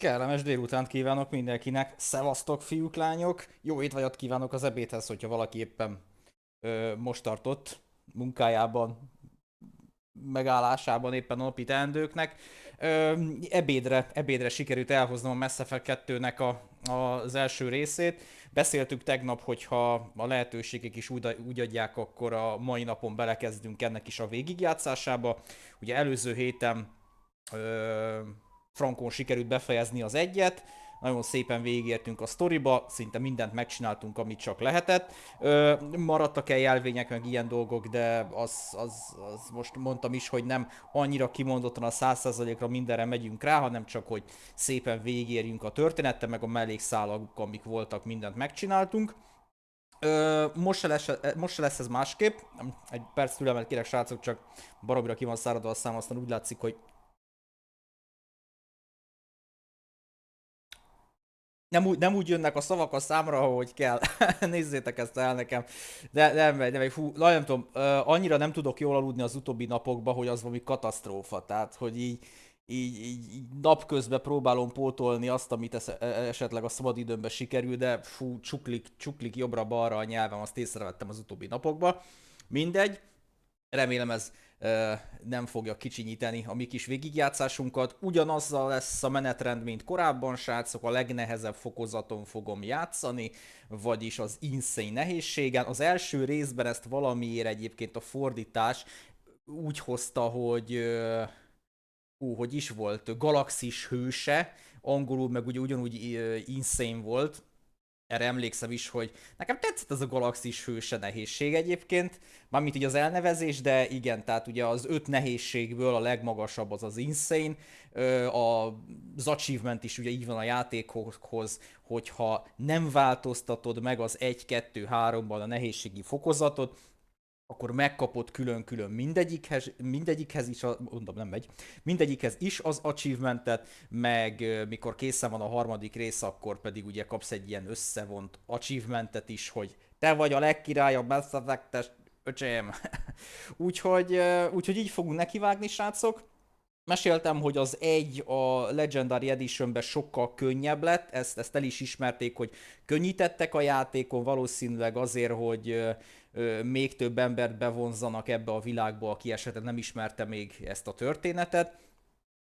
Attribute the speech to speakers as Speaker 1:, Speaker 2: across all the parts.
Speaker 1: Kellemes délutánt kívánok mindenkinek, szevasztok fiúk, lányok, jó étvágyat kívánok az ebédhez, hogyha valaki éppen most tartott munkájában, megállásában éppen a napi teendőknek. Ebédre sikerült elhoznom a Mass Effect 2-nek az első részét. Beszéltük tegnap, hogyha a lehetőségek is úgy adják, akkor a mai napon belekezdünk ennek is a végigjátszásába. Ugye előző héten frankon sikerült befejezni az egyet, nagyon szépen végigértünk a sztoriba, szinte mindent megcsináltunk, amit csak lehetett. Maradtak-e jelvények, meg ilyen dolgok, de az most mondtam is, hogy nem annyira kimondottan a 100%-ra mindenre megyünk rá, hanem csak, hogy szépen végigérjünk a történettel, meg a mellékszálak, amik voltak, mindent megcsináltunk. Most se lesz ez másképp. Egy perc türelmet kérek, srácok, csak baromira ki van száradva a szám, aztán úgy látszik, hogy nem úgy jönnek a szavak a számra, ahogy kell. Nézzétek ezt el nekem. De nem megy. Fú, nem tudom, annyira nem tudok jól aludni az utóbbi napokban, hogy az valami katasztrófa. Tehát, hogy így napközben próbálom pótolni azt, amit esetleg a szabadidőmben sikerül, de fú, csuklik jobbra-balra a nyelvem, azt észrevettem az utóbbi napokban. Mindegy. Remélem ez nem fogja kicsinyíteni a mi kis végigjátszásunkat. Ugyanazzal lesz a menetrend, mint korábban, srácok, a legnehezebb fokozaton fogom játszani, vagyis az insane nehézségen. Az első részben ezt valamiért egyébként a fordítás úgy hozta, hogy is volt, galaxis hőse, angolul meg ugye ugyanúgy insane volt. Erre emlékszem is, hogy nekem tetszett ez a galaxis hőse nehézség egyébként, mármint így az elnevezés, de igen, tehát ugye az 5 nehézségből a legmagasabb az az insane, az achievement is ugye így van a játékokhoz, hogyha nem változtatod meg az 1-2-3-ban a nehézségi fokozatot, akkor megkapod külön-külön mindegyikhez is, mondom, nem megy, mindegyikhez is az achievementet, meg mikor készen van a harmadik rész, akkor pedig ugye kapsz egy ilyen összevont achievementet is, hogy te vagy a legkirályabb Mass Effect-es öcsém. úgyhogy így fogunk nekivágni, srácok. Meséltem, hogy az a Legendary Editionben sokkal könnyebb lett, ezt el is ismerték, hogy könnyítettek a játékon, valószínűleg azért, hogy még több embert bevonzanak ebbe a világba, aki esetleg nem ismerte még ezt a történetet.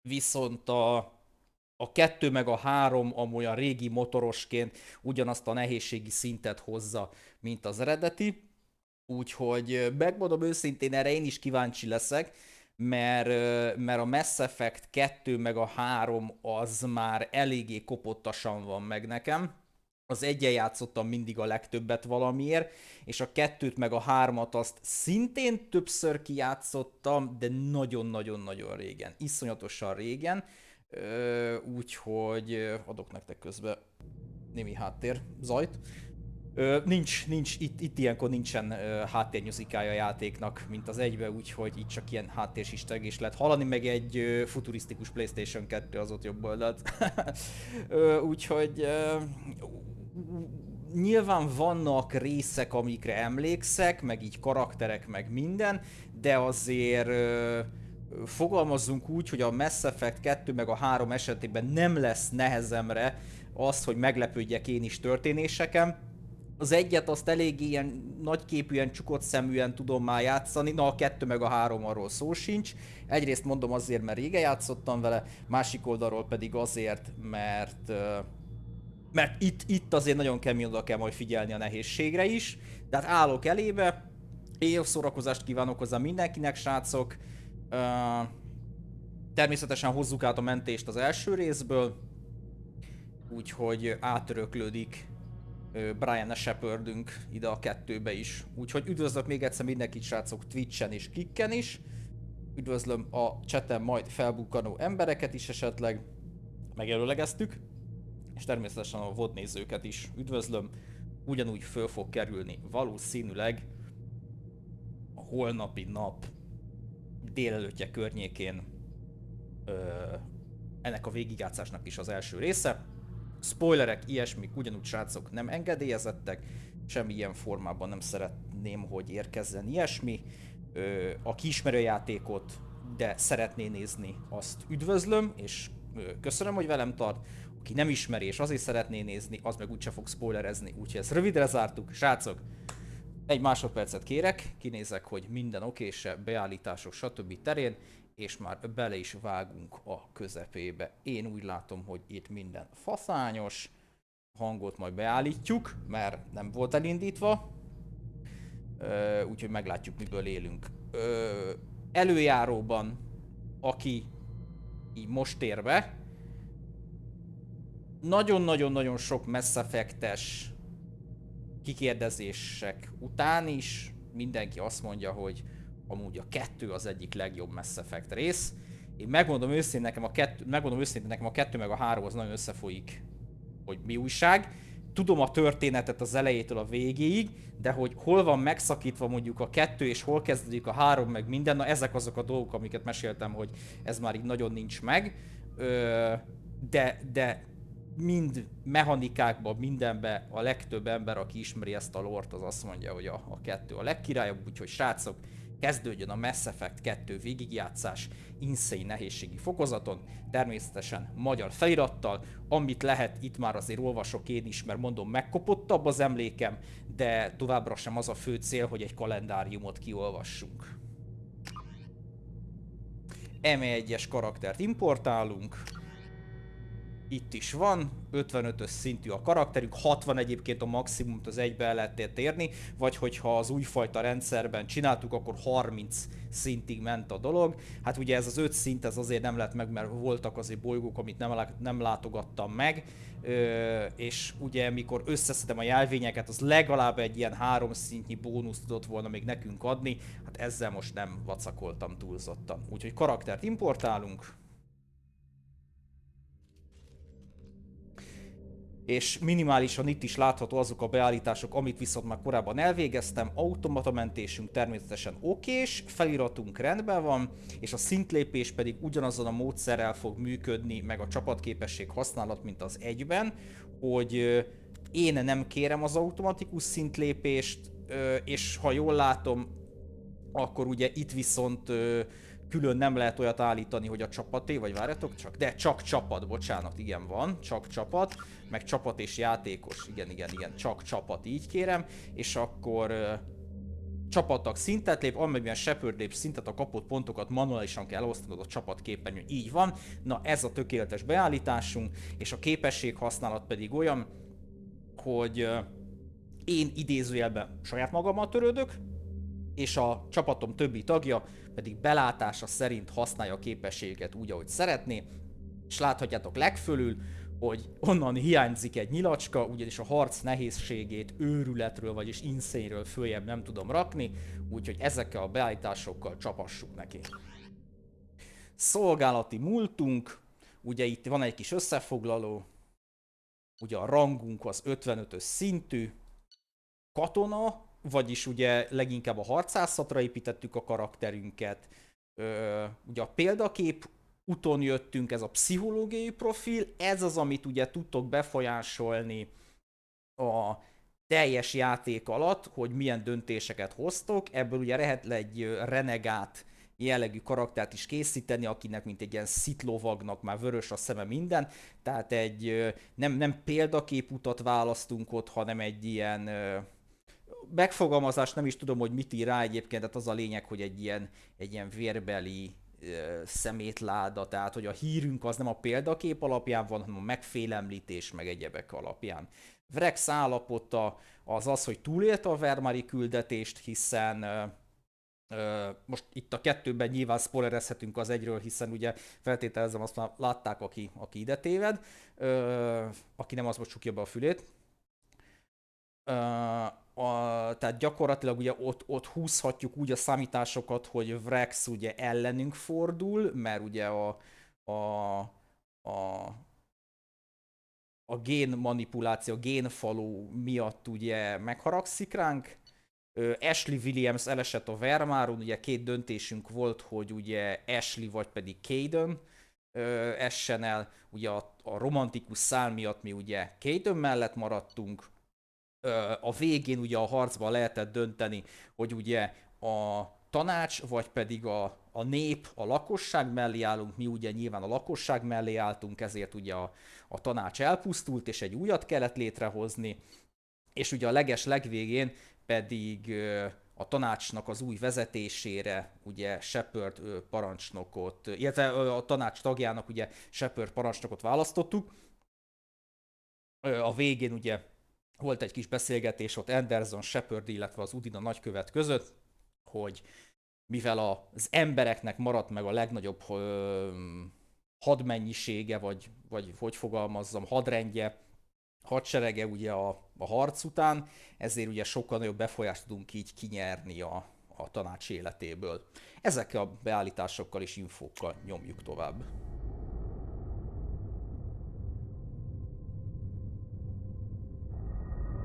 Speaker 1: Viszont a 2 meg a 3 amolyan régi motorosként ugyanazt a nehézségi szintet hozza, mint az eredeti. Úgyhogy megmondom őszintén, erre én is kíváncsi leszek, mert a Mass Effect 2 meg a 3 az már eléggé kopottasan van meg nekem. Az egyen játszottam mindig a legtöbbet valamiért, és a 2-t meg a 3-at azt szintén többször kijátszottam, de nagyon-nagyon-nagyon régen, iszonyatosan régen. Úgyhogy adok nektek közben némi háttér zajt. Itt ilyenkor nincsen háttérnyuzikája a játéknak, mint az egybe, úgyhogy itt csak ilyen háttérsistegés lehet hallani, meg egy futurisztikus PlayStation 2 az ott jobb oldalt. Úgyhogy nyilván vannak részek, amikre emlékszek, meg így karakterek, meg minden, de azért fogalmazzunk úgy, hogy a Mass Effect 2 meg a 3 esetében nem lesz nehezemre az, hogy meglepődjek én is történéseken. Az egyet azt eléggé ilyen nagyképűen, csukott szeműen tudom már játszani, na a 2 meg a 3 arról szó sincs. Egyrészt mondom azért, mert régen játszottam vele, másik oldalról pedig azért, mert itt azért nagyon kemény oda kell majd figyelni a nehézségre is. Tehát állok elébe, jó szórakozást kívánok hozzá mindenkinek, srácok. Természetesen hozzuk át a mentést az első részből, úgyhogy átöröklődik Brian Shepardünk ide a 2-be is. Úgyhogy üdvözlök még egyszer mindenkit, srácok, Twitchen és Kicken is. Üdvözlöm a chaten majd felbukkanó embereket is esetleg. Megelőlegeztük. És természetesen a VOD nézőket is üdvözlöm. Ugyanúgy föl fog kerülni valószínűleg a holnapi nap délelőttje környékén ennek a végigjátszásnak is az első része. Spoilerek, ilyesmik ugyanúgy, srácok, nem engedélyezettek, semmilyen formában nem szeretném, hogy érkezzen ilyesmi. Aki ismeri a játékot, de szeretné nézni, azt üdvözlöm, és köszönöm, hogy velem tart. Aki nem ismeri és azért szeretné nézni, az meg úgyse fog spoilerezni. Úgyhogy ezt rövidre zártuk. Srácok, egy másodpercet kérek, kinézek, hogy minden okése, beállítások, stb. Terén, és már bele is vágunk a közepébe. Én úgy látom, hogy itt minden faszányos. Hangot majd beállítjuk, mert nem volt elindítva. Úgyhogy meglátjuk, miből élünk. Előjáróban, aki így most ér be, nagyon-nagyon-nagyon sok Mass Effect-es kikérdezések után is mindenki azt mondja, hogy amúgy a 2 az egyik legjobb Mass Effect rész. Én megmondom őszintén, nekem a 2 meg a 3 az nagyon összefolyik, hogy mi újság. Tudom a történetet az elejétől a végéig, de hogy hol van megszakítva mondjuk a 2 és hol kezdődik a 3 meg minden, na ezek azok a dolgok, amiket meséltem, hogy ez már így nagyon nincs meg. De mind mechanikákban, mindenben a legtöbb ember, aki ismeri ezt a lore-t, az azt mondja, hogy a 2 a legkirályabb, úgyhogy srácok, kezdődjön a Mass Effect 2 végigjátszás insane nehézségi fokozaton, természetesen magyar felirattal, amit lehet, itt már azért olvasok én is, mert mondom, megkopottabb az emlékem, de továbbra sem az a fő cél, hogy egy kalendáriumot kiolvassunk. ME1-es karaktert importálunk, itt is van, 55-ös szintű a karakterünk, 60 egyébként a maximumot az egybe el lehet érni, vagy hogyha az újfajta rendszerben csináltuk, akkor 30 szintig ment a dolog. Hát ugye ez az 5 szint, ez azért nem lett meg, mert voltak azért bolygók, amit nem látogattam meg, és ugye mikor összeszedem a jelvényeket, az legalább egy ilyen 3 szintnyi bónuszt tudott volna még nekünk adni, hát ezzel most nem vacakoltam túlzottan. Úgyhogy karaktert importálunk. És minimálisan itt is látható azok a beállítások, amit viszont már korábban elvégeztem. Automatamentésünk természetesen okés, feliratunk rendben van, és a szintlépés pedig ugyanazon a módszerrel fog működni, meg a csapatképesség használat, mint az egyben, hogy én nem kérem az automatikus szintlépést, és ha jól látom, akkor ugye itt viszont külön nem lehet olyat állítani, hogy a csapaté, vagy várjatok csak, de csak csapat, bocsánat, igen van, csak csapat, meg csapat és játékos, igen, csak csapat, így kérem, és akkor csapattak szintet lép, amelyben Shepard lép szintet, a kapott pontokat manuálisan kell osztanod a csapatképernyőn, így van, na ez a tökéletes beállításunk, és a képesség használat pedig olyan, hogy én idézőjelben saját magammal törődök, és a csapatom többi tagja pedig belátása szerint használja a képességeket úgy, ahogy szeretné, és láthatjátok legfölül, hogy onnan hiányzik egy nyilacska, ugyanis a harc nehézségét őrületről, vagyis insane-ről följebb nem tudom rakni, úgyhogy ezekkel a beállításokkal csapassuk neki. Szolgálati múltunk, ugye itt van egy kis összefoglaló, ugye a rangunk az 55-ös szintű, katona, vagyis ugye leginkább a harcászatra építettük a karakterünket. Ugye a példakép úton jöttünk, ez a pszichológiai profil, ez az, amit ugye tudtok befolyásolni a teljes játék alatt, hogy milyen döntéseket hoztok. Ebből ugye lehet egy renegát jellegű karaktert is készíteni, akinek mint egy ilyen szitlovagnak már vörös a szeme minden, tehát egy nem példakép utat választunk ott, hanem egy ilyen megfogalmazás, nem is tudom, hogy mit ír rá egyébként, tehát az a lényeg, hogy egy ilyen vérbeli szemétláda, tehát hogy a hírünk az nem a példakép alapján van, hanem a megfélemlítés meg egyebek alapján. Vrex állapota az az, hogy túlélte a Vermari küldetést, hiszen most itt a 2-ben nyilván spoilerezhetünk az 1-ről, hiszen ugye feltételezem azt már látták, aki ide téved, aki nem, az most csukja be a fülét. Tehát gyakorlatilag ugye ott húzhatjuk úgy a számításokat, hogy Vrex ugye ellenünk fordul, mert ugye a génmanipuláció, a génfaló miatt ugye megharagszik ránk. Ashley Williams elesett a Vermáron, ugye 2 döntésünk volt, hogy ugye Ashley vagy pedig Kayden essen el, ugye a romantikus szál miatt mi ugye Kayden mellett maradtunk. A végén ugye a harcban lehetett dönteni, hogy ugye a tanács, vagy pedig a nép, a lakosság mellé állunk, mi ugye nyilván a lakosság mellé álltunk, ezért ugye a tanács elpusztult, és egy újat kellett létrehozni, és ugye a legvégén pedig a tanácsnak az új vezetésére ugye Shepard parancsnokot, illetve a tanács tagjának ugye Shepard parancsnokot választottuk. A végén ugye volt egy kis beszélgetés ott Anderson, Shepard, illetve az Udina nagykövet között, hogy mivel az embereknek maradt meg a legnagyobb hadmennyisége, vagy hogy fogalmazzam, hadrendje, hadserege ugye a harc után, ezért ugye sokkal nagyobb befolyást tudunk így kinyerni a tanács életéből. Ezekkel a beállításokkal és infókkal nyomjuk tovább.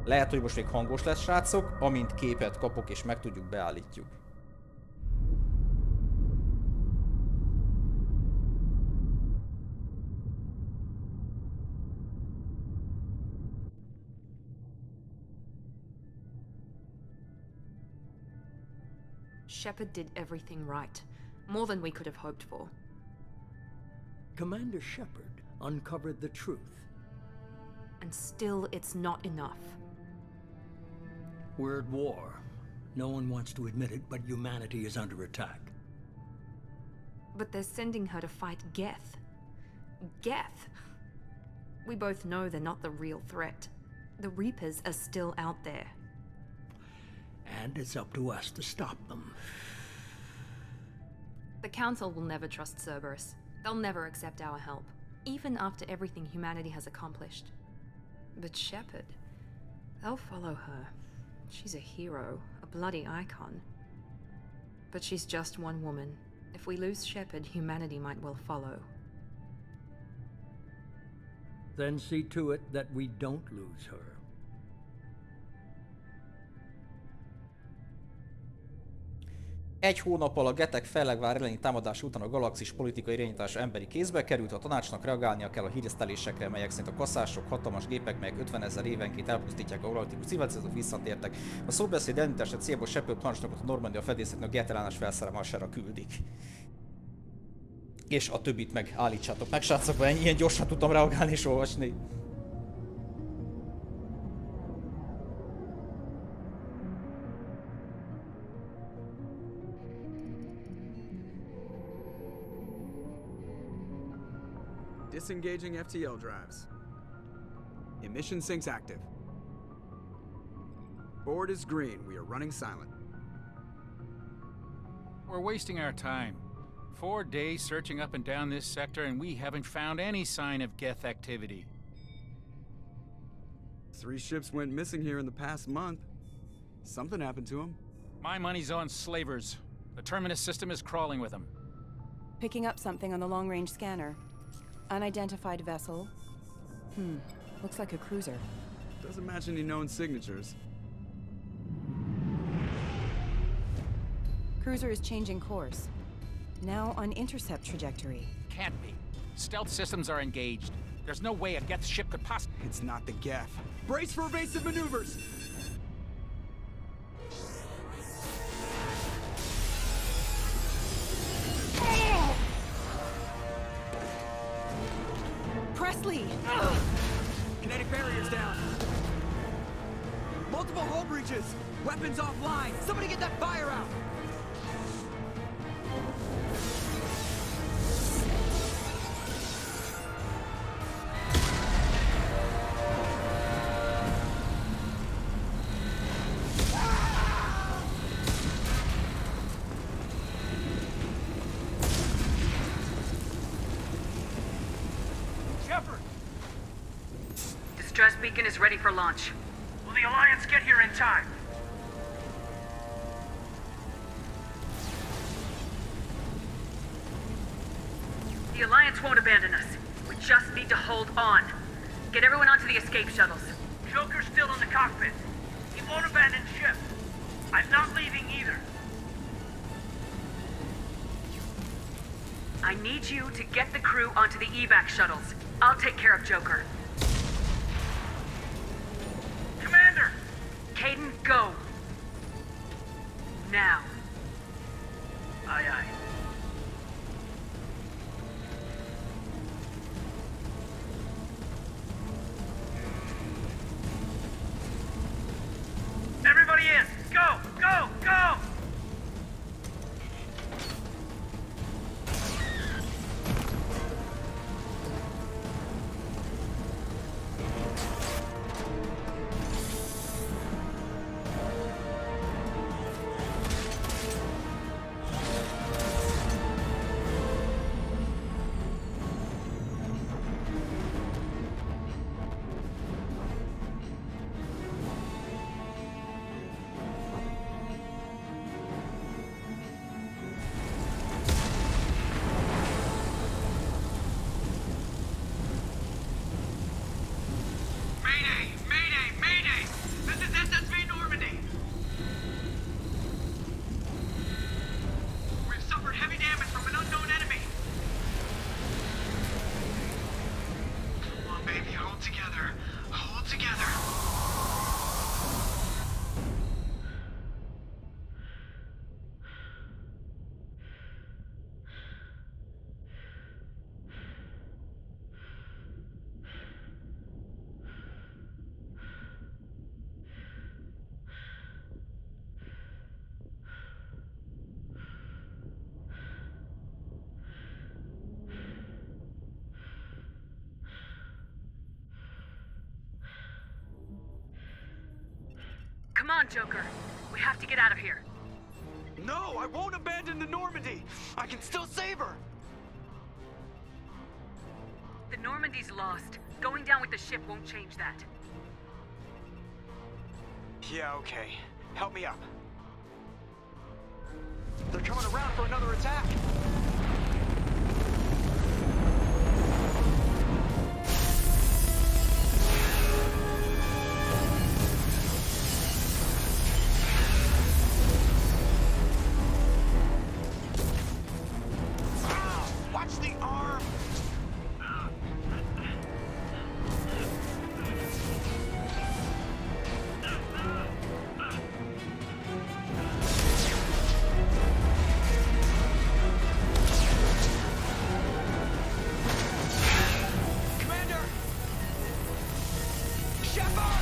Speaker 1: Lehet, hogy most még hangos lesz, srácok, amint képet kapok és meg tudjuk, beállítjuk.
Speaker 2: Shepard did everything right. More than we could have hoped for.
Speaker 3: Commander Shepard uncovered the truth.
Speaker 2: And still, it's not enough.
Speaker 3: We're at war. No one wants to admit it, but humanity is under attack.
Speaker 2: But they're sending her to fight Geth. Geth! We both know they're not the real threat. The Reapers are still out there.
Speaker 3: And it's up to us to stop them.
Speaker 2: The Council will never trust Cerberus. They'll never accept our help, even after everything humanity has accomplished. But Shepard, they'll follow her. She's a hero, a bloody icon. But she's just one woman. If we lose Shepard, humanity might well follow.
Speaker 3: Then see to it that we don't lose her.
Speaker 1: Egy hónappal a getek fellegvár elleni támadás után a galaxis politikai irányítása emberi kézbe került, a tanácsnak reagálnia kell a híresztelésekre, melyek szerint a kaszások, hatalmas gépek, melyek 50 000 évenként elpusztítják a galaktikus civilizációt, visszatértek. A szóbeszéd elindítása céljából Shepard parancsnokot a Normandia fedélzetnek a get ellenes felszerelmására küldik. És a többit meg állítsátok meg, srácok, mert ilyen gyorsan tudtam reagálni és olvasni.
Speaker 4: Disengaging FTL drives. Emission sinks active. Board is green. We are running silent.
Speaker 5: We're wasting our time. 4 days searching up and down this sector, and we haven't found any sign of Geth activity.
Speaker 4: 3 ships went missing here in the past month. Something happened to them.
Speaker 5: My money's on slavers. The Terminus system is crawling with them.
Speaker 6: Picking up something on the long-range scanner. Unidentified vessel. Looks like a cruiser.
Speaker 4: Doesn't match any known signatures.
Speaker 6: Cruiser is changing course. Now on intercept trajectory.
Speaker 5: Can't be. Stealth systems are engaged. There's no way a Geth ship could possibly...
Speaker 4: It's not the Geth. Brace for evasive maneuvers!
Speaker 6: Presley!
Speaker 4: Kinetic barriers down. Multiple hull breaches. Weapons offline. Somebody get that fire out.
Speaker 7: Distress beacon is ready for launch. Will the Alliance get here in time? The Alliance won't abandon us. We just need to hold on. Get everyone onto the escape shuttles. Joker's still in the cockpit. He won't abandon ship. I'm not leaving either. I need you to get the crew onto the evac shuttles. I'll take care of Joker. Commander! Caden, go! Now. Aye, aye. Come on, Joker. We have to get out of here.
Speaker 4: No, I won't abandon the Normandy. I can still save her.
Speaker 7: The Normandy's lost. Going down with the ship won't change that.
Speaker 4: Yeah, okay. Help me up. They're coming around for another attack. Watch the arm! Commander! Shepard!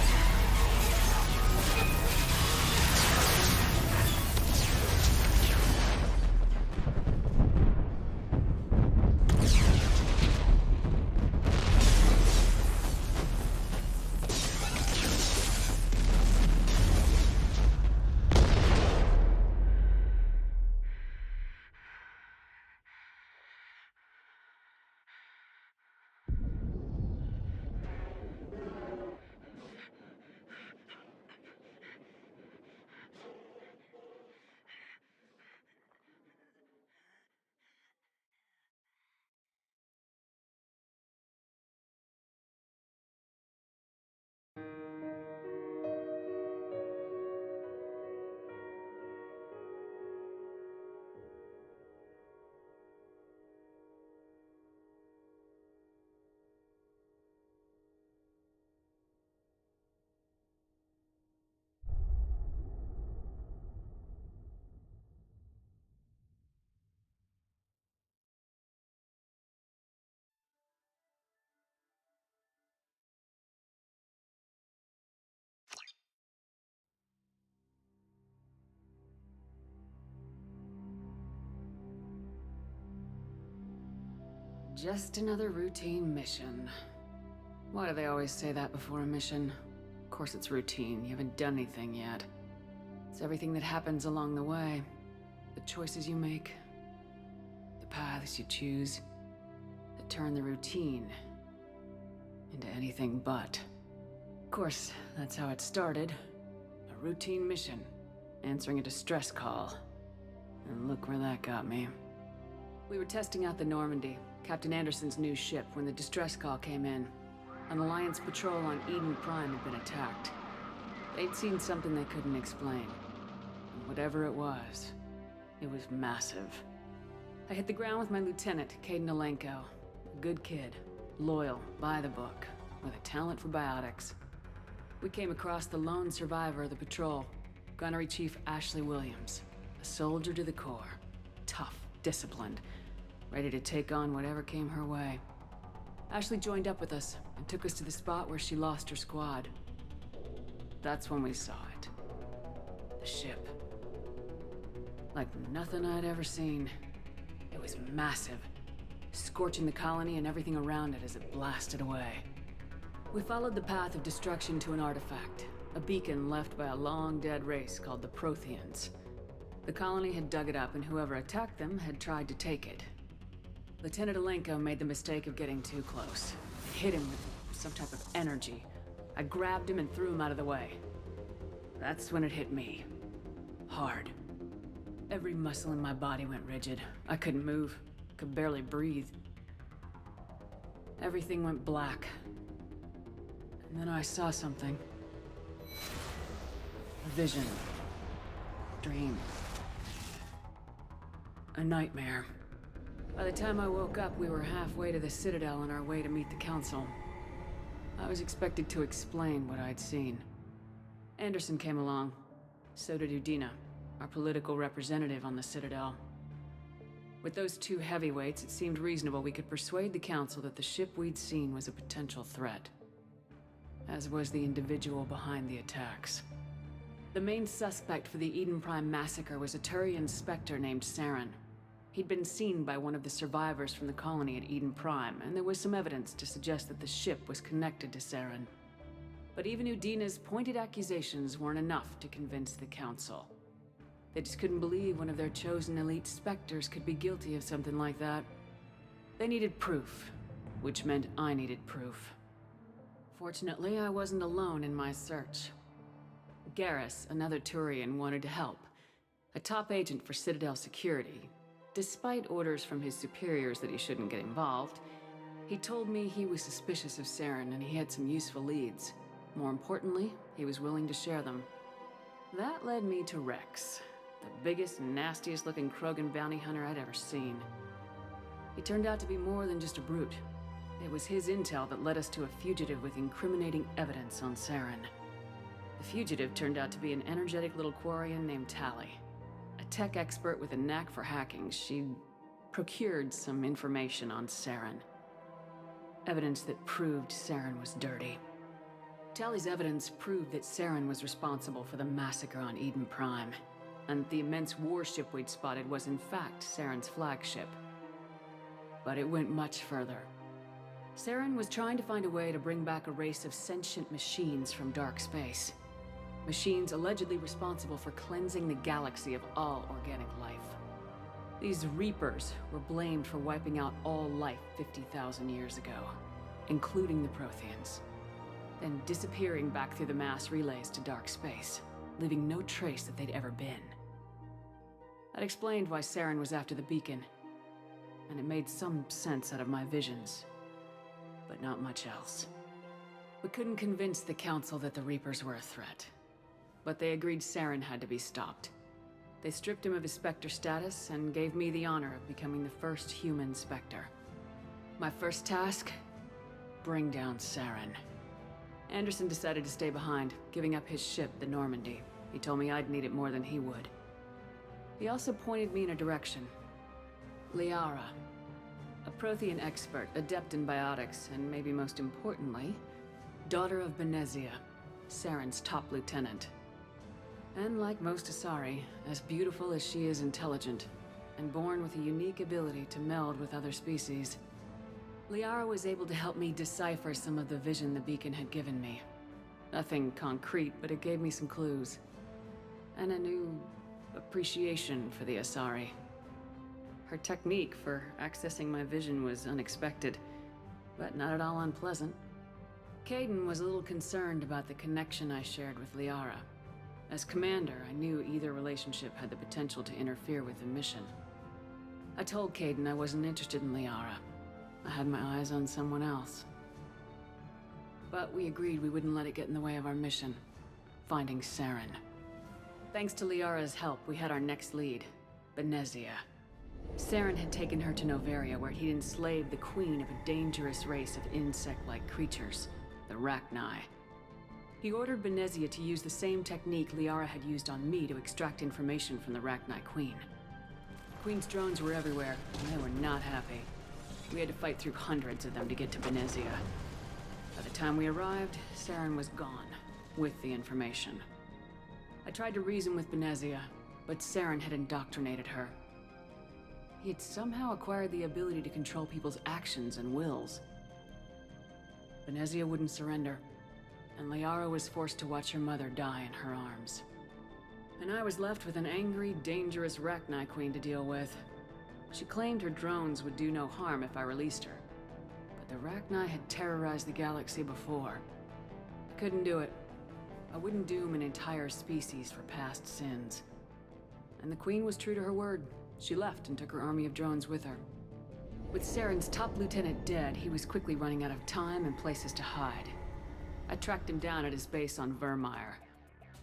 Speaker 8: Just another routine mission. Why do they always say that before a mission? Of course it's routine. You haven't done anything yet. It's everything that happens along the way. The choices you make. The paths you choose. That turn the routine into anything but. Of course, that's how it started. A routine mission. Answering a distress call. And look where that got me. We were testing out the Normandy, Captain Anderson's new ship, when the distress call came in. An Alliance patrol on Eden Prime had been attacked. They'd seen something they couldn't explain. And whatever it was massive. I hit the ground with my lieutenant, Caden Alenko. A good kid, loyal, by the book, with a talent for biotics. We came across the lone survivor of the patrol, Gunnery Chief Ashley Williams. A soldier to the core. Tough, disciplined, ready to take on whatever came her way. Ashley joined up with us and took us to the spot where she lost her squad. That's when we saw it. The ship. Like nothing I'd ever seen. It was massive, scorching the colony and everything around it as it blasted away. We followed the path of destruction to an artifact, a beacon left by a long-dead race called the Protheans. The colony had dug it up, and whoever attacked them had tried to take it. Lieutenant Alenko made the mistake of getting too close. I hit him with some type of energy. I grabbed him and threw him out of the way. That's when it hit me. Hard. Every muscle in my body went rigid. I couldn't move. Could barely breathe. Everything went black. And then I saw something. A vision. Dream. A nightmare. By the time I woke up, we were halfway to the Citadel on our way to meet the Council. I was expected to explain what I'd seen. Anderson came along. So did Udina, our political representative on the Citadel. With those two heavyweights, it seemed reasonable we could persuade the Council that the ship we'd seen was a potential threat. As was the individual behind the attacks. The main suspect for the Eden Prime massacre was a Turian Spectre named Saren. He'd been seen by one of the survivors from the colony at Eden Prime, and there was some evidence to suggest that the ship was connected to Saren. But even Udina's pointed accusations weren't enough to convince the Council. They just couldn't believe one of their chosen elite specters could be guilty of something like that. They needed proof, which meant I needed proof. Fortunately, I wasn't alone in my search. Garrus, another Turian, wanted to help. A top agent for Citadel Security. Despite orders from his superiors that he shouldn't get involved, he told me he was suspicious of Saren and he had some useful leads. More importantly, he was willing to share them. That led me to Rex, the biggest, nastiest looking Krogan bounty hunter I'd ever seen. He turned out to be more than just a brute. It was his intel that led us to a fugitive with incriminating evidence on Saren. The fugitive turned out to be an energetic little Quarian named Tally. A tech expert with a knack for hacking, she'd procured some information on Saren. Evidence that proved Saren was dirty. Tally's evidence proved that Saren was responsible for the massacre on Eden Prime, and the immense warship we'd spotted was in fact Saren's flagship. But it went much further. Saren was trying to find a way to bring back a race of sentient machines from dark space. Machines allegedly responsible for cleansing the galaxy of all organic life. These Reapers were blamed for wiping out all life 50,000 years ago, including the Protheans, then disappearing back through the mass relays to dark space, leaving no trace that they'd ever been. That explained why Saren was after the beacon, and it made some sense out of my visions, but not much else. We couldn't convince the Council that the Reapers were a threat, but they agreed Saren had to be stopped. They stripped him of his Spectre status and gave me the honor of becoming the first human Spectre. My first task? Bring down Saren. Anderson decided to stay behind, giving up his ship, the Normandy. He told me I'd need it more than he would. He also pointed me in a direction. Liara, a Prothean expert, adept in biotics, and maybe most importantly, daughter of Benezia, Saren's top lieutenant. And like most Asari, as beautiful as she is intelligent, and born with a unique ability to meld with other species, Liara was able to help me decipher some of the vision the beacon had given me. Nothing concrete, but it gave me some clues. And a new appreciation for the Asari. Her technique for accessing my vision was unexpected, but not at all unpleasant. Kaidan was a little concerned about the connection I shared with Liara. As commander, I knew either relationship had the potential to interfere with the mission. I told Kaidan I wasn't interested in Liara. I had my eyes on someone else. But we agreed we wouldn't let it get in the way of our mission, finding Saren. Thanks to Liara's help, we had our next lead, Benezia. Saren had taken her to Noveria, where he'd enslaved the queen of a dangerous race of insect-like creatures, the Rachni. He ordered Benezia to use the same technique Liara had used on me to extract information from the Rachni queen. The queen's drones were everywhere, and they were not happy. We had to fight through hundreds of them to get to Benezia. By the time we arrived, Saren was gone, with the information. I tried to reason with Benezia, but Saren had indoctrinated her. He had somehow acquired the ability to control people's actions and wills. Benezia wouldn't surrender, and Liara was forced to watch her mother die in her arms. And I was left with an angry, dangerous Rachni queen to deal with. She claimed her drones would do no harm if I released her. But the Rachni had terrorized the galaxy before. I couldn't do it. I wouldn't doom an entire species for past sins. And the queen was true to her word. She left and took her army of drones with her. With Saren's top lieutenant dead, he was quickly running out of time and places to hide. I tracked him down at his base on Vermeer,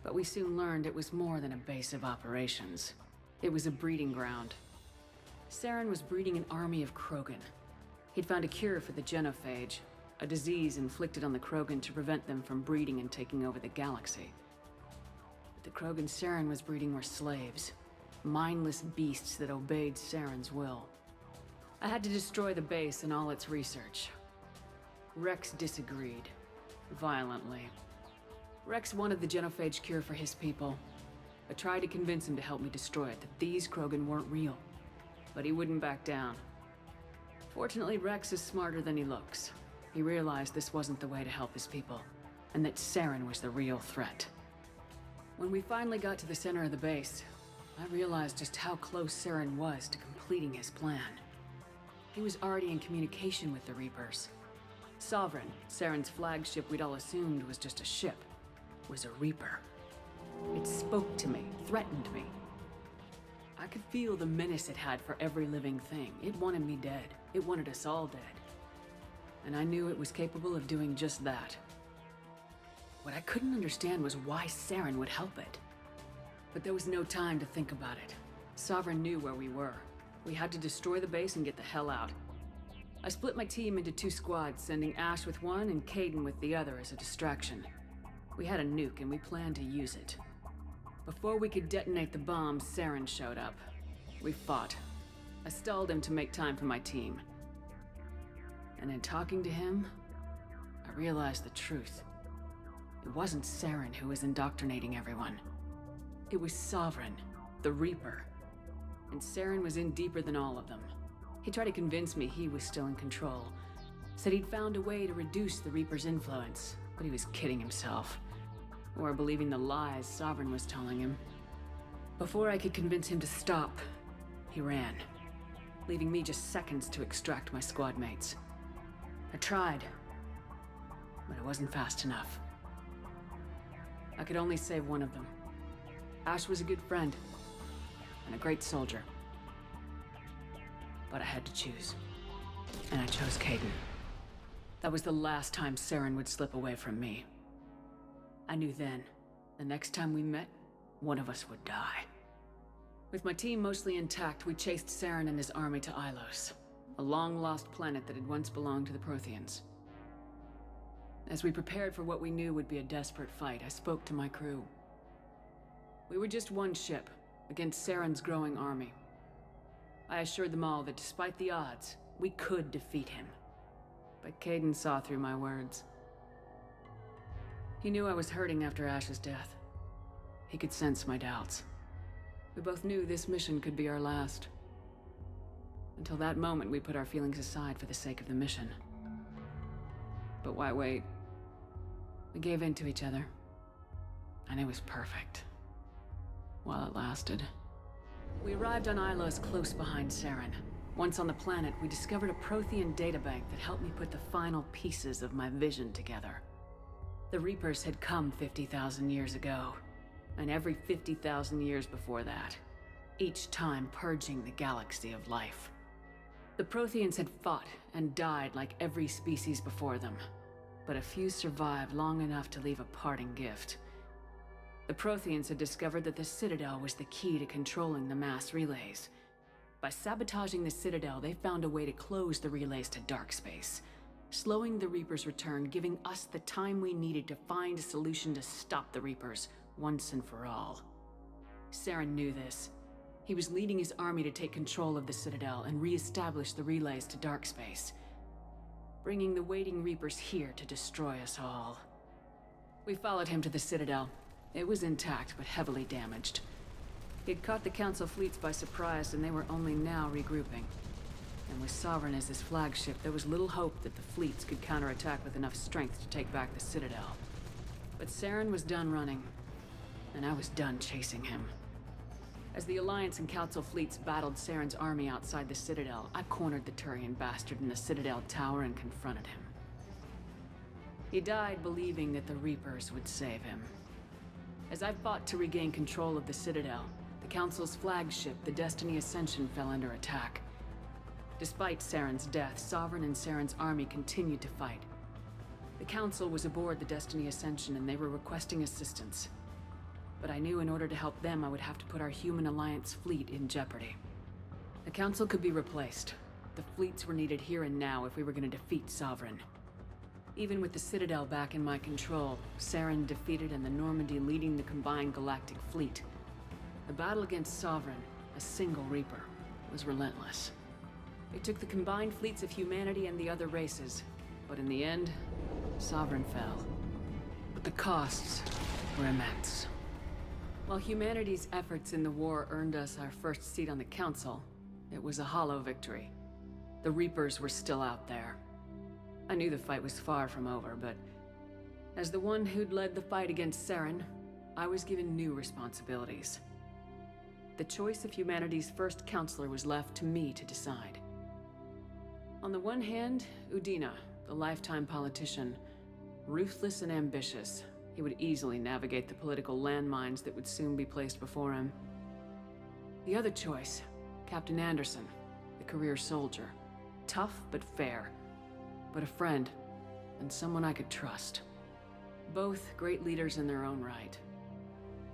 Speaker 8: but we soon learned it was more than a base of operations. It was a breeding ground. Saren was breeding an army of Krogan. He'd found a cure for the genophage, a disease inflicted on the Krogan to prevent them from breeding and taking over the galaxy. But the Krogan Saren was breeding were slaves, mindless beasts that obeyed Saren's will. I had to destroy the base and all its research. Rex disagreed. Violently. Rex wanted the genophage cure for his people. I tried to convince him to help me destroy it, that these Krogan weren't real. But he wouldn't back down. Fortunately, Rex is smarter than he looks. He realized this wasn't the way to help his people. and that Saren was the real threat. When we finally got to the center of the base, I realized just how close Saren was to completing his plan. He was already in communication with the Reapers. Sovereign, Saren's flagship we'd all assumed was just a ship, was a Reaper. It spoke to me, threatened me. I could feel the menace it had for every living thing. It wanted me dead. It wanted us all dead. And I knew it was capable of doing just that. What I couldn't understand was why Saren would help it. But there was no time to think about it. Sovereign knew where we were. We had to destroy the base and get the hell out. I split my team into 2 squads, sending Ash with one and Kayden with the other as a distraction. We had a nuke and we planned to use it. Before we could detonate the bomb, Saren showed up. We fought. I stalled him to make time for my team. And in talking to him, I realized the truth. It wasn't Saren who was indoctrinating everyone. It was Sovereign, the Reaper. And Saren was in deeper than all of them. He tried to convince me he was still in control. Said he'd found a way to reduce the Reaper's influence, but he was kidding himself. Or believing the lies Sovereign was telling him. Before I could convince him to stop, he ran, leaving me just seconds to extract my squad mates. I tried, but I wasn't fast enough. I could only save one of them. Ash was a good friend, and a great soldier. But I had to choose. And I chose Kayden. That was the last time Saren would slip away from me. I knew then, the next time we met, one of us would die. With my team mostly intact, we chased Saren and his army to Ilos, a long-lost planet that had once belonged to the Protheans. As we prepared for what we knew would be a desperate fight, I spoke to my crew. We were just one ship, against Saren's growing army. I assured them all that despite the odds, we could defeat him. But Kayden saw through my words. He knew I was hurting after Ash's death. He could sense my doubts. We both knew this mission could be our last. Until that moment, we put our feelings aside for the sake of the mission. But why wait? We gave in to each other. And it was perfect. While it lasted. We arrived on Ilos close behind Saren. Once on the planet, we discovered a Prothean databank that helped me put the final pieces of my vision together. The Reapers had come 50,000 years ago, and every 50,000 years before that, each time purging the galaxy of life. The Protheans had fought and died like every species before them, but a few survived long enough to leave a parting gift. The Protheans had discovered that the Citadel was the key to controlling the mass relays. By sabotaging the Citadel, they found a way to close the relays to dark space, slowing the Reapers' return, giving us the time we needed to find a solution to stop the Reapers once and for all. Saren knew this. He was leading his army to take control of the Citadel and re-establish the relays to dark space, bringing the waiting Reapers here to destroy us all. We followed him to the Citadel. It was intact, but heavily damaged. He had caught the Council fleets by surprise, and they were only now regrouping. And with Sovereign as his flagship, there was little hope that the fleets could counterattack with enough strength to take back the Citadel. But Saren was done running, and I was done chasing him. As the Alliance and Council fleets battled Saren's army outside the Citadel, I cornered the Turian bastard in the Citadel tower and confronted him. He died believing that the Reapers would save him. As I fought to regain control of the Citadel, the Council's flagship, the Destiny Ascension, fell under attack. Despite Saren's death, Sovereign and Saren's army continued to fight. The Council was aboard the Destiny Ascension and they were requesting assistance. But I knew in order to help them, I would have to put our human Alliance fleet in jeopardy. The Council could be replaced. The fleets were needed here and now if we were going to defeat Sovereign. Even with the Citadel back in my control, Saren defeated and the Normandy leading the combined galactic fleet. The battle against Sovereign, a single Reaper, was relentless. It took the combined fleets of humanity and the other races, but in the end, Sovereign fell. But the costs were immense. While humanity's efforts in the war earned us our first seat on the Council, it was a hollow victory. The Reapers were still out there. I knew the fight was far from over, but As the one who'd led the fight against Saren, I was given new responsibilities. The choice of humanity's first counselor was left to me to decide. On the one hand, Udina, the lifetime politician. Ruthless and ambitious, he would easily navigate the political landmines that would soon be placed before him. The other choice, Captain Anderson, the career soldier. Tough but fair, but a friend, and someone I could trust. Both great leaders in their own right.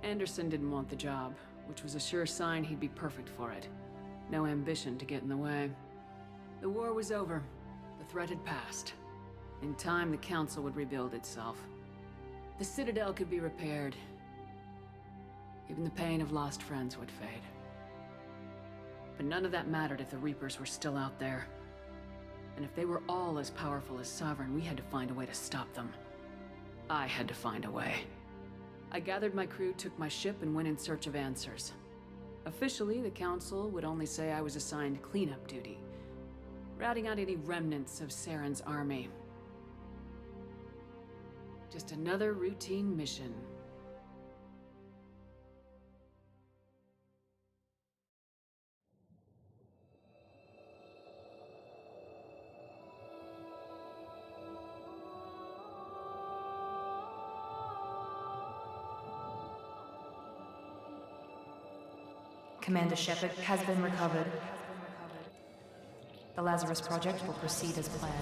Speaker 8: Anderson didn't want the job, which was a sure sign he'd be perfect for it. No ambition to get in the way. The war was over. The threat had passed. In time, the Council would rebuild itself. The Citadel could be repaired. Even the pain of lost friends would fade. But none of that mattered if the Reapers were still out there. And if they were all as powerful as Sovereign, we had to find a way to stop them. I had to find a way. I gathered my crew, took my ship, and went in search of answers. Officially, the Council would only say I was assigned cleanup duty, routing out any remnants of Saren's army. Just another routine mission.
Speaker 2: Commander Shepard has been recovered. The Lazarus Project will proceed as planned.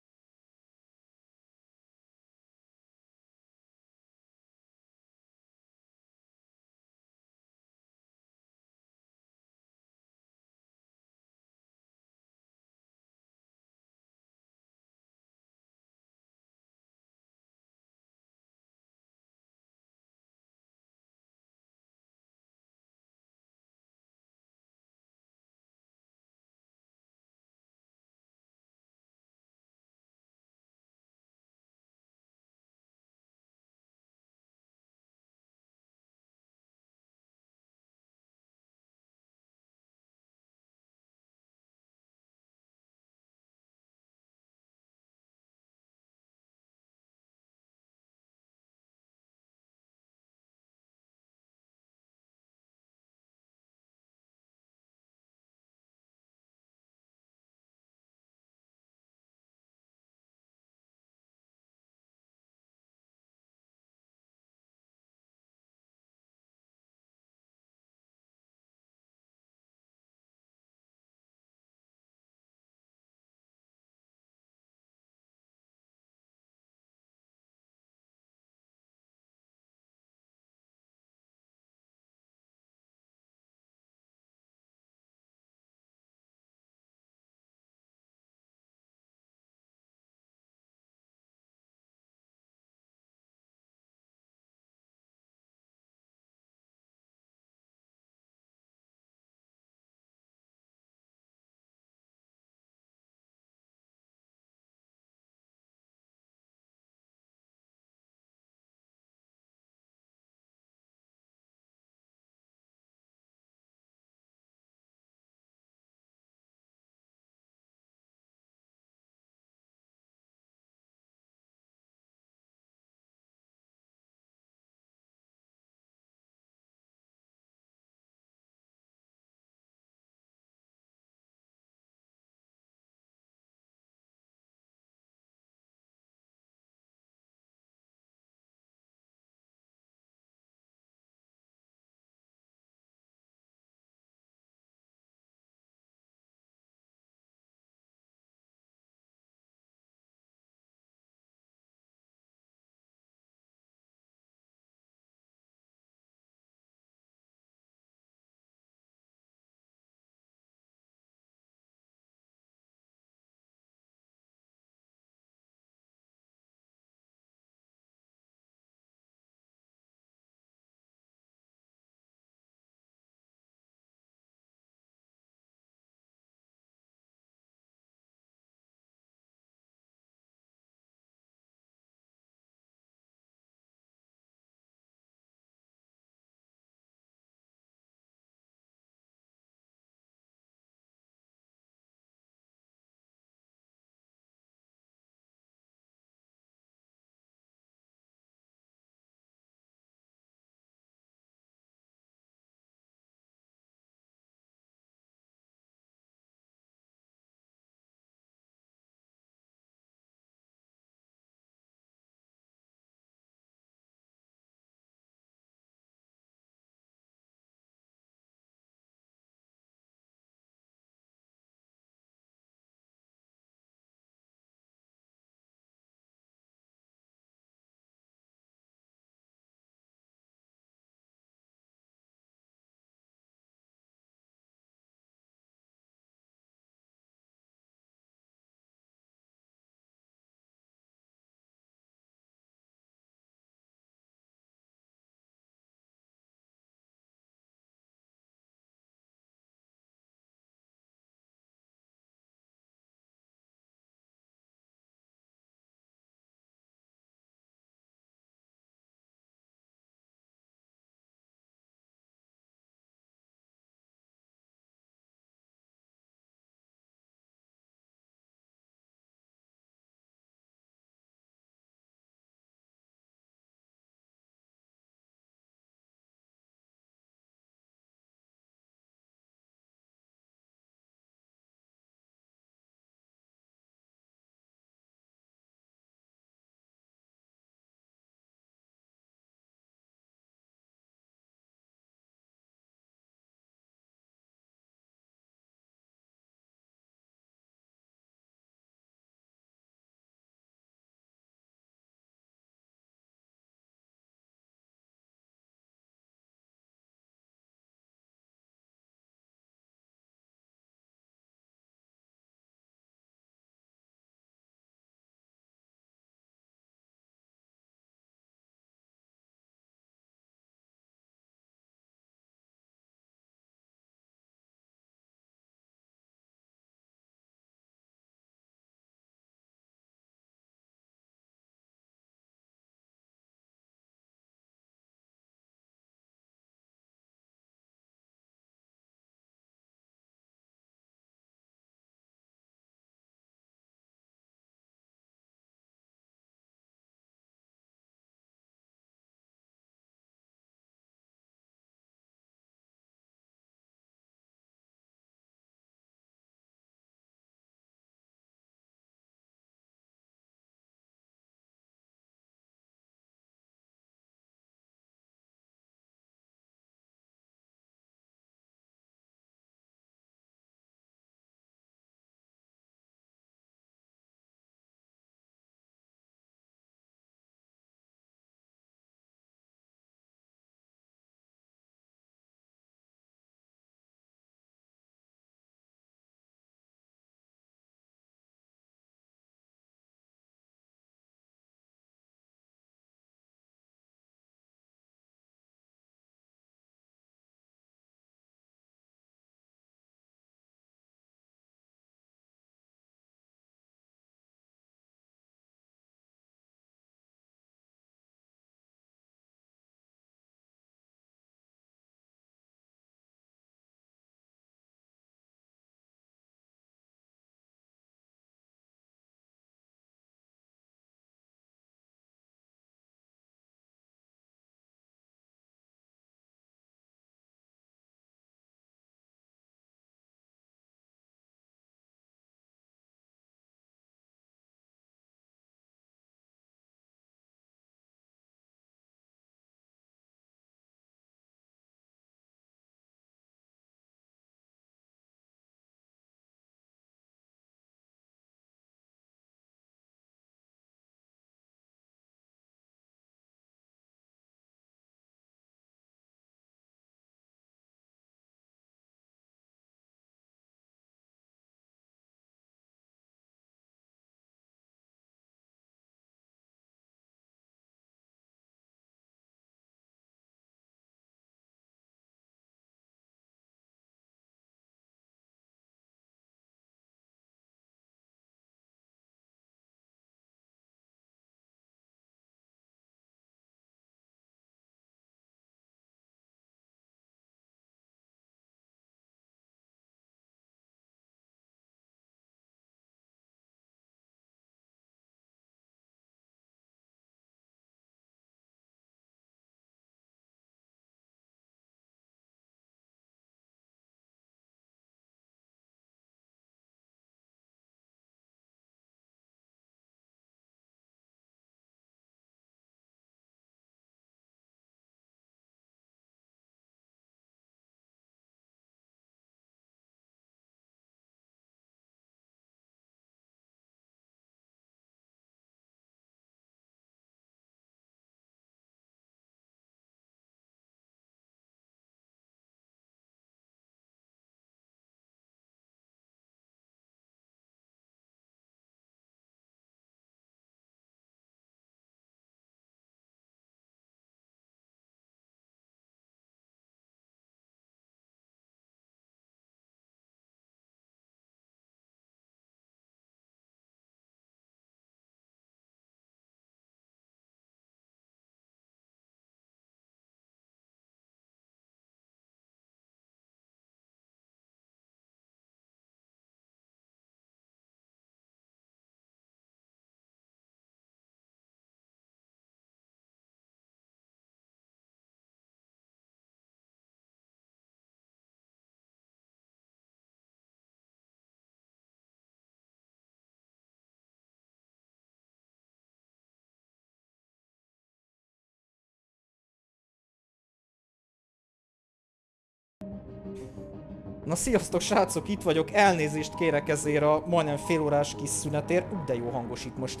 Speaker 1: Na sziasztok srácok, itt vagyok, elnézést kérek ezért a majdnem félórás kis szünetért. De jó hangos itt most.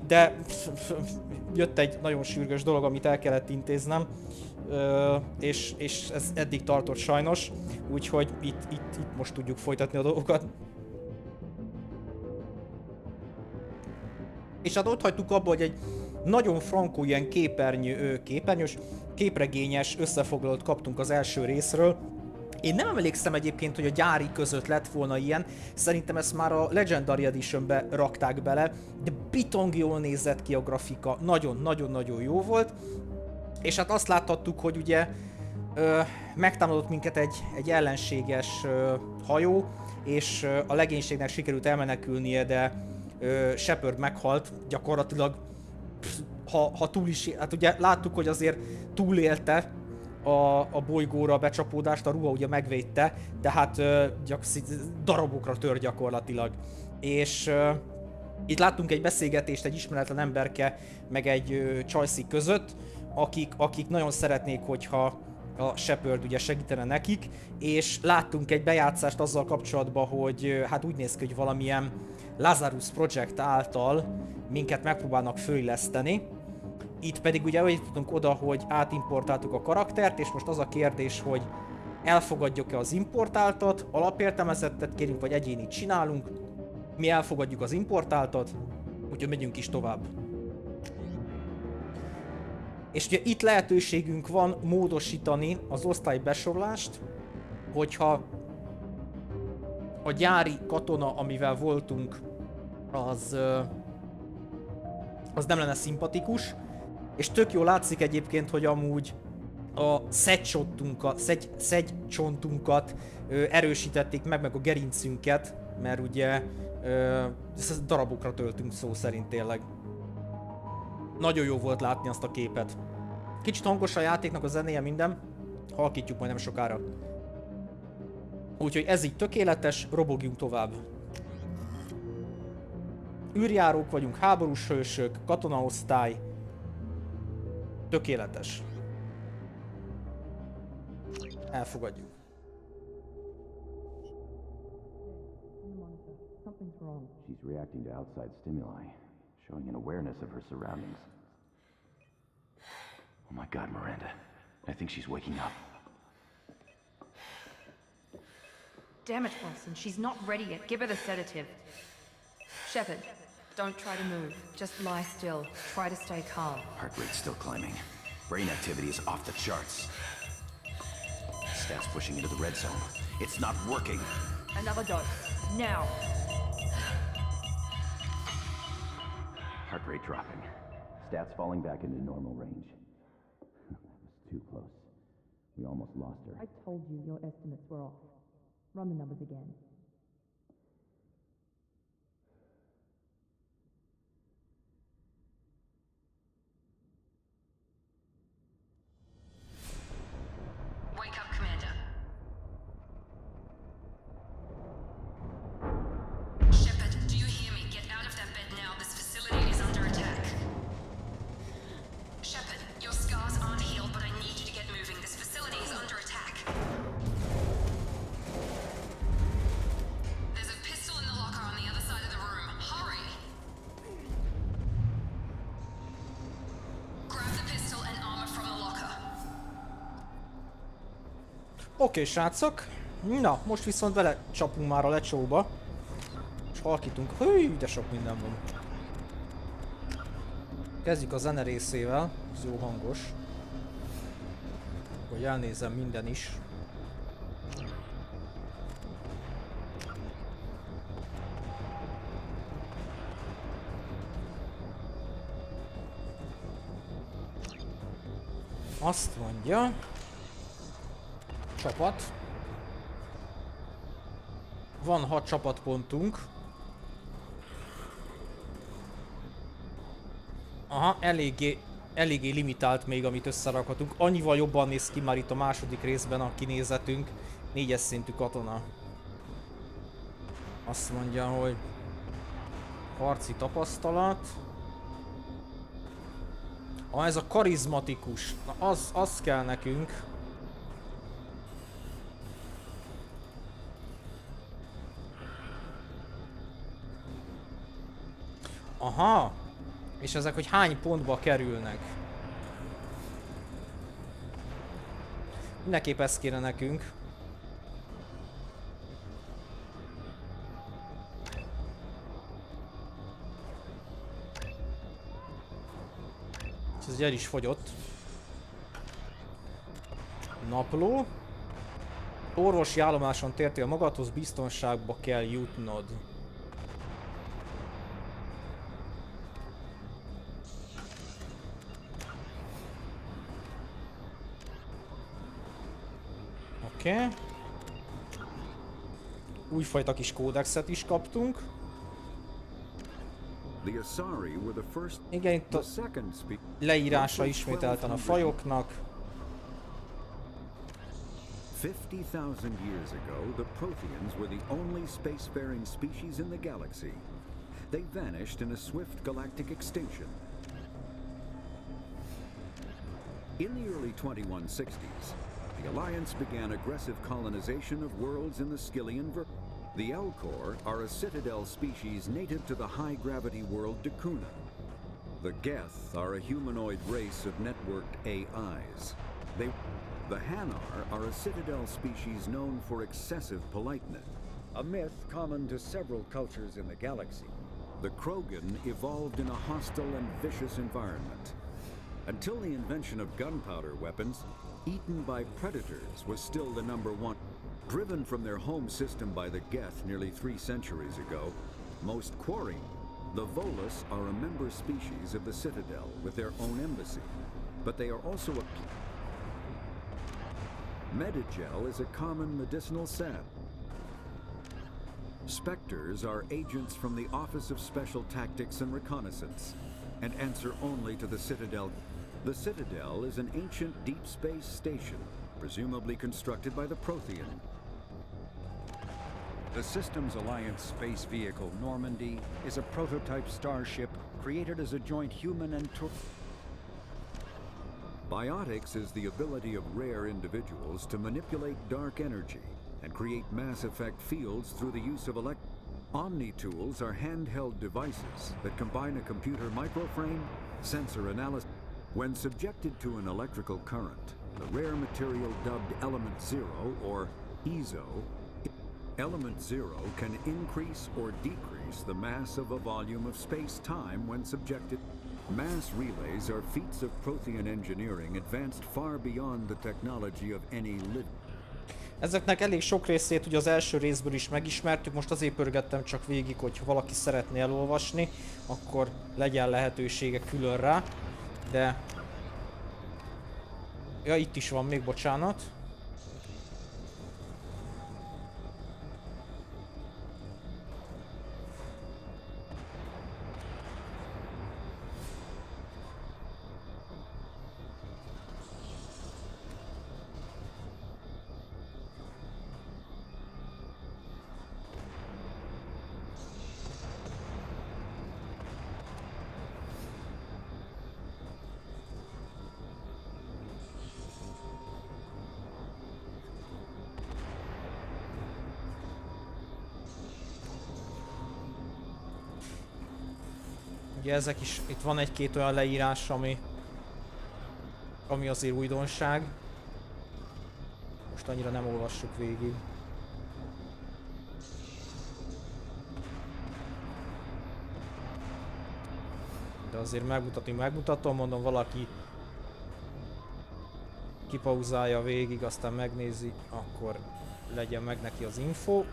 Speaker 1: De jött egy nagyon sürgős dolog, amit el kellett intéznem. És ez eddig tartott sajnos. Úgyhogy itt most tudjuk folytatni a dolgokat. És hát ott hagytuk abba, hogy egy nagyon frankó ilyen képernyős, képregényes összefoglalót kaptunk az első részről. Én nem emlékszem egyébként, hogy a gyári között lett volna ilyen, szerintem ezt már a Legendary Editionbe rakták bele, de bitong jól nézett ki a grafika, nagyon-nagyon jó volt. És hát azt láthattuk, hogy ugye megtámadott minket egy ellenséges hajó, és a legénységnek sikerült elmenekülnie, de Shepard meghalt, gyakorlatilag, ha túl is, hát ugye láttuk, hogy azért túlélte a bolygóra a becsapódást, a ruha ugye megvédte, de hát darabokra tör gyakorlatilag. És itt láttunk egy beszélgetést egy ismeretlen emberke, meg egy csajszik között, akik nagyon szeretnék, hogyha a Shepard ugye segítene nekik, és láttunk egy bejátszást azzal kapcsolatban, hogy hát úgy néz ki, hogy valamilyen Lazarus Project által minket megpróbálnak fölilleszteni. Itt pedig ugye eljutottunk oda, hogy átimportáltuk a karaktert, és most az a kérdés, hogy elfogadjuk-e az importáltat, alapértelmezettet kérünk, vagy egyénit csinálunk. Mi elfogadjuk az importáltat, úgyhogy megyünk is tovább. És ugye itt lehetőségünk van módosítani az osztálybesorlást, hogyha a gyári katona, amivel voltunk, az nem lenne szimpatikus. És tök jól látszik egyébként, hogy amúgy a szegycsontunkat erősítették meg a gerincünket, mert ugye darabokra töltünk szó szerint tényleg. Nagyon jó volt látni azt a képet. Kicsit hangos a játéknak a zenéje, minden. Halkítjuk majd nem sokára. Úgyhogy ez így tökéletes, robogjunk tovább. Űrjárók vagyunk, háborús hősök, katonaosztály. Tökéletes. Elfogadjuk.
Speaker 9: She's reacting to outside stimuli, showing an awareness of her surroundings. Oh my God, Miranda. I think she's waking up.
Speaker 2: Damn it, Wilson. She's not ready yet. Give her the sedative. Shepard, don't try to move. Just lie still. Try to stay calm.
Speaker 9: Heart rate's still climbing. Brain activity is off the charts. Stats pushing into the red zone. It's not working.
Speaker 2: Another dose. Now.
Speaker 9: Heart rate dropping. Stats falling back into normal range. That was too close. We almost lost her.
Speaker 10: I told you your estimates were off. Run the numbers again.
Speaker 2: Wake up, Commander. Shepard, do you hear me? Get out of that bed now. This facility is under attack. Shepard, your scars aren't healed, but I need you to get moving. This facility is under attack. There's a pistol in the locker on the other side of the room. Hurry! Grab the pistol and armor from the locker.
Speaker 1: Oké, srácok. Na, most viszont bele csapunk már a lecsóba. És halkítunk. Hű, de sok minden van. Kezdjük a zene részével. Ez jó hangos. Hogy elnézem minden is. Azt mondja. Csapat. Van 6 csapatpontunk. Aha, eléggé limitált még, amit összerakhatunk. Annyival jobban néz ki már itt a második részben a kinézetünk. 4-es szintű katona. Azt mondja, hogy harci tapasztalat. Ez a karizmatikus. Na az kell nekünk. Aha! És ezek, hogy hány pontba kerülnek. Mindenképp ez kéne nekünk. Ez el is fogyott. Napló. Orvosi állomáson tértél magadhoz, biztonságba kell jutnod. Oké. Újfajta kis kódexet is kaptunk. Igen, itt a leírása ismételten a fajoknak.
Speaker 11: 50,000 years ago, the Protheans were the only spacefaring species in the galaxy. They vanished in a swift galactic extinction. In the early 2160s, the Alliance began aggressive colonization of worlds in the Skillian The Elcor are a citadel species native to the high-gravity world Dakuna. The Geth are a humanoid race of networked AIs. The Hanar are a citadel species known for excessive politeness, a myth common to several cultures in the galaxy. The Krogan evolved in a hostile and vicious environment. Until the invention of gunpowder weapons, eaten by predators was still the #1. Driven from their home system by the Geth nearly 3 centuries ago, most quarrying, the Volus are a member species of the Citadel with their own embassy, but they are also a... Medigel is a common medicinal sap. Spectres are agents from the Office of Special Tactics and Reconnaissance, and answer only to the Citadel. The Citadel is an ancient deep space station, presumably constructed by the Prothean.
Speaker 12: The Systems Alliance space vehicle Normandy is a prototype starship created as a joint human and
Speaker 11: Biotics is the ability of rare individuals to manipulate dark energy and create mass effect fields through the use of Omni-tools are handheld devices that combine a computer microframe, sensor analysis. When subjected to an electrical current, the rare material dubbed Element Zero, or EZO, Element Zero can increase or decrease the mass of a volume of space-time when subjected. Mass relays are feats of Prothean engineering advanced far beyond the technology of any living.
Speaker 1: Ezeknek elég sok részét ugye az első részből is megismertük, most azért pörgettem csak végig, hogy ha valaki szeretné elolvasni, akkor legyen lehetősége külön rá, de... Ja, itt is van még, bocsánat. Ugye ezek is, itt van egy-két olyan leírás, ami azért újdonság. Most annyira nem olvassuk végig. De azért megmutatom, mondom, valaki kipauzálja végig, aztán megnézi, akkor legyen meg neki az info.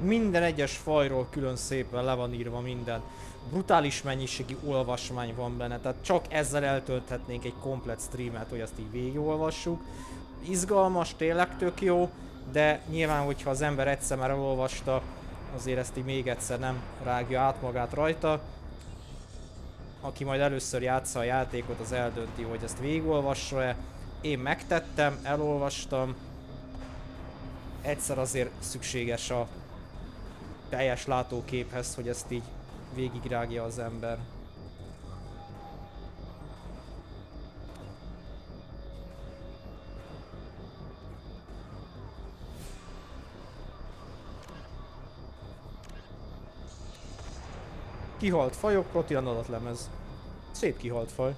Speaker 1: Minden egyes fajról külön szépen le van írva minden. Brutális mennyiségű olvasmány van benne, tehát csak ezzel eltölthetnénk egy komplett streamet, hogy azt így végigolvassuk. Izgalmas, tényleg tök jó, de nyilván, hogyha az ember egyszer már elolvasta, azért ezt így még egyszer nem rágja át magát rajta. Aki majd először játsza a játékot, az eldönti, hogy ezt végigolvassa-e. Én megtettem, elolvastam. Egyszer azért szükséges a teljes látóképhez, hogy ezt így végigrágja az ember. Kihalt fajok, protein adatlemez. Szép kihalt faj.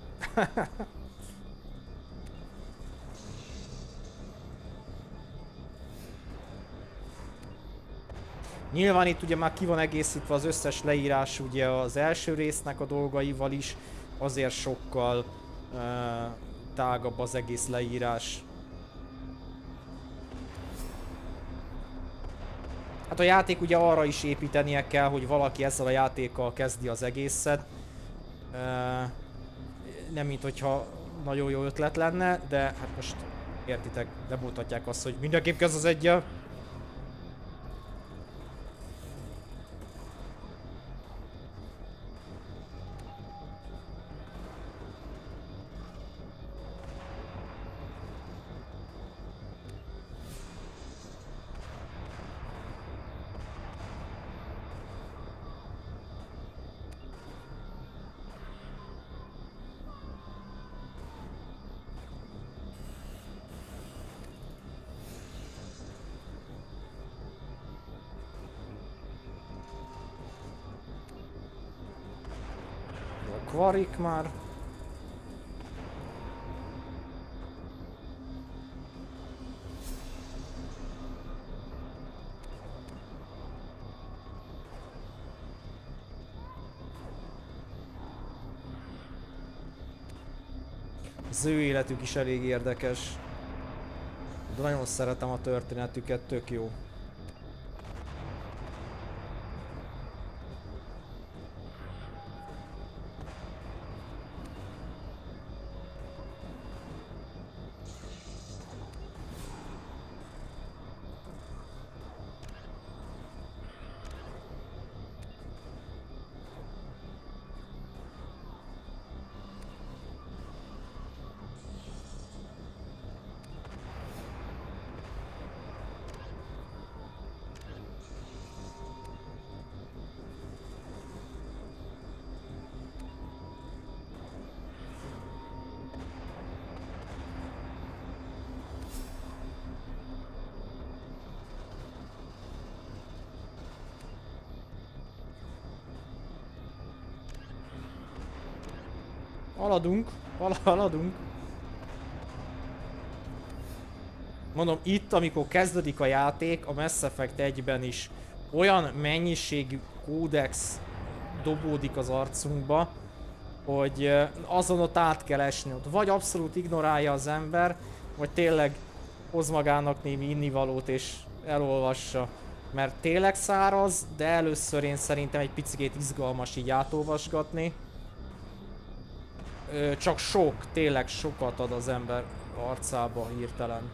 Speaker 1: Nyilván itt ugye már ki van egészítve az összes leírás ugye az első résznek a dolgaival is, azért sokkal tágabb az egész leírás. Hát a játék ugye arra is építenie kell, hogy valaki ezzel a játékkal kezdi az egészet. Nem mint hogyha nagyon jó ötlet lenne, de hát most értitek, nem mutatják azt, hogy mindenképp kezd az eggyel. Kvarik már. Az ő életük is elég érdekes. De nagyon szeretem a történetüket, tök jó. Haladunk, haladunk. Mondom, itt, amikor kezdődik a játék, a Mass Effect 1-ben is olyan mennyiségű kódex dobódik az arcunkba, hogy azon ott át kell esni. Ott vagy abszolút ignorálja az ember, vagy tényleg hoz magának némi innivalót és elolvassa. Mert tényleg száraz, de először én szerintem egy picikét izgalmas így átolvasgatni. Csak sok, tényleg sokat ad az ember arcába hirtelen.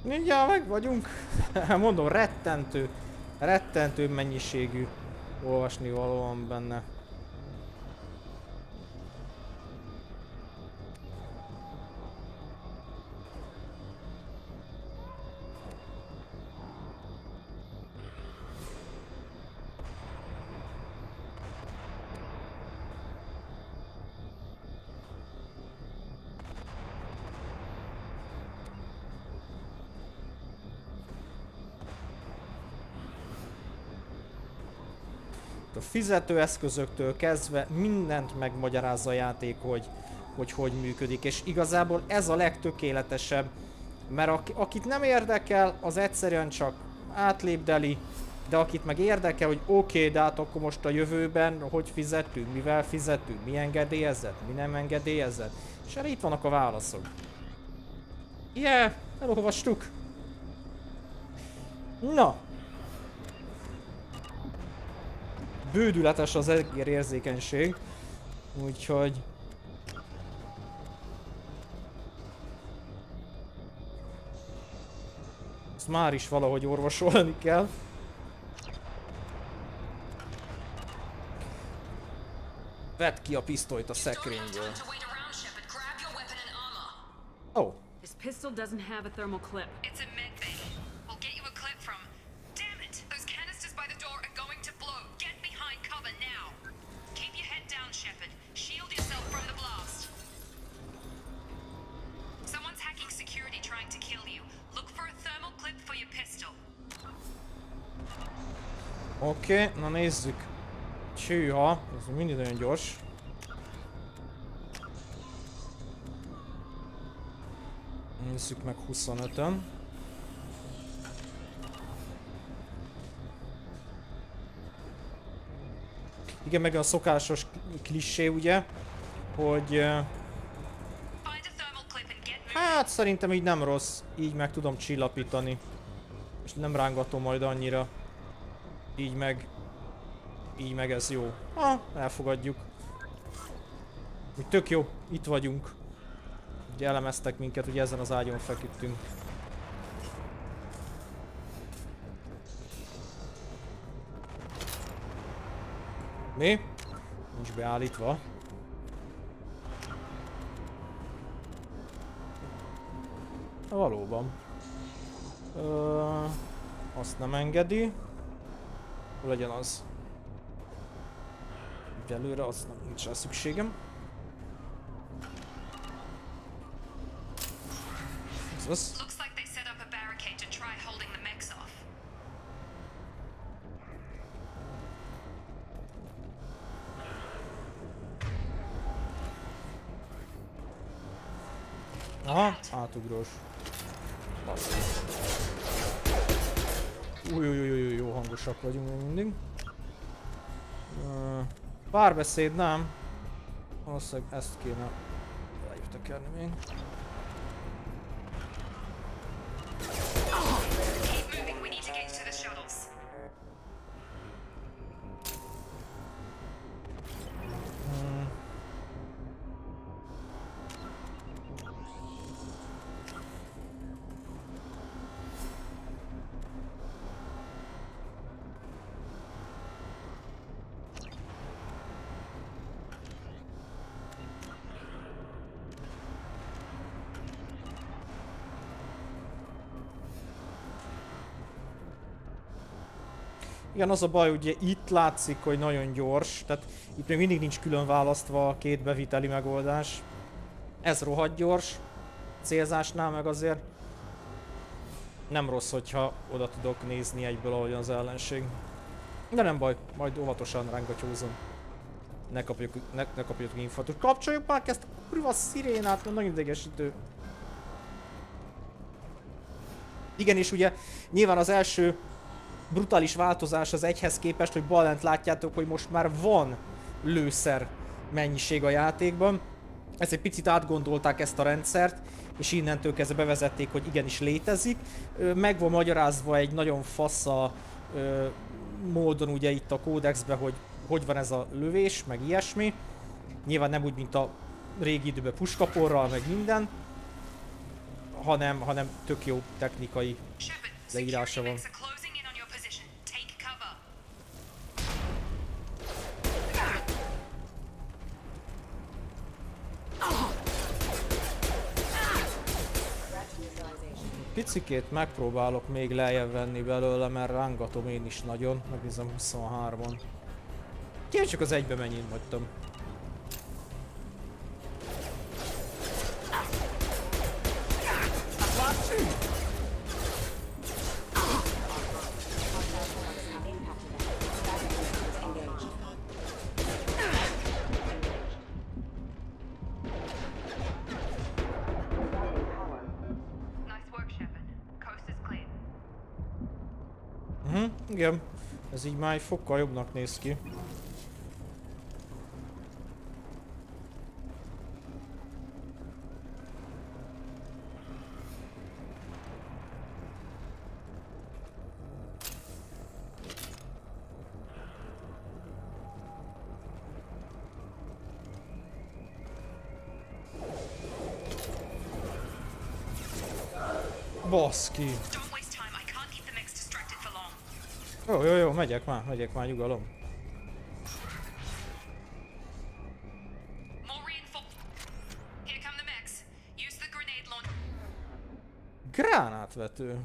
Speaker 13: Mindjárt meg vagyunk. Mondom, rettentő mennyiségű olvasni való van benne. A fizetőeszközöktől kezdve mindent megmagyarázza a játék, hogy működik, és igazából ez a legtökéletesebb, mert akit nem érdekel, az egyszerűen csak átlépdeli, de akit meg érdekel, hogy oké, de hát akkor most a jövőben hogy fizetünk, mivel fizetünk, mi engedélyezett, mi nem engedélyezett, és erre itt vannak a válaszok. Yeah, elolvastuk. Na. Bődületes az érzékenység, úgyhogy... Ezt már is valahogy orvosolni kell. Vedd ki a pisztolyt a szekrényből. Oh.
Speaker 7: This pistol doesn't have a thermal clip. It's a med bay. We'll get you a clip from. Damn it! Those canisters by the door are going to blow. Get behind cover now. Keep your head down, Shepard. Shield yourself from the blast. Someone's hacking security trying to kill you. Look for a thermal clip for your pistol.
Speaker 13: Oké, na nézzük. Csűha, ez mindig nagyon gyors. Nézzük meg 25-ön. Igen, meg a szokásos klissé, ugye, hogy... Hát szerintem így nem rossz, így meg tudom csillapítani. És nem rángatom majd annyira. Így meg ez jó. Elfogadjuk. Úgy tök jó, itt vagyunk. Ugye elemeztek minket, ugye ezen az ágyon feküdtünk. Mi? Nincs beállítva. Valóban. Azt nem engedi. Hol legyen az? Előre az nem, nincs rá szükségem. Ez az. Aha, átugrós. Új, jó hangosak vagyunk még mindig. Párbeszéd nem. Valószínűleg ezt kéne tekerni még. Igen, az a baj, ugye itt látszik, hogy nagyon gyors, tehát itt még mindig nincs külön választva a két beviteli megoldás. Ez rohadt gyors, célzásnál meg azért nem rossz, hogyha oda tudok nézni egyből, ahogyan az ellenség. De nem baj, majd óvatosan rángatyózom. Ne kapjuk infotot. Kapcsoljuk már ezt a kurva szirénát, mert nagyon idegesítő. Igen, és ugye nyilván az első brutális változás az egyhez képest, hogy bal lent látjátok, hogy most már van lőszer mennyiség a játékban. Ezt egy picit átgondolták ezt a rendszert, és innentől kezdve bevezették, hogy igenis létezik. Meg van magyarázva egy nagyon fasza módon ugye itt a kódexben, hogy van ez a lövés, meg ilyesmi. Nyilván nem úgy, mint a régi időben puskaporral, meg minden. hanem tök jó technikai leírása van. Picikét megpróbálok még lejjebb venni belőle, mert rángatom én is nagyon. Megnézem 23-on. Kérlek csak az egybe mennyit hagytam. Igen, ez így már egy fokkal jobbnak néz ki. Baszki! Jó, megyek már, nyugalom. Gránátvető.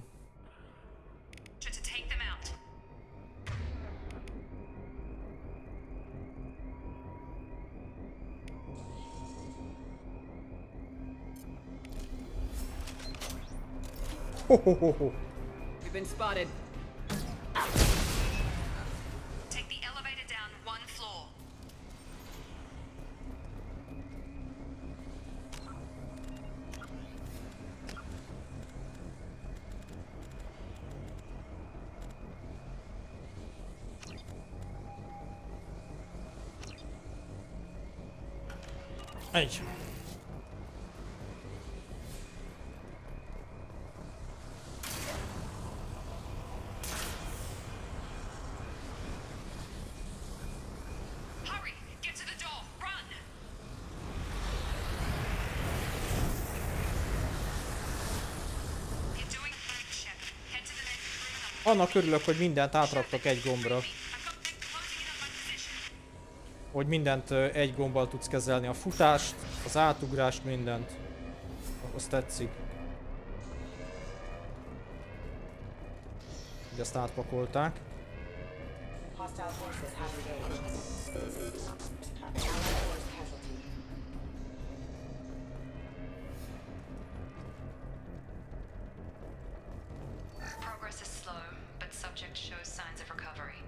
Speaker 13: Ho.
Speaker 8: We've been spotted.
Speaker 13: Egy.
Speaker 1: Annak örülök, hogy mindent átraktak egy gombra. Hogy mindent egy gombbal tudsz kezelni, a futást, az átugrást, mindent. Azt tetszik. Hogy ezt átpakolták.
Speaker 2: Progress is slow, but subject shows signs of recovery.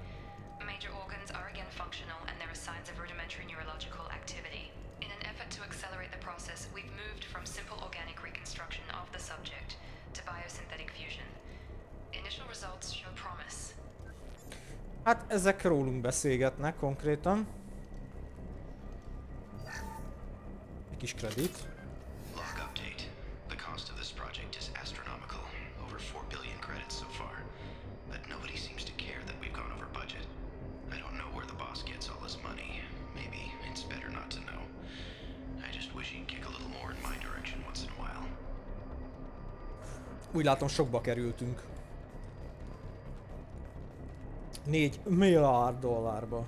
Speaker 2: Major organs are again functional and there are signs of rudimentary neurological activity. In an effort to accelerate the process, we've moved from simple organic reconstruction of the subject to biosynthetic fusion. Initial results show promise.
Speaker 1: Hát ezek rólunk beszélgetnek konkrétan. Egy kis kredit.
Speaker 9: Log update. The cost of this project is astronomical. Over 4 billion credits so far. But nobody seems to care that we've gone over budget. I don't know where the boss gets all this money. Maybe it's better not to know. I just wish he'd kick a little more in my direction once in a while.
Speaker 1: Úgy látom, sokba kerültünk. 4 milliárd dollárba.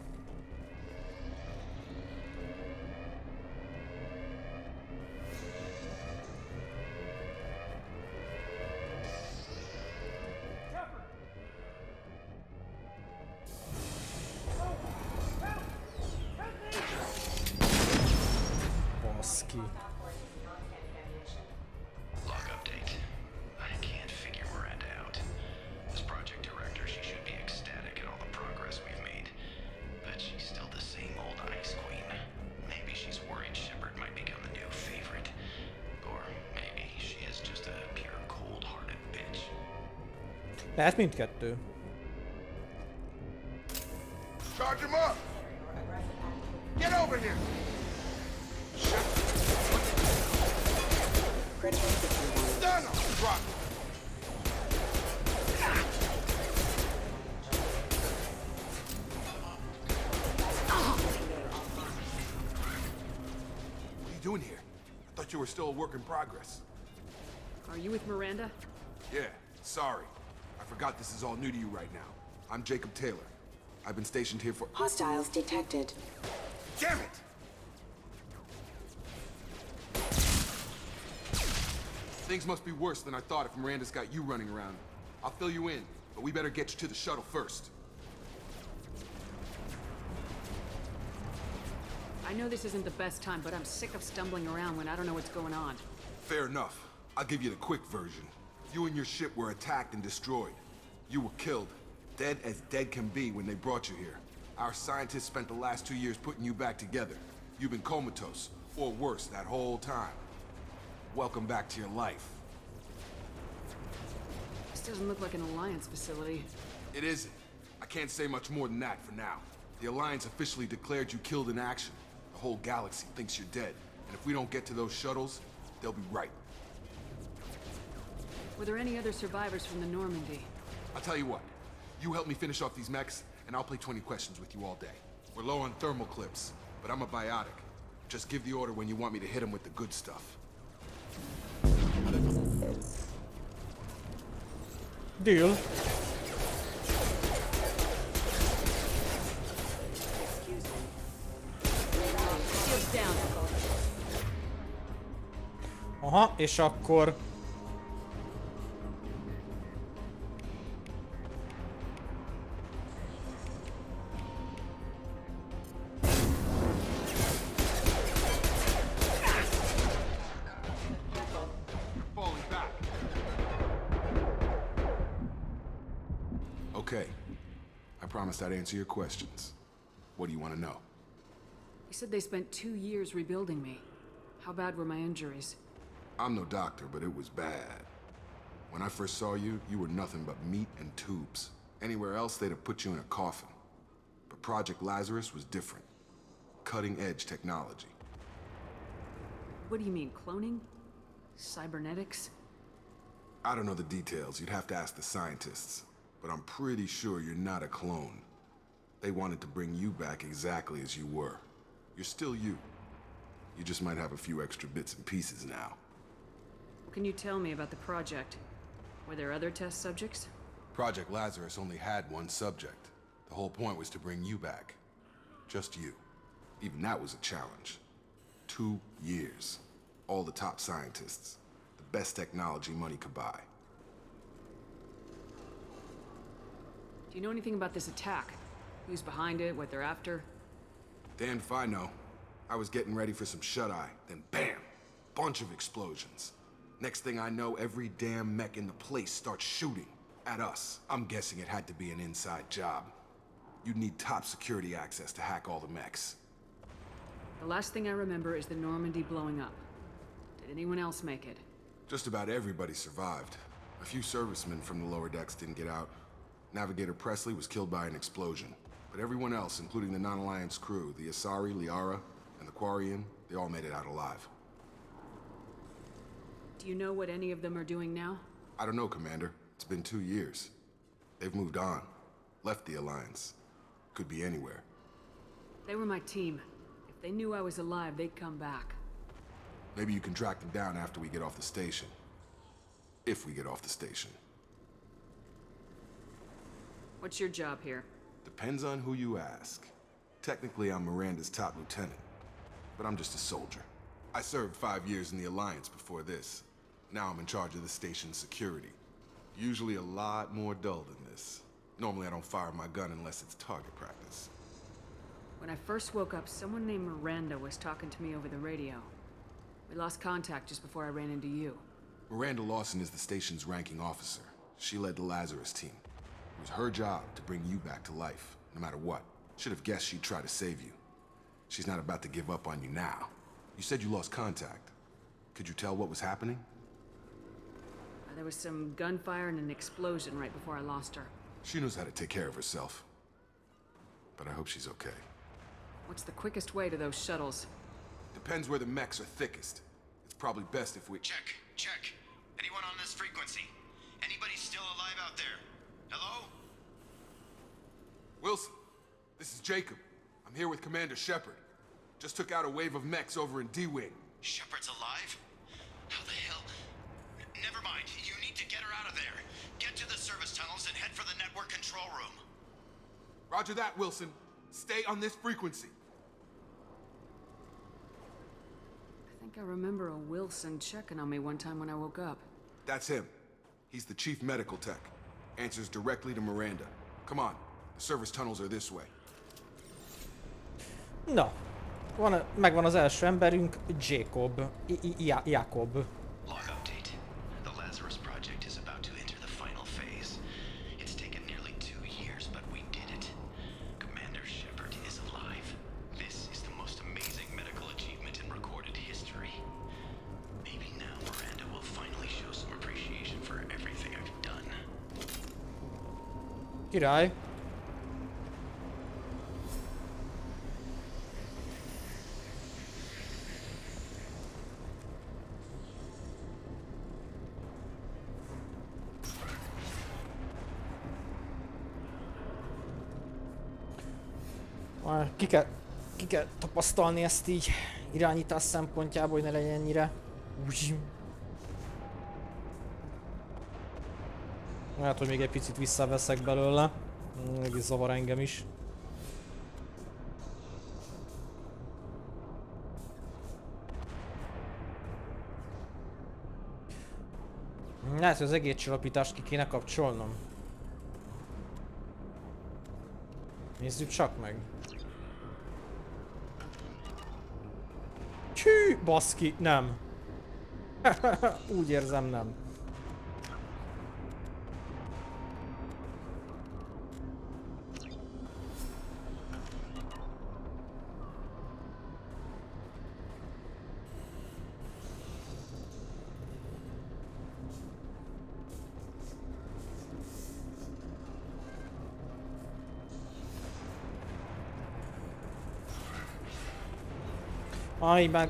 Speaker 1: Baszki.
Speaker 9: Log update. I can't figure we're end out. This project director, she should be ecstatic at all the progress we've made. But she's still the same old ice queen. Maybe she's worried Shepard might become the new favorite. Or maybe she is just a pure cold-hearted bitch.
Speaker 1: Lehet mindkettő.
Speaker 14: Charge him up! Get over here! Stun him! Drop him! What are you doing here? I thought you were still a work in progress.
Speaker 8: Are you with Miranda?
Speaker 14: Yeah, sorry. I forgot this is all new to you right now. I'm Jacob Taylor. I've been stationed here for—
Speaker 15: Hostiles detected.
Speaker 14: Damn it! Things must be worse than I thought if Miranda's got you running around. I'll fill you in, but we better get you to the shuttle first.
Speaker 8: I know this isn't the best time, but I'm sick of stumbling around when I don't know what's going on.
Speaker 14: Fair enough. I'll give you the quick version. You and your ship were attacked and destroyed. You were killed. Dead as dead can be when they brought you here. Our scientists spent the last 2 years putting you back together. You've been comatose, or worse, that whole time. Welcome back to your life.
Speaker 8: This doesn't look like an Alliance facility.
Speaker 14: It isn't. I can't say much more than that for now. The Alliance officially declared you killed in action. The whole galaxy thinks you're dead. And if we don't get to those shuttles, they'll be right.
Speaker 8: Were there any other survivors from the Normandy?
Speaker 14: I'll tell you what. You help me finish off these mechs, and I'll play 20 questions with you all day. We're low on thermal clips, but I'm a biotic. Just give the order when you want me to hit them with the good stuff.
Speaker 13: Deal. Aha, és akkor...
Speaker 14: Okay. I promised I'd answer your questions. What do you want to know?
Speaker 8: You said they spent 2 years rebuilding me. How bad were my injuries?
Speaker 14: I'm no doctor, but it was bad. When I first saw you, you were nothing but meat and tubes. Anywhere else, they'd have put you in a coffin. But Project Lazarus was different. Cutting-edge technology.
Speaker 8: What do you mean, cloning? Cybernetics?
Speaker 14: I don't know the details. You'd have to ask the scientists. But I'm pretty sure you're not a clone. They wanted to bring you back exactly as you were. You're still you. You just might have a few extra bits and pieces now.
Speaker 8: What can you tell me about the project? Were there other test subjects?
Speaker 14: Project Lazarus only had one subject. The whole point was to bring you back. Just you. Even that was a challenge. 2 years. All the top scientists. The best technology money could buy.
Speaker 8: Do you know anything about this attack? Who's behind it, what they're after?
Speaker 14: Damned if I know. I was getting ready for some shut-eye, then bam! Bunch of explosions. Next thing I know, every damn mech in the place starts shooting at us. I'm guessing it had to be an inside job. You'd need top security access to hack all the mechs.
Speaker 8: The last thing I remember is the Normandy blowing up. Did anyone else make it?
Speaker 14: Just about everybody survived. A few servicemen from the lower decks didn't get out. Navigator Presley was killed by an explosion. But everyone else, including the non-Alliance crew, the Asari, Liara, and the Quarian, they all made it out alive.
Speaker 8: Do you know what any of them are doing now?
Speaker 14: I don't know, Commander. It's been 2 years. They've moved on. Left the Alliance. Could be anywhere.
Speaker 8: They were my team. If they knew I was alive, they'd come back.
Speaker 14: Maybe you can track them down after we get off the station. If we get off the station.
Speaker 8: What's your job here?
Speaker 14: Depends on who you ask. Technically, I'm Miranda's top lieutenant. But I'm just a soldier. I served 5 years in the Alliance before this. Now I'm in charge of the station's security. Usually a lot more dull than this. Normally I don't fire my gun unless it's target practice.
Speaker 8: When I first woke up, someone named Miranda was talking to me over the radio. We lost contact just before I ran into you.
Speaker 14: Miranda Lawson is the station's ranking officer. She led the Lazarus team. It was her job to bring you back to life, no matter what. Should have guessed she'd try to save you. She's not about to give up on you now. You said you lost contact. Could you tell what was happening?
Speaker 8: There was some gunfire and an explosion right before I lost her.
Speaker 14: She knows how to take care of herself. But I hope she's okay.
Speaker 8: What's the quickest way to those shuttles?
Speaker 14: Depends where the mechs are thickest. It's probably best if we—
Speaker 9: Check. Anyone on this frequency? Anybody still alive out there? Hello?
Speaker 14: Wilson, this is Jacob. I'm here with Commander Shepard. Just took out a wave of mechs over in D-Wing.
Speaker 9: Shepard's alive? How the hell? never mind. You need to get her out of there. Get to the service tunnels and head for the network control room.
Speaker 14: Roger that, Wilson. Stay on this frequency.
Speaker 8: I think I remember a Wilson checking on me one time when I woke up.
Speaker 14: That's him. He's the chief medical tech. Answers directly to Miranda. Come on. The service tunnels are this way.
Speaker 13: Na, megvan az első emberünk, Jacob. Jacob.
Speaker 9: Log update. The Lazarus project is about to enter the final phase. It's taken nearly 2 years, but we did it. Commander Shepard is alive. This is the most amazing medical achievement in recorded history. Maybe now Miranda will finally show some appreciation for everything I've done.
Speaker 13: Király. Ki kell tapasztalni ezt így irányítás szempontjából, hogy ne legyen ennyire úgy. Lehet, hogy még egy picit visszaveszek belőle. Mégis zavar engem is. Lehet, hogy az egészcsillapítást ki kéne kapcsolnom. Nézzük csak meg. Csű, baszki, nem. Úgy érzem, nem.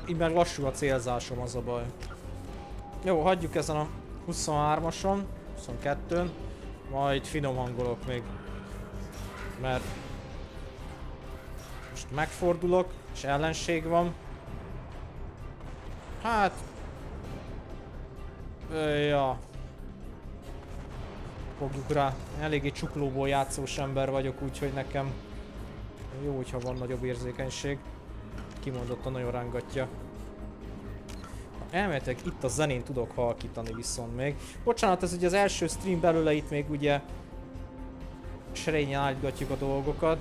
Speaker 13: Így meg lassú a célzásom, az a baj. Jó, hagyjuk ezen a 23-ason, 22-n, majd finom hangolok még. Mert most megfordulok, és ellenség van. Hát... Ja. Fogjuk rá. Eléggé csuklóból játszós ember vagyok, úgyhogy nekem jó, hogyha van nagyobb érzékenység. Kimondottan nagyon rángatja. Elméletileg itt a zenén tudok halkítani viszont még. Bocsánat, ez ugye az első stream belőle, itt még ugye serényen állítgatjuk a dolgokat.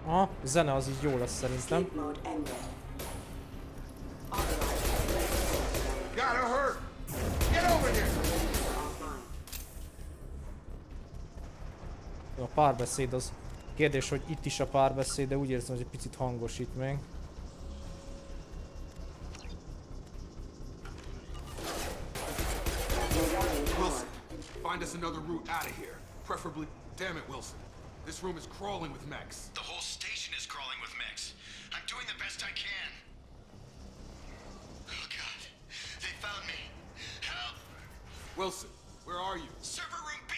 Speaker 13: Aha, zene az így jó lesz szerintem. A párbeszéd az kérdés, hogy itt is a párbeszéd, de úgy érzem, hogy egy picit hangos itt még.
Speaker 14: Wilson, find us another route out of here. Preferably, damn it, Wilson. This room is crawling with mechs.
Speaker 9: The whole station is crawling with mechs. I'm doing the best I can. Oh God, they found me. Help!
Speaker 14: Wilson, where are you?
Speaker 9: Server room B!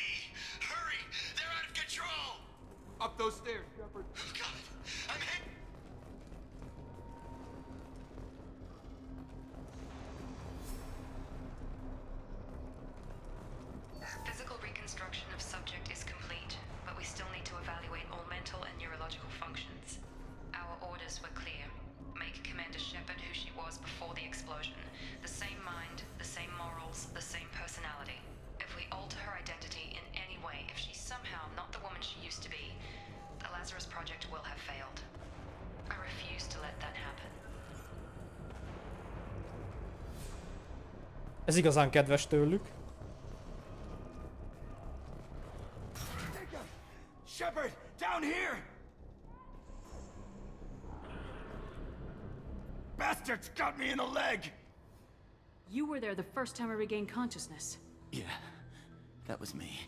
Speaker 9: Hurry! They're out of control!
Speaker 14: Up those stairs, Shepard.
Speaker 9: Oh God, I'm hit!
Speaker 2: Physical reconstruction of subject is complete, but we still need to evaluate all mental and neurological functions. Our orders were clear. Make Commander Shepard who she was before the explosion. The same mind, the same morals, the same personality. If we alter her identity in any way, if she's somehow not the woman she used to be, the Lazarus Project will have failed. I refuse to let that happen.
Speaker 13: Ez igazán kedves tőlük.
Speaker 9: Shepard, down here! Bastards got me in the leg!
Speaker 10: You were there the first time I regained consciousness.
Speaker 15: Yeah, that was me.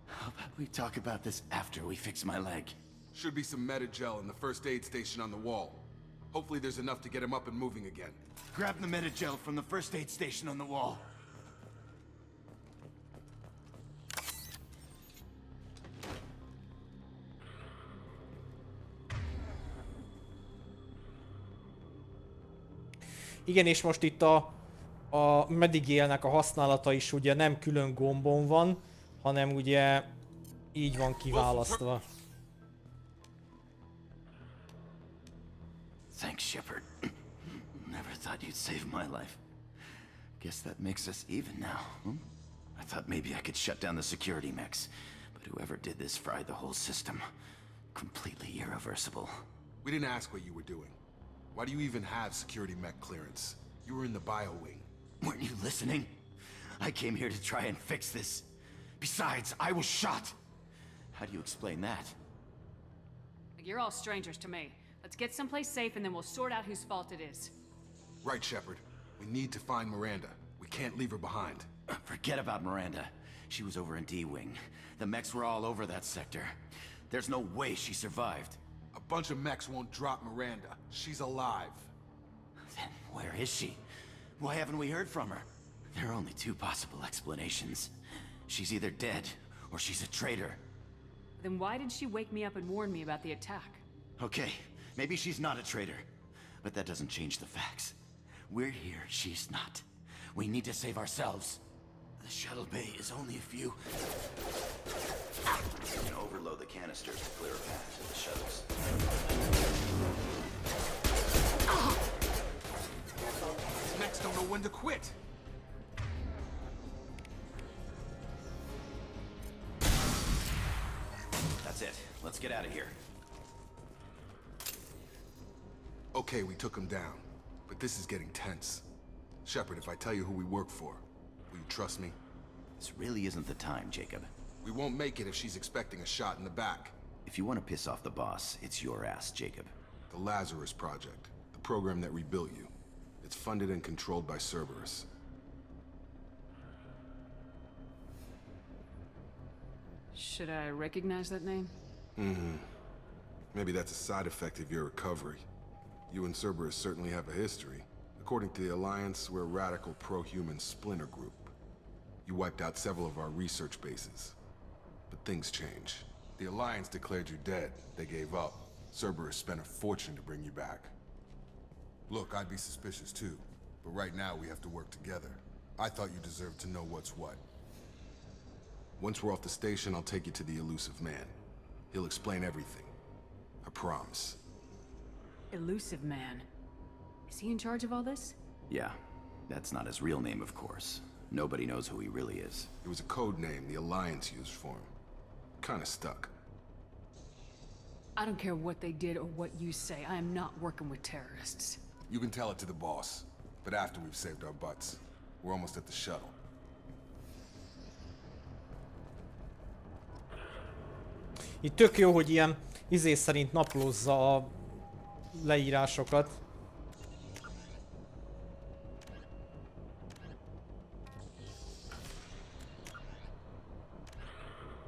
Speaker 15: How about we talk about this after we fix my leg?
Speaker 14: Should be some medi-gel in the first aid station on the wall. Hopefully there's enough to get him up and moving again.
Speaker 15: Grab the medi-gel from the first aid station on the wall.
Speaker 13: Igen, és most itt a medigélnek a használata is ugye nem külön gombon van, hanem ugye így van kiválasztva.
Speaker 15: Thanks, Shepard. Never thought you'd save my life. Guess that makes us even now, hmm? I thought maybe I could shut down the security mechs, but whoever did this fried the whole system. Completely irreversible.
Speaker 14: We didn't ask what you were doing. Why do you even have security mech clearance? You were in the bio wing.
Speaker 15: Weren't you listening? I came here to try and fix this. Besides, I was shot. How do you explain that?
Speaker 8: You're all strangers to me. Let's get someplace safe and then we'll sort out whose fault it is.
Speaker 14: Right, Shepard. We need to find Miranda. We can't leave her behind.
Speaker 15: Forget about Miranda. She was over in D-Wing. The mechs were all over that sector. There's no way she survived.
Speaker 14: A bunch of mechs won't drop Miranda. She's alive.
Speaker 15: Then where is she? Why haven't we heard from her? There are only two possible explanations. She's either dead, or she's a traitor.
Speaker 8: Then why did she wake me up and warn me about the attack?
Speaker 15: Okay, maybe she's not a traitor. But that doesn't change the facts. We're here, she's not. We need to save ourselves. The shuttle bay is only a few... You can overload the canisters to clear a path to the shuttles.
Speaker 14: These mechs don't know when to quit.
Speaker 15: That's it. Let's get out of here.
Speaker 14: Okay, we took him down. But this is getting tense. Shepard, if I tell you who we work for, will you trust me?
Speaker 15: This really isn't the time, Jacob.
Speaker 14: We won't make it if she's expecting a shot in the back.
Speaker 15: If you want to piss off the boss, it's your ass, Jacob.
Speaker 14: The Lazarus Project, the program that rebuilt you. It's funded and controlled by Cerberus.
Speaker 8: Should I recognize that name?
Speaker 14: Maybe that's a side effect of your recovery. You and Cerberus certainly have a history. According to the Alliance, we're a radical pro-human splinter group. You wiped out several of our research bases. But things change. The Alliance declared you dead. They gave up. Cerberus spent a fortune to bring you back. Look, I'd be suspicious too. But right now we have to work together. I thought you deserved to know what's what. Once we're off the station, I'll take you to the elusive man. He'll explain everything. I promise.
Speaker 8: Elusive Man. Is he in charge of all this?
Speaker 15: Yeah, that's not his real name, of course. Nobody knows who he really is.
Speaker 14: It was a code name the Alliance used for him. Kinda stuck.
Speaker 8: I don't care what they did or what you say. I am not working with terrorists.
Speaker 14: You can tell it to the boss, but after we've saved our butts. We're almost at the shuttle.
Speaker 13: Itt tök jó, hogy ilyen szerint naplózza a leírásokat.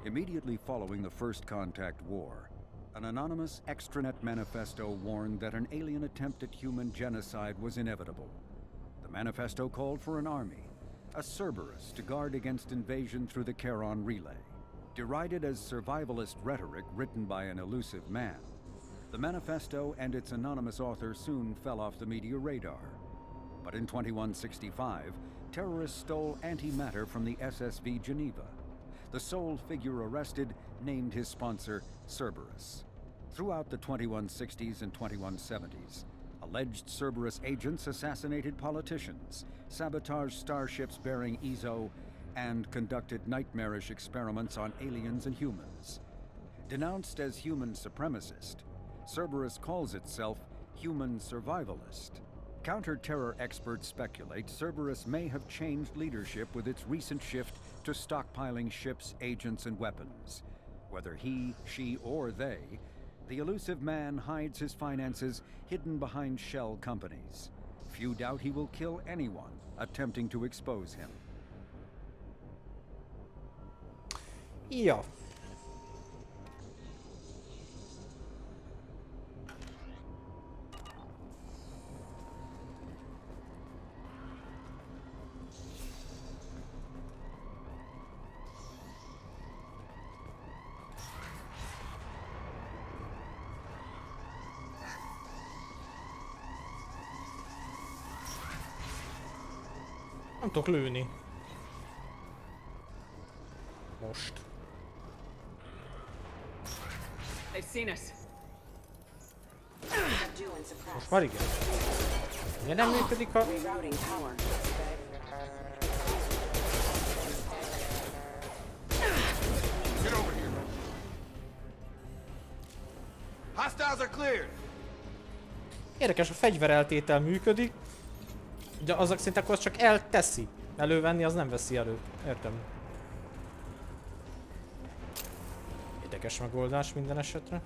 Speaker 12: Immediately following the First Contact War, an anonymous extranet manifesto warned that an alien attempt at human genocide was inevitable. The manifesto called for an army, a Cerberus, to guard against invasion through the Charon Relay. Derided as survivalist rhetoric written by an elusive man, the manifesto and its anonymous author soon fell off the media radar. But in 2165, terrorists stole antimatter from the SSV Geneva. The sole figure arrested named his sponsor Cerberus. Throughout the 2160s and 2170s, alleged Cerberus agents assassinated politicians, sabotaged starships bearing EZO, and conducted nightmarish experiments on aliens and humans. Denounced as human supremacist, Cerberus calls itself human survivalist. Counter-terror experts speculate Cerberus may have changed leadership with its recent shift to stockpiling ships, agents, and weapons. Whether he, she, or they, the elusive man hides his finances hidden behind shell companies. Few doubt he will kill anyone attempting to expose him.
Speaker 13: Ja. Nem tudok lőni. Most.
Speaker 8: They've seen us.
Speaker 13: Most már igen. Miért nem működik a... Érdekes, a fegyvereltétel működik, de azok szinte akkor csak elteszi. Elővenni az nem veszi elő. Értem. Érdekes megoldás minden esetre.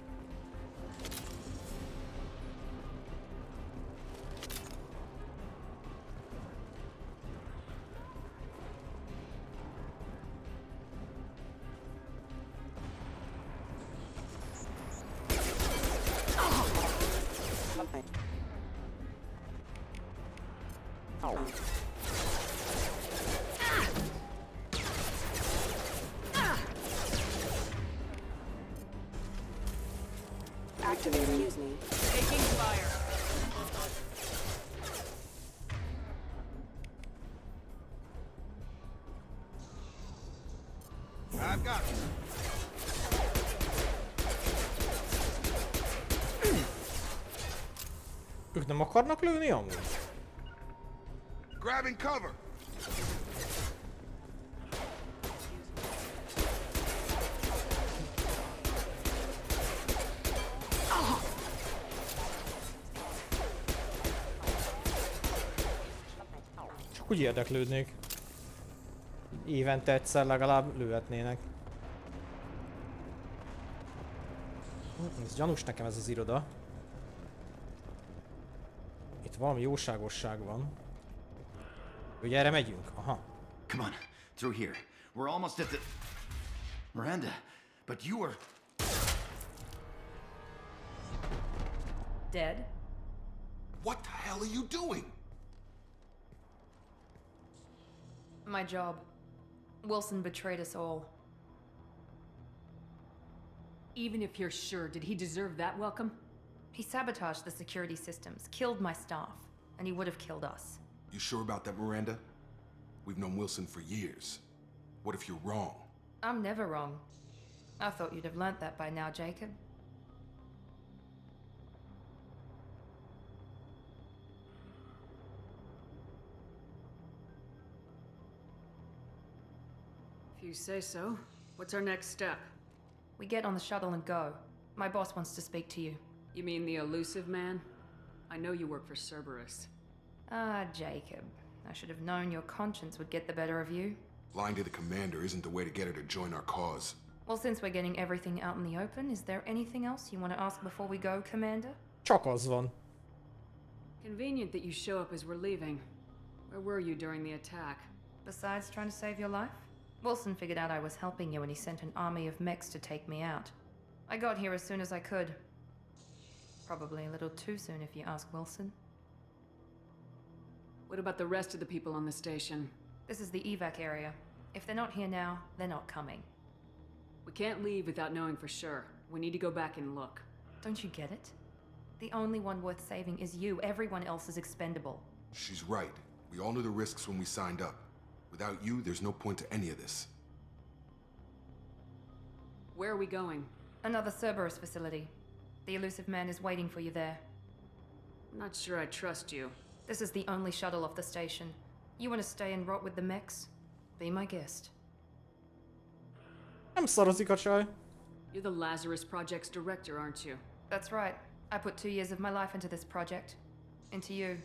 Speaker 13: Ők nem akarnak lőni amúgy?
Speaker 14: Grabbing cover.
Speaker 13: Csak úgy érdeklődnék. Évente egyszer legalább lőhetnének. Ez gyanús nekem ez az iroda. Itt valami jóságosság van. Ugye erre megyünk? Aha.
Speaker 15: Come on, through here. We're almost at the... Miranda, but you are...
Speaker 6: Dead?
Speaker 14: What the hell are you doing?
Speaker 2: My job. Wilson betrayed us all.
Speaker 8: Even if you're sure, did he deserve that welcome?
Speaker 2: He sabotaged the security systems, killed my staff, and he would have killed us.
Speaker 14: You sure about that, Miranda? We've known Wilson for years. What if you're wrong?
Speaker 2: I'm never wrong. I thought you'd have learnt that by now, Jacob.
Speaker 8: If you say so. What's our next step?
Speaker 2: We get on the shuttle and go. My boss wants to speak to you.
Speaker 8: You mean the elusive man? I know you work for Cerberus.
Speaker 2: Ah, Jacob. I should have known your conscience would get the better of you.
Speaker 14: Lying to the commander isn't the way to get her to join our cause.
Speaker 2: Well, since we're getting everything out in the open, is there anything else you want to ask before we go, Commander?
Speaker 13: Csak az van.
Speaker 8: Convenient that you show up as we're leaving. Where were you during the attack?
Speaker 2: Besides trying to save your life? Wilson figured out I was helping you and he sent an army of mechs to take me out. I got here as soon as I could. Probably a little too soon if you ask Wilson.
Speaker 8: What about the rest of the people on the station?
Speaker 2: This is the evac area. If they're not here now, they're not coming.
Speaker 8: We can't leave without knowing for sure. We need to go back and look.
Speaker 2: Don't you get it? The only one worth saving is you. Everyone else is expendable.
Speaker 14: She's right. We all knew the risks when we signed up. Without you, there's no point to any of this.
Speaker 8: Where are we going?
Speaker 2: Another Cerberus facility. The elusive man is waiting for you there.
Speaker 8: I'm not sure I trust you.
Speaker 2: This is the only shuttle off the station. You want to stay and rot with the mechs? Be my guest.
Speaker 13: Nem szarozik a csaj.
Speaker 8: You're the Lazarus Project's director, aren't you?
Speaker 2: That's right. I put 2 years of my life into this project. Into you.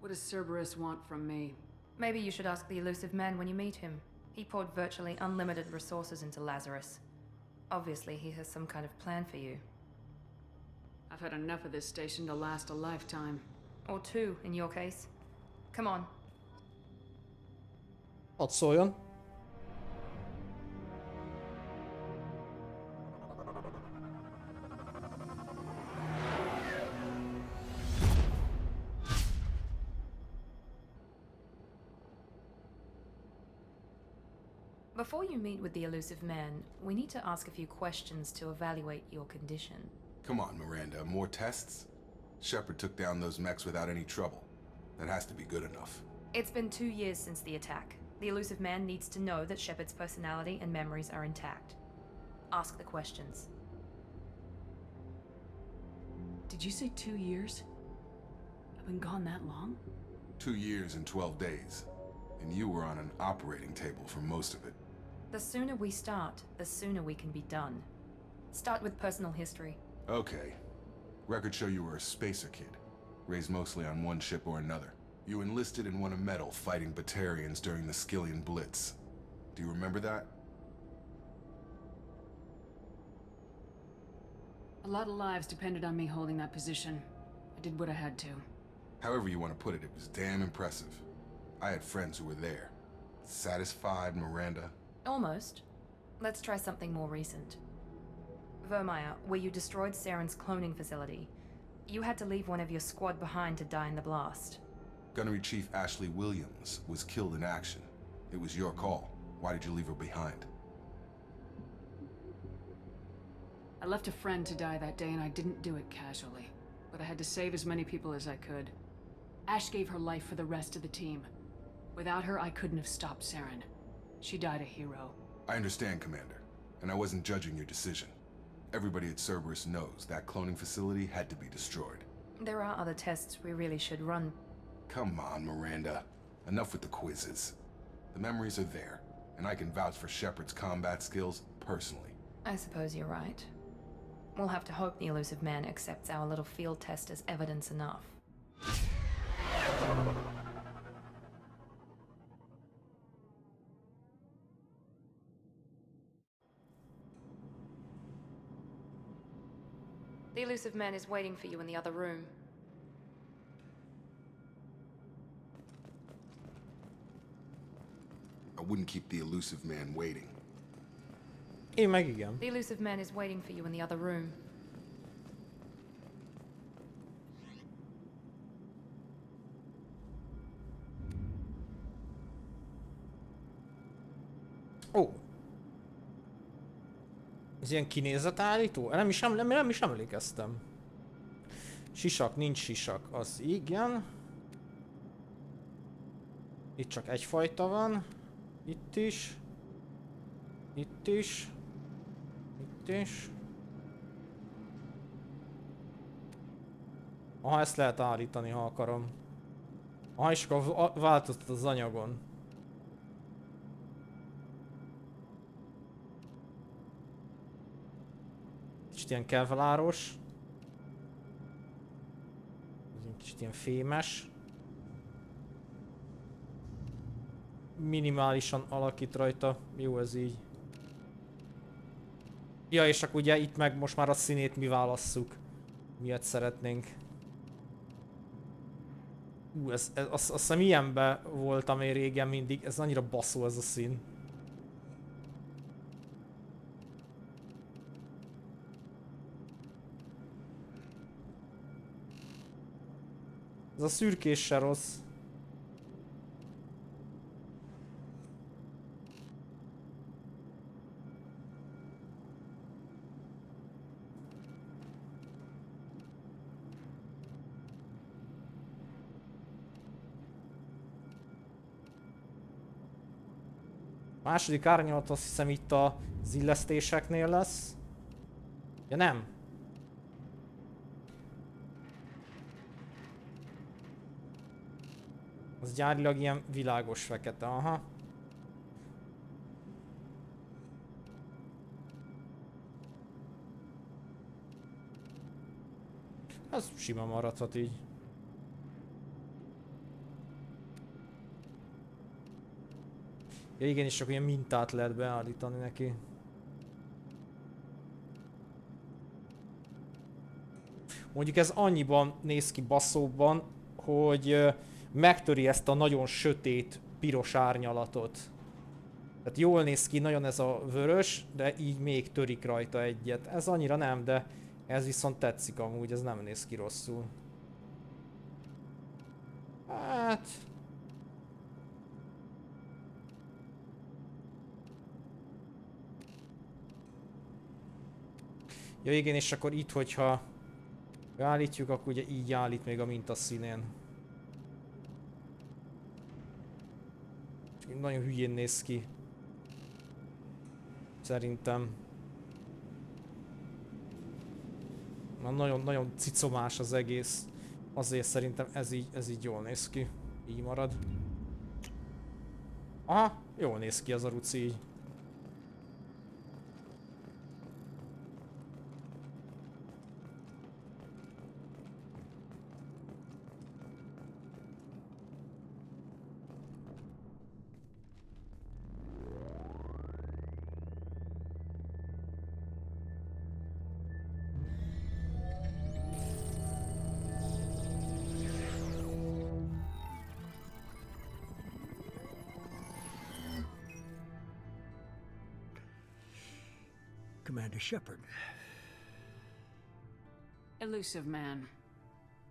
Speaker 8: What does Cerberus want from me?
Speaker 2: Maybe you should ask the elusive man when you meet him. He poured virtually unlimited resources into Lazarus. Obviously, he has some kind of plan for you.
Speaker 8: I've had enough of this station to last a lifetime.
Speaker 2: Or 2, in your case. Come on.
Speaker 13: Hadd szóljon.
Speaker 2: Before you meet with the elusive man, we need to ask a few questions to evaluate your condition.
Speaker 14: Come on, Miranda. More tests? Shepard took down those mechs without any trouble. That has to be good enough.
Speaker 2: It's been 2 years since the attack. The elusive man needs to know that Shepard's personality and memories are intact. Ask the questions.
Speaker 8: Did you say 2 years? I've been gone that long?
Speaker 14: 2 years and 12 days. And you were on an operating table for most of it.
Speaker 2: The sooner we start, the sooner we can be done. Start with personal history.
Speaker 14: Okay. Records show you were a spacer kid, raised mostly on one ship or another. You enlisted and won a medal fighting Batarians during the Skillian Blitz. Do you remember that?
Speaker 8: A lot of lives depended on me holding that position. I did what I had to.
Speaker 14: However you want to put it, it was damn impressive. I had friends who were there. Satisfied, Miranda?
Speaker 2: Almost. Let's try something more recent. Vermeer, where you destroyed Saren's cloning facility. You had to leave one of your squad behind to die in the blast.
Speaker 14: Gunnery Chief Ashley Williams was killed in action. It was your call. Why did you leave her behind?
Speaker 8: I left a friend to die that day and I didn't do it casually. But I had to save as many people as I could. Ash gave her life for the rest of the team. Without her, I couldn't have stopped Saren. She died a hero.
Speaker 14: I understand, Commander. And I wasn't judging your decision. Everybody at Cerberus knows that cloning facility had to be destroyed.
Speaker 2: There are other tests we really should run.
Speaker 14: Come on, Miranda. Enough with the quizzes. The memories are there, and I can vouch for Shepard's combat skills personally.
Speaker 2: I suppose you're right. We'll have to hope the elusive man accepts our little field test as evidence enough. The elusive man is waiting for you in the other room.
Speaker 14: I wouldn't keep the elusive man waiting.
Speaker 13: Én meg igen.
Speaker 2: The elusive man is waiting for you in the other room.
Speaker 13: Ó. Ez ilyen kinézetállító? Nem is emlékeztem. Sisak, nincs sisak. Az igen. Itt csak egyfajta van. Itt is. Itt is. Itt is. Aha, ezt lehet állítani, ha akarom. Aha, és akkor változtat az anyagon. Kicsit ilyen kevláros. Kicsit ilyen fémes. Minimálisan alakít rajta. Jó, ez így. Ja, és akkor ugye itt meg most már a színét mi válasszuk. Miért szeretnénk. Azt hiszem ilyenbe voltam én régen mindig. Ez annyira baszó ez a szín. Ez a szürkés se rossz. Második árnyalat azt hiszem itt az illesztéseknél lesz. Ja nem. Az gyárilag ilyen világos fekete, aha. Ez sima maradhat így. Ja igen, és akkor ilyen mintát lehet beállítani neki. Mondjuk ez annyiban néz ki baszóban, hogy megtöri ezt a nagyon sötét, piros árnyalatot. Tehát jól néz ki nagyon ez a vörös, de így még törik rajta egyet. Ez annyira nem, de ez viszont tetszik amúgy, ez nem néz ki rosszul. Hát... Ja igen, és akkor itt, hogyha beállítjuk, akkor ugye így állít még a minta színén. nagyon hülyén néz ki. Szerintem. Nagyon cicomás az egész. Azért szerintem ez így jól néz ki. Így marad. Aha, jól néz ki az a ruci így.
Speaker 3: Commander Shepard.
Speaker 8: Elusive man.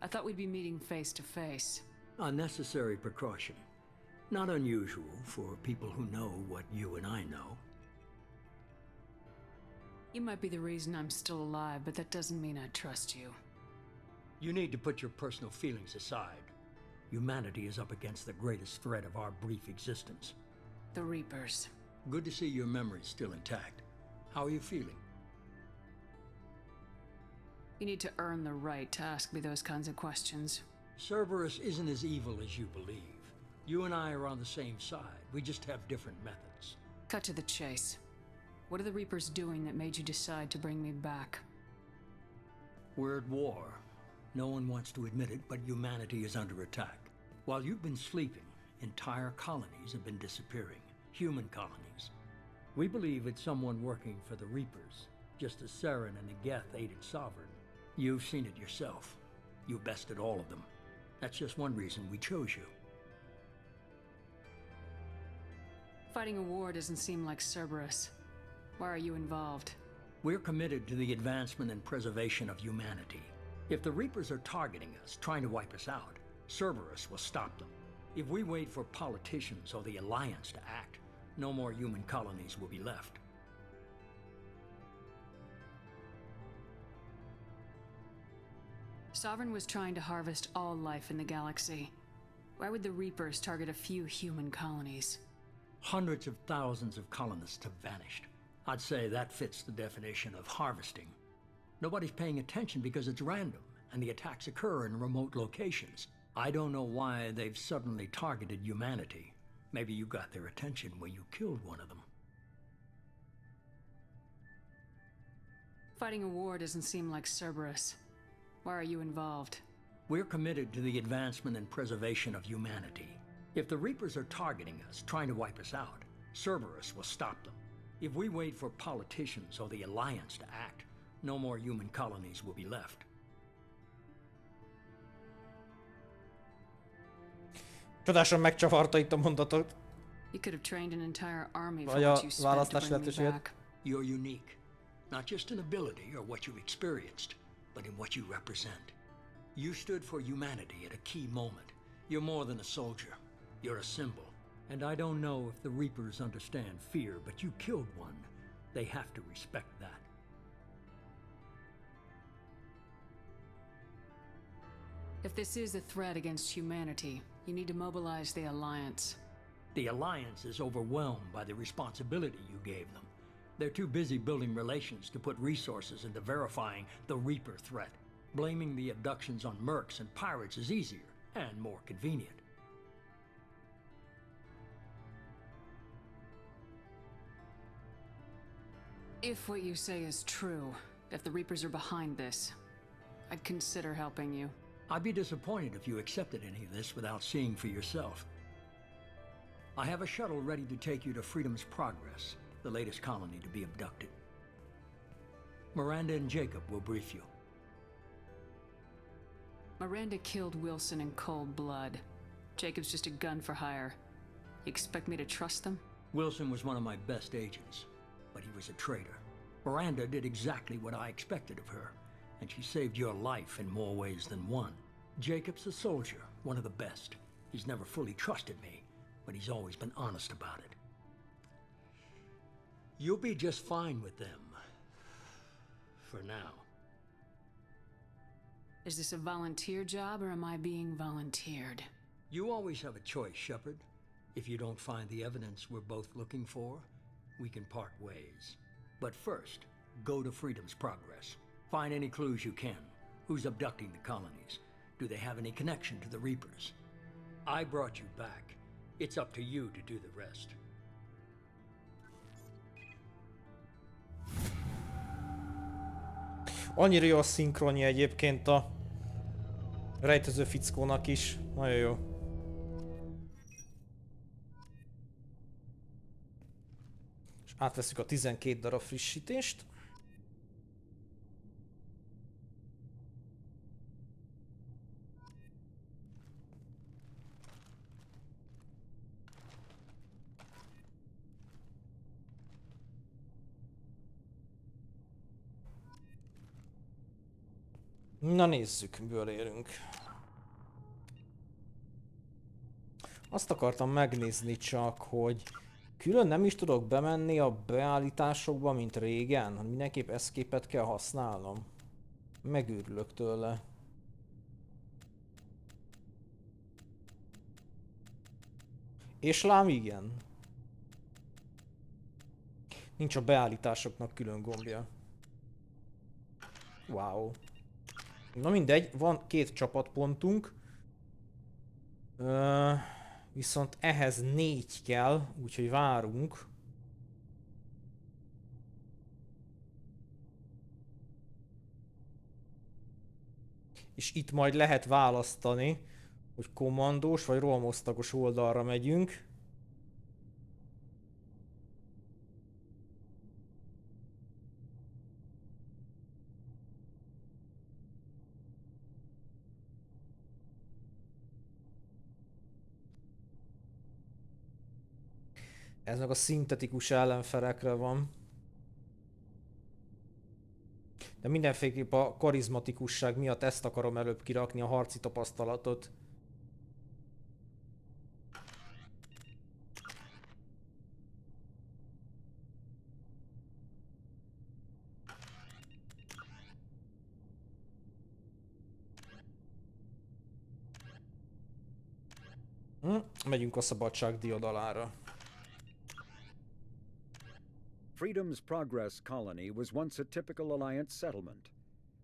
Speaker 8: I thought we'd be meeting face to face.
Speaker 3: A necessary precaution. Not unusual for people who know what you and I know.
Speaker 8: You might be the reason I'm still alive, but that doesn't mean I trust you.
Speaker 3: You need to put your personal feelings aside. Humanity is up against the greatest threat of our brief existence.
Speaker 8: The Reapers.
Speaker 3: Good to see your memory's still intact. How are you feeling?
Speaker 8: You need to earn the right to ask me those kinds of questions.
Speaker 3: Cerberus isn't as evil as you believe. You and I are on the same side. We just have different methods.
Speaker 8: Cut to the chase. What are the Reapers doing that made you decide to bring me back?
Speaker 3: We're at war. No one wants to admit it, but humanity is under attack. While you've been sleeping, entire colonies have been disappearing. Human colonies. We believe it's someone working for the Reapers, just as Saren and the Geth aided Sovereign. You've seen it yourself. You bested all of them. That's just one reason we chose you.
Speaker 8: Fighting a war doesn't seem like Cerberus. Why are you involved?
Speaker 3: We're committed to the advancement and preservation of humanity. If the Reapers are targeting us, trying to wipe us out, Cerberus will stop them. If we wait for politicians or the Alliance to act, no more human colonies will be left.
Speaker 8: Sovereign was trying to harvest all life in the galaxy. Why would the Reapers target a few human colonies?
Speaker 3: Hundreds of thousands of colonists have vanished. I'd say that fits the definition of harvesting. Nobody's paying attention because it's random, and the attacks occur in remote locations. I don't know why they've suddenly targeted humanity. Maybe you got their attention when you killed one of them.
Speaker 8: Fighting a war doesn't seem like Cerberus. Why are you involved?
Speaker 3: We're committed to the advancement and preservation of humanity. If the Reapers are targeting us, trying to wipe us out, Cerberus will stop them. If we wait for politicians or the Alliance to act, no more human colonies will be left.
Speaker 13: Csodásan megcsavarta itt a mondatot.
Speaker 8: You could have trained an entire army for
Speaker 13: Vagy
Speaker 8: what
Speaker 13: a
Speaker 8: you spent to
Speaker 13: választás
Speaker 8: bring me
Speaker 13: lehetőséget.
Speaker 8: back.
Speaker 3: You're unique. Not just in ability or what you've experienced, but in what you represent. You stood for humanity at a key moment. You're more than a soldier. You're a symbol. And I don't know if the Reapers understand fear, but you killed one. They have to respect that.
Speaker 8: If this is a threat against humanity, you need to mobilize the Alliance.
Speaker 3: The Alliance is overwhelmed by the responsibility you gave them. They're too busy building relations to put resources into verifying the Reaper threat. Blaming the abductions on mercs and pirates is easier and more convenient.
Speaker 8: If what you say is true, if the Reapers are behind this, I'd consider helping you.
Speaker 3: I'd be disappointed if you accepted any of this without seeing for yourself. I have a shuttle ready to take you to Freedom's Progress, the latest colony to be abducted. Miranda and Jacob will brief you.
Speaker 8: Miranda killed Wilson in cold blood. Jacob's just a gun for hire. You expect me to trust them?
Speaker 3: Wilson was one of my best agents, but he was a traitor. Miranda did exactly what I expected of her, and she saved your life in more ways than one. Jacob's a soldier, one of the best. He's never fully trusted me, but he's always been honest about it. You'll be just fine with them. For now.
Speaker 8: Is this a volunteer job or am I being volunteered?
Speaker 3: You always have a choice, Shepard. If you don't find the evidence we're both looking for, we can part ways. But first, go to Freedom's Progress. Find any clues you can. Who's abducting the colonies? Do they have any connection to the Reapers? I brought you back. It's up to you to do the rest.
Speaker 13: Annyira jó a szinkronja egyébként a rejtező fickónak is. Nagyon jó. És átveszük a 12 darab frissítést. Na nézzük, miből érünk. Azt akartam megnézni csak, hogy külön nem is tudok bemenni a beállításokba, mint régen. Mindenképp escape-et kell használnom. Megőrülök tőle. És lám igen. Nincs a beállításoknak külön gombja. Wow. Na mindegy, van 2 csapatpontunk. Viszont ehhez 4 kell, úgyhogy várunk. És itt majd lehet választani, hogy kommandós vagy rohamosztagos oldalra megyünk. Ez meg a szintetikus ellenfelekre van. De mindenféleképp a karizmatikusság miatt ezt akarom előbb kirakni, a harci tapasztalatot. Megyünk a Szabadság Diadalára.
Speaker 11: Freedom's Progress colony was once a typical Alliance settlement,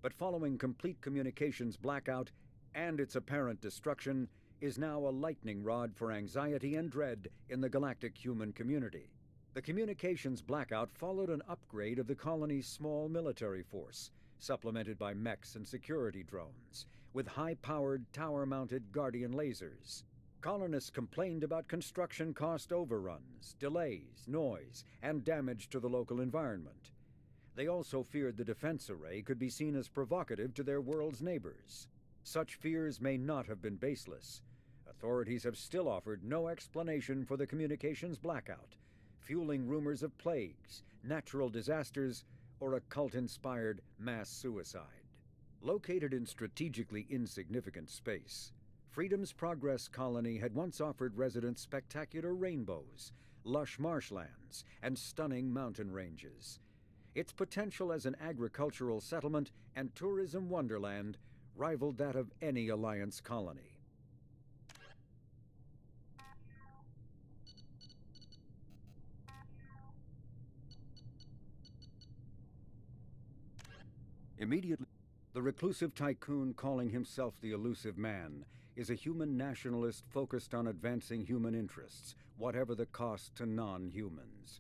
Speaker 11: but following complete communications blackout and its apparent destruction is now a lightning rod for anxiety and dread in the galactic human community. The communications blackout followed an upgrade of the colony's small military force, supplemented by mechs and security drones, with high-powered tower-mounted Guardian lasers. Colonists complained about construction cost overruns, delays, noise, and damage to the local environment. They also feared the defense array could be seen as provocative to their world's neighbors. Such fears may not have been baseless. Authorities have still offered no explanation for the communications blackout, fueling rumors of plagues, natural disasters, or a cult-inspired mass suicide. Located in strategically insignificant space, Freedom's Progress colony had once offered residents spectacular rainbows, lush marshlands, and stunning mountain ranges. Its potential as an agricultural settlement and tourism wonderland rivaled that of any Alliance colony. Immediately, the reclusive tycoon calling himself the Elusive Man is a human nationalist focused on advancing human interests, whatever the cost to non-humans.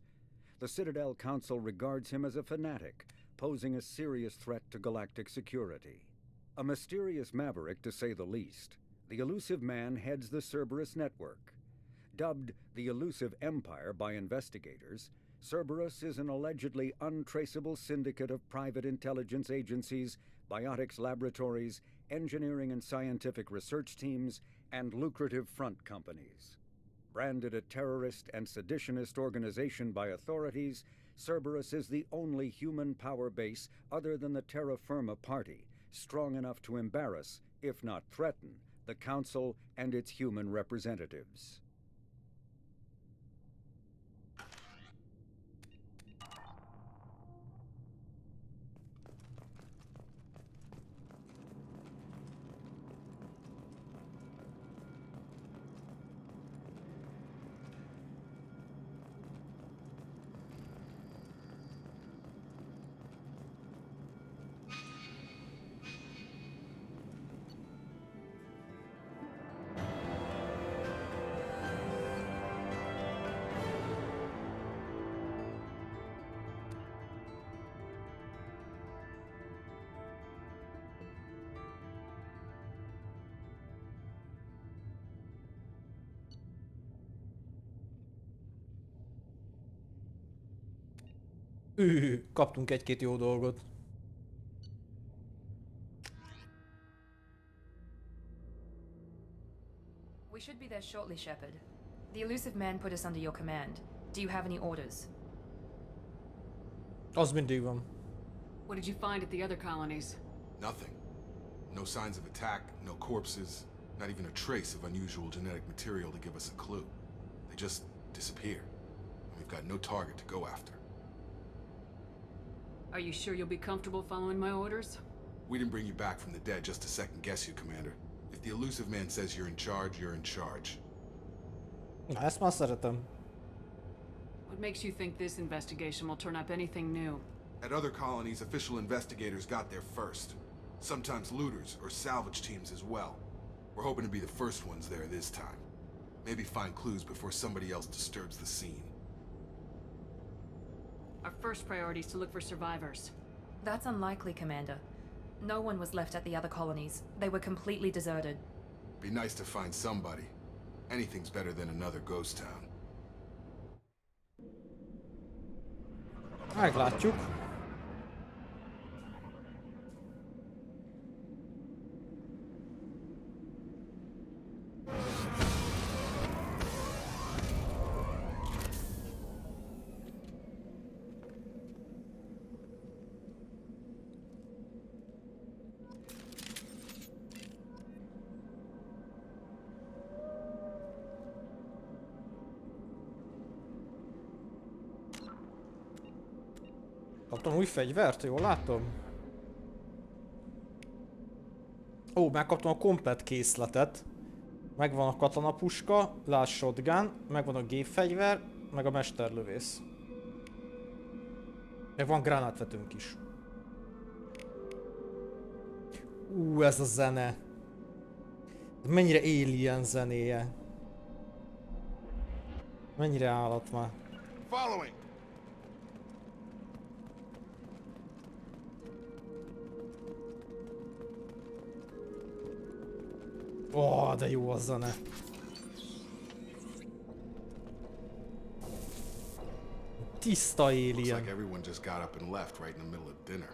Speaker 11: The Citadel Council regards him as a fanatic, posing a serious threat to galactic security. A mysterious maverick, to say the least, the Elusive Man heads the Cerberus network. Dubbed the Elusive Empire by investigators, Cerberus is an allegedly untraceable syndicate of private intelligence agencies, biotics laboratories, engineering and scientific research teams, and lucrative front companies. Branded a terrorist and seditionist organization by authorities, Cerberus is the only human power base other than the Terra Firma Party, strong enough to embarrass, if not threaten, the Council and its human representatives.
Speaker 13: Kaptunk egy-két jó dolgot.
Speaker 2: We should be there shortly, Shepard. The elusive man put us under your command. Do you have any orders?
Speaker 13: Az mindig van.
Speaker 8: What did you find at the other colonies?
Speaker 14: Nothing. No signs of attack, no corpses, not even a trace of unusual genetic material to give us a clue. They just disappear. And we've got no target to go after.
Speaker 8: Are you sure you'll be comfortable following my orders?
Speaker 14: We didn't bring you back from the dead just to second guess you, Commander. If the elusive man says you're in charge, you're in charge.
Speaker 13: Na, ezt már szeretem.
Speaker 8: What makes you think this investigation will turn up anything new?
Speaker 14: At other colonies, official investigators got there first. Sometimes looters or salvage teams as well. We're hoping to be the first ones there this time. Maybe find clues before somebody else disturbs the scene.
Speaker 8: Our first priority is to look for survivors.
Speaker 2: That's unlikely, Commander. No one was left at the other colonies. They were completely deserted.
Speaker 14: Be nice to find somebody. Anything's better than another ghost town.
Speaker 13: Meglátjuk. Kaptam új fegyvert, jól látom? Ó, megkaptam a komplett készletet. Megvan a katanapuska, lásd shotgun, megvan a gépfegyver, meg a mesterlövész. Meg van gránátvetőnk is. Ez a zene. Mennyire alien zenéje. Mennyire állat már.
Speaker 14: Following.
Speaker 13: Ó, de jó a zene. Tiszta alien.
Speaker 14: Looks like everyone just got up and left right in the middle of dinner.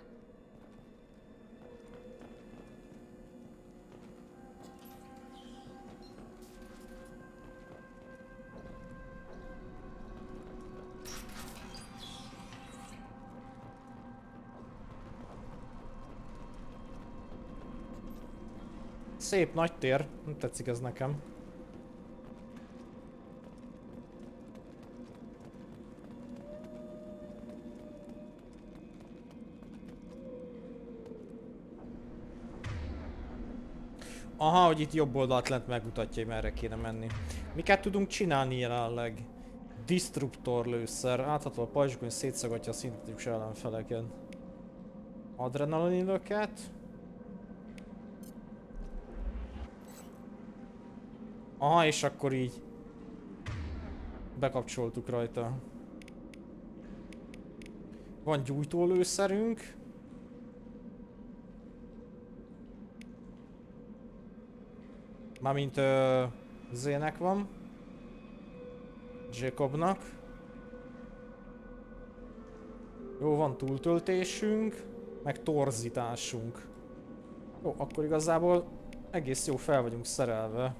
Speaker 13: Szép nagy tér, nem tetszik ez nekem. Aha, hogy itt jobb oldalt lent megmutatja, hogy merre kéne menni. Miket tudunk csinálni jelenleg? Disruptor lőszer, átható a pajzsgony szétszagatja a szintetikus ellenfeleket. Adrenalin löket. Aha, és akkor így bekapcsoltuk rajta. Van gyújtólőszerünk. Mármint Zének van. Jacobnak. Jó, van túltöltésünk. Meg torzításunk. Jó, akkor igazából egész jó fel vagyunk szerelve.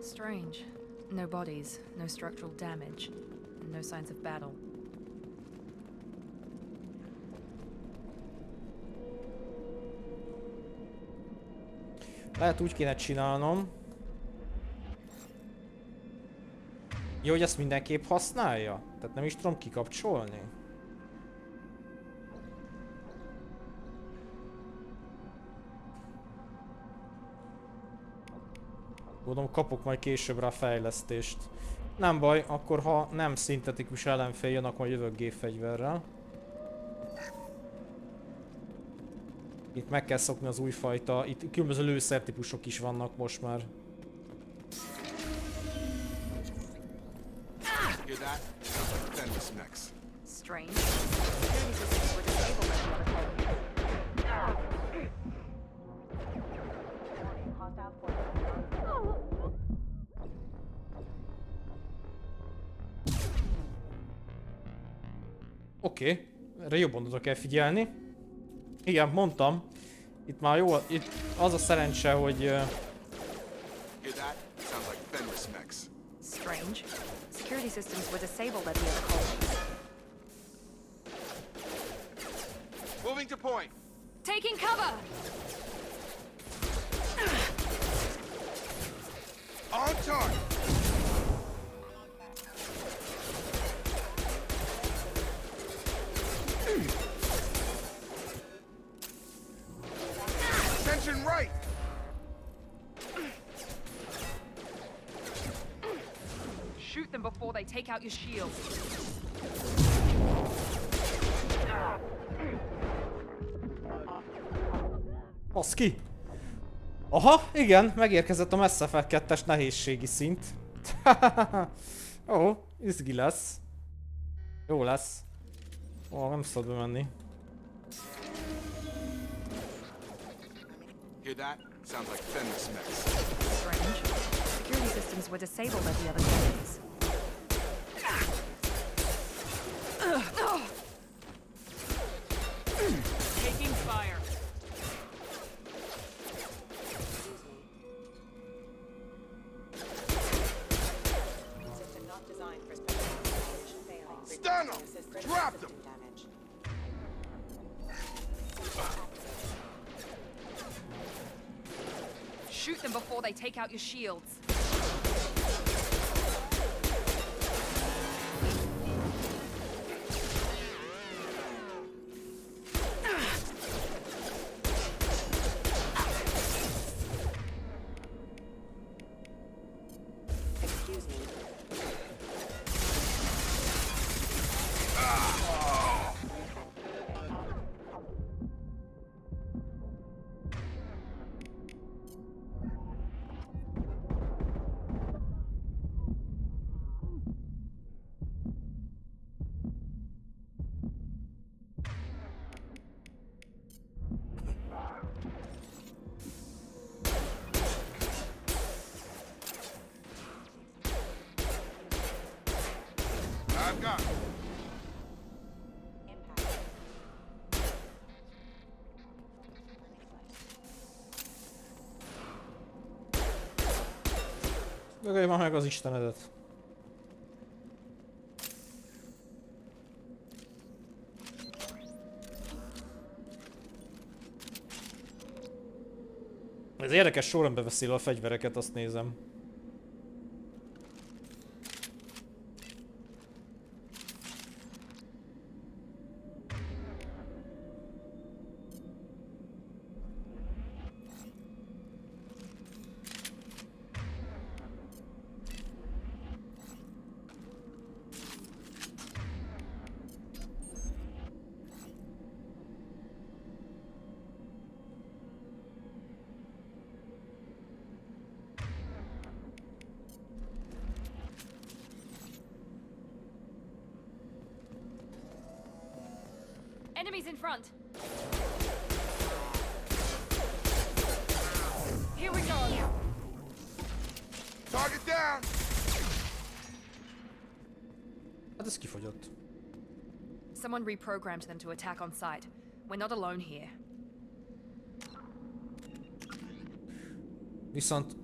Speaker 2: Strange. No bodies, no structural damage, and no signs of battle.
Speaker 13: Lehet úgy kéne csinálnom. Jó, hogy ezt mindenképp használja? Tehát nem is tudom kikapcsolni? Gondolom kapok majd később rá fejlesztést. Nem baj, akkor ha nem szintetikus ellenfél jön, akkor jövök gépfegyverrel. Itt meg kell szokni az újfajta, itt különböző lőszertípusok is vannak most már.
Speaker 2: Strange.
Speaker 13: Oké, erre jobban oda kell figyelni. Igen, mondtam. Itt már jó, itt az a szerencse, hogy...
Speaker 14: Hear that? Sounds like Fenris mechs.
Speaker 2: Strange. Security systems were disabled at the other colonies.
Speaker 14: Moving to point.
Speaker 2: Taking cover!
Speaker 14: On target. Attention right.
Speaker 2: Shoot them before they take out your shield.
Speaker 13: Baszki! Aha, igen, megérkezett a Mass Effect 2-es nehézségi szint. Ó, izgi lesz. Jó lesz. Ó, nem szabad bemenni.
Speaker 14: Hear that? Sounds like Fenris mechs.
Speaker 2: Strange. Security systems were disabled at the other colonies. Taking fire.
Speaker 14: Stun them! Drop them!
Speaker 2: Shoot them before they take out your shields.
Speaker 14: I've got it.
Speaker 13: Dögölj már meg az Istenedet. Ez érdekes, sorrendbe veszi a fegyvereket, azt nézem.
Speaker 2: Enemies in front. Here we go.
Speaker 14: Target down.
Speaker 13: Hát ez kifogyott.
Speaker 2: Someone reprogrammed them to attack on sight. We're not alone here.
Speaker 13: Viszont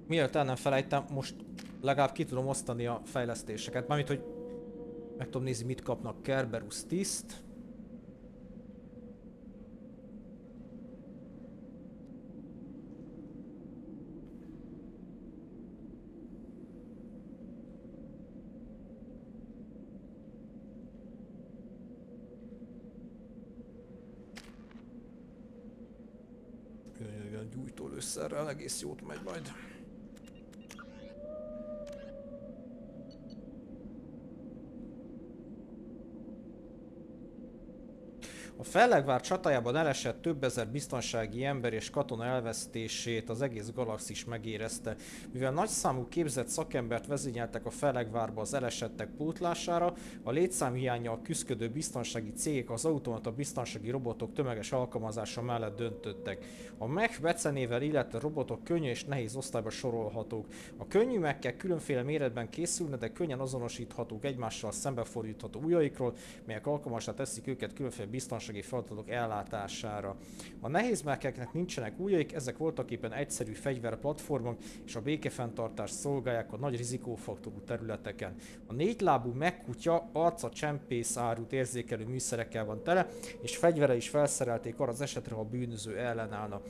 Speaker 13: mielőtt el nem felejtem, most legalább ki tudom osztani a fejlesztéseket. Mármint, hogy meg tudom nézni, mit kapnak. Cerberus tiszt. Gyújtólőszerrel egész jót megy majd. A Fellegvár csatájában elesett több ezer biztonsági ember és katona elvesztését az egész galaxis megérezte. Mivel nagyszámú képzett szakembert vezényeltek a Fellegvárba az elesettek pótlására, a létszámhiánnyal küszködő biztonsági cégek az automata biztonsági robotok tömeges alkalmazása mellett döntöttek. A mech becenével illetve robotok könnyű és nehéz osztályba sorolhatók. A könnyű mechek különféle méretben készülnek, de könnyen azonosíthatók egymással szembefordítható ujjaikról, melyek alkalmassá teszik őket különféle biztonsági feladatok ellátására. A nehéz mecheknek nincsenek ujjaik, ezek voltaképpen egyszerű fegyverplatformok, és a békefenntartást szolgálják a nagy rizikófaktorú területeken. A négylábú megkutya arca csempész árut érzékelő műszerekkel van tele, és fegyvere is felszerelték arra az esetre, ha a bűnöző ellenállna.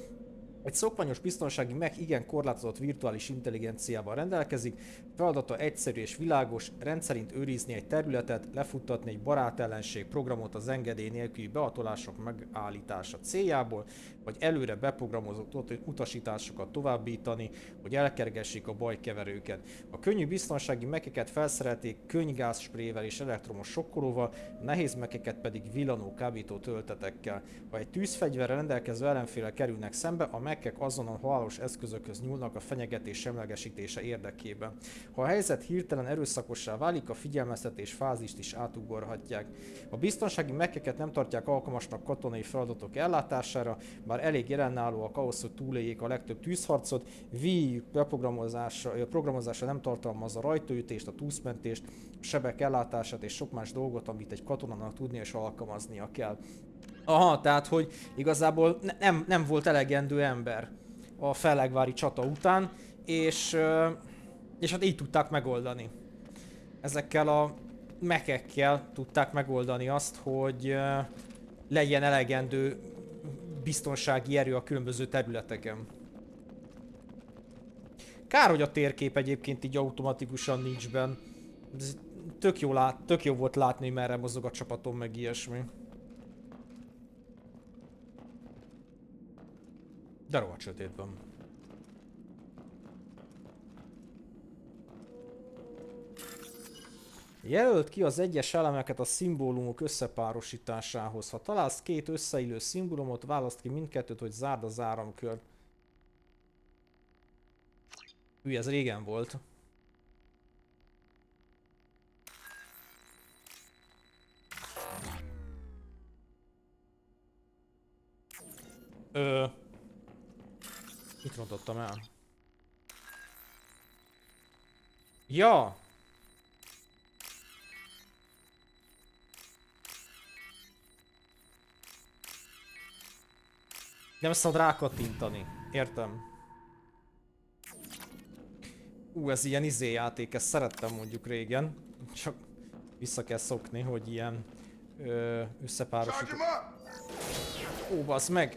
Speaker 13: Egy szokványos biztonsági mech igen korlátozott virtuális intelligenciával rendelkezik, feladata egyszerű és világos, rendszerint őrizni egy területet, lefuttatni egy barátellenség programot az engedély nélküli behatolások megállítása céljából, vagy előre beprogramozott utasításokat továbbítani, hogy elkergessék a bajkeverőket. A könnyű biztonsági mecheket felszerelték könnygázsprével és elektromos sokkolóval, a nehéz mecheket pedig villanó kábító töltetekkel. Ha egy tűzfegyverrel rendelkező ellenféllel kerülnek szembe, a mechek azonnal halálos eszközökhöz nyúlnak a fenyegetés semlegesítése érdekében. Ha a helyzet hirtelen erőszakossá válik, a figyelmeztetés fázist is átugorhatják. A biztonsági mecheket nem tartják alkalmasnak katonai feladatok ellátására, bár elég jelenállóak ahhoz, hogy túléljék a legtöbb tűzharcot, Wii programozása nem tartalmazza a rajtaütést, a túszmentést, a sebek ellátását és sok más dolgot, amit egy katonának tudnia és alkalmaznia kell. Aha, tehát hogy igazából nem volt elegendő ember a fellegvári csata után, és hát így tudták megoldani. Ezekkel a mechekkel tudták megoldani azt, hogy legyen elegendő biztonsági erő a különböző területeken. Kár, hogy a térkép egyébként így automatikusan nincs benn. Tök jó volt látni, hogy merre mozog a csapatom, meg ilyesmi. De rohadt sötétben. Jelöld ki az egyes elemeket a szimbólumok összepárosításához. Ha találsz két összeillő szimbólumot, választ ki mindkettőt, hogy zárd az áramkört. Hű, ez régen volt. Mit rontottam el? Ja! Nem szabad rákattintani. Értem. Ez ilyen játék, ezt szerettem mondjuk régen. Csak vissza kell szokni, hogy ilyen összepárosított. Ó, bassz meg!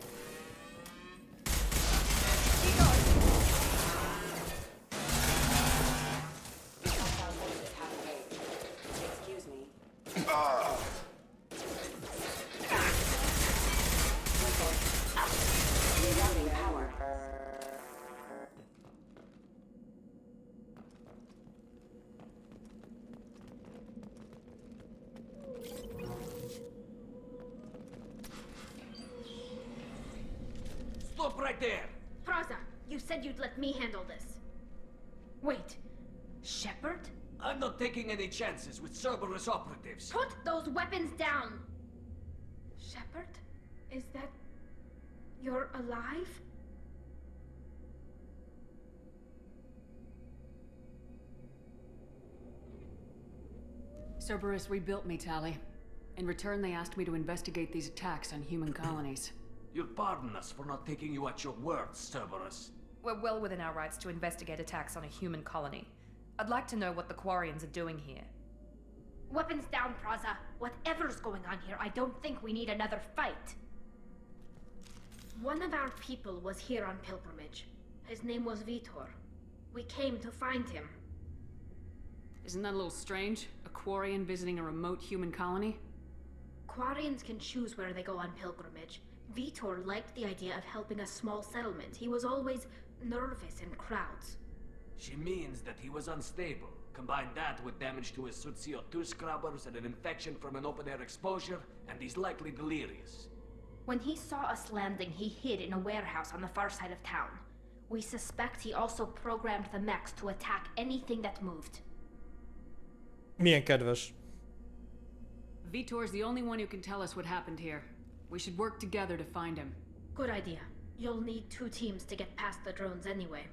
Speaker 16: Stop right there!
Speaker 17: Praza, you said you'd let me handle this. Wait, Shepard?
Speaker 16: I'm not taking any chances with Cerberus operatives.
Speaker 17: Put those weapons down! Shepard? Is that... you're alive?
Speaker 8: Cerberus rebuilt me, Tali. In return, they asked me to investigate these attacks on human colonies.
Speaker 16: You'll pardon us for not taking you at your word, Cerberus.
Speaker 2: We're well within our rights to investigate attacks on a human colony. I'd like to know what the Quarians are doing here.
Speaker 17: Weapons down, Praza. Whatever's going on here, I don't think we need another fight. One of our people was here on pilgrimage. His name was Vitor. We came to find him.
Speaker 8: Isn't that a little strange? A Quarian visiting a remote human colony?
Speaker 17: Quarians can choose where they go on pilgrimage. Vitor liked the idea of helping a small settlement. He was always nervous in crowds.
Speaker 16: She means that he was unstable, Combine that with damage to his suit CO2 scrubbers and an infection from an open-air exposure, and he's likely delirious.
Speaker 17: When he saw us landing, he hid in a warehouse on the far side of town. We suspect he also programmed the mechs to attack anything that moved.
Speaker 13: Milyen kedves.
Speaker 8: Vitor's the only one who can tell us what happened here. We should work together to find him.
Speaker 17: Good idea. You'll need 2 teams to get past the drones anyway.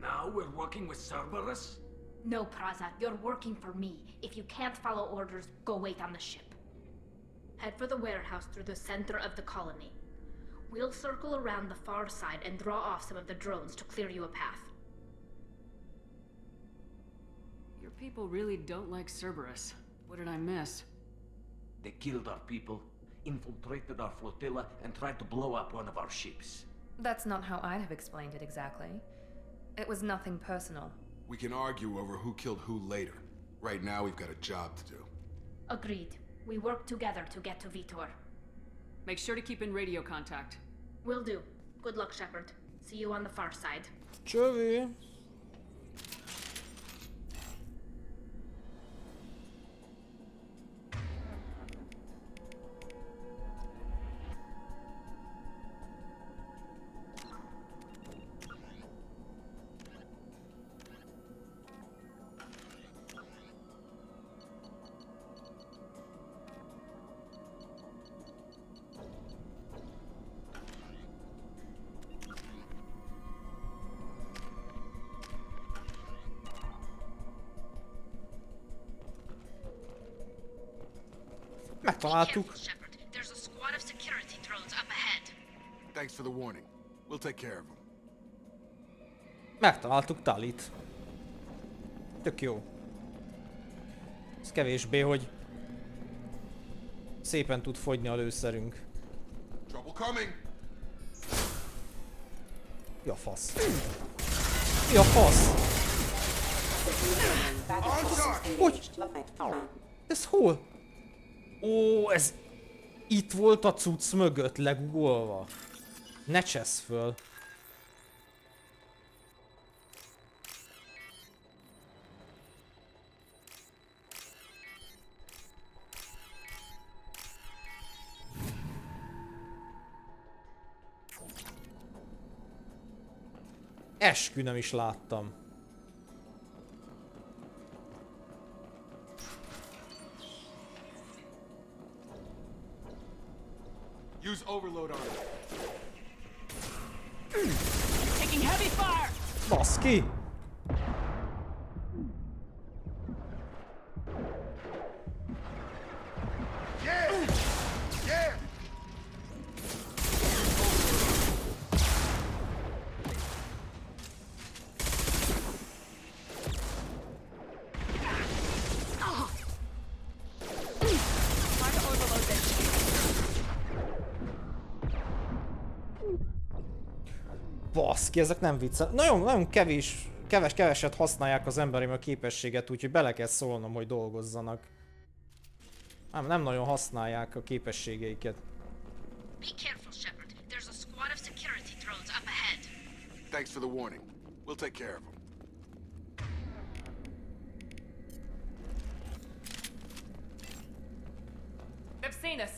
Speaker 16: Now we're working with Cerberus?
Speaker 17: No, Praza, you're working for me. If you can't follow orders, go wait on the ship. Head for the warehouse through the center of the colony. We'll circle around the far side and draw off some of the drones to clear you a path.
Speaker 8: Your people really don't like Cerberus. What did I miss?
Speaker 16: They killed our people, infiltrated our flotilla, and tried to blow up one of our ships.
Speaker 2: That's not how I'd have explained it exactly. It was nothing personal.
Speaker 14: We can argue over who killed who later. Right now, we've got a job to do.
Speaker 17: Agreed. We work together to get to Vitor.
Speaker 8: Make sure to keep in radio contact.
Speaker 17: Will do. Good luck, Shepard. See you on the far side.
Speaker 13: Csövi. Megtaláltuk.
Speaker 17: There's a squad of security drones up ahead.
Speaker 14: Thanks for the warning. We'll take care of them.
Speaker 13: Megtaláltuk Talit. Tök jó. Ez kevésbé, hogy szépen tud fogyni a lőszerünk.
Speaker 14: Trouble coming.
Speaker 13: Mi a fasz? Mi a fasz? Hogy? Ez hol? Ó, ez itt volt a cucc mögött legugolva. Ne csesz föl. Eskü nem is láttam.
Speaker 14: Use overload on it.
Speaker 8: Taking heavy fire.
Speaker 13: Baszki!
Speaker 14: Yeah! Yeah!
Speaker 13: Baszki, ezek nem viccel. Nagyon keveset használják az emberim a képességet, úgyhogy bele kell szólnom, hogy dolgozzanak. Nem nagyon használják a képességeiket.
Speaker 17: Be careful, Shepard. There's a squad of security drones up ahead.
Speaker 14: Thanks for the warning. We'll take care of them.
Speaker 8: They've seen us.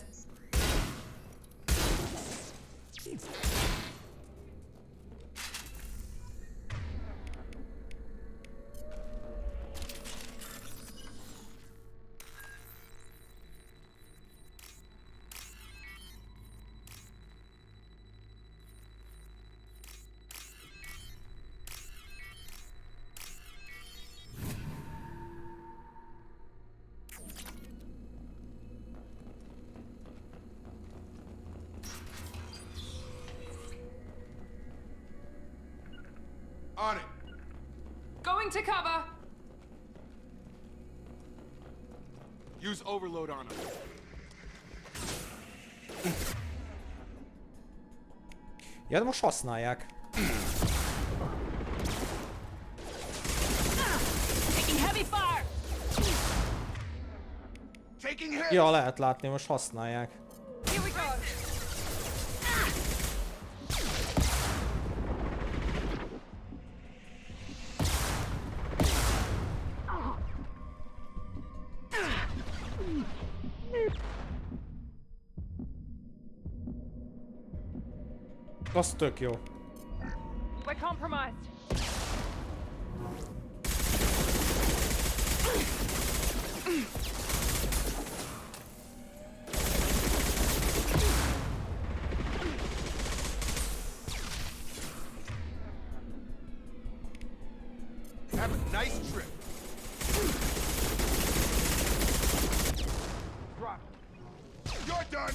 Speaker 14: On it.
Speaker 8: Going to cover.
Speaker 14: Use overload on them.
Speaker 13: Ja, de most használják.
Speaker 8: Taking heavy fire.
Speaker 14: Taking hits.
Speaker 13: Ja, lehet látni, most használják.
Speaker 8: Here we go.
Speaker 13: Az tök jó.
Speaker 7: We're compromised.
Speaker 14: Have a nice trip. Drop. You're done.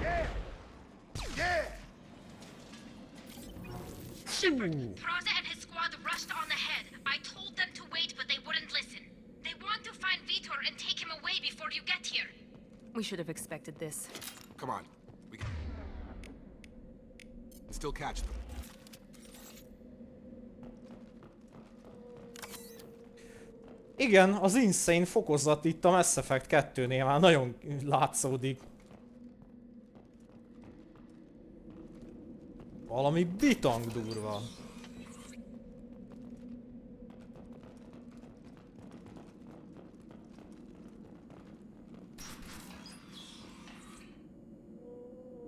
Speaker 14: Yeah. Yeah.
Speaker 17: Shepard, Praza and his squad rushed on ahead. I told them to wait, but they wouldn't listen. They want to find Vitor and take him away before you get here.
Speaker 6: We should have expected this.
Speaker 14: Come on. We can still catch them.
Speaker 13: Igen, az Insane fokozat itt a Mass Effect 2-nél már nagyon látszódik. Valami bitang durva.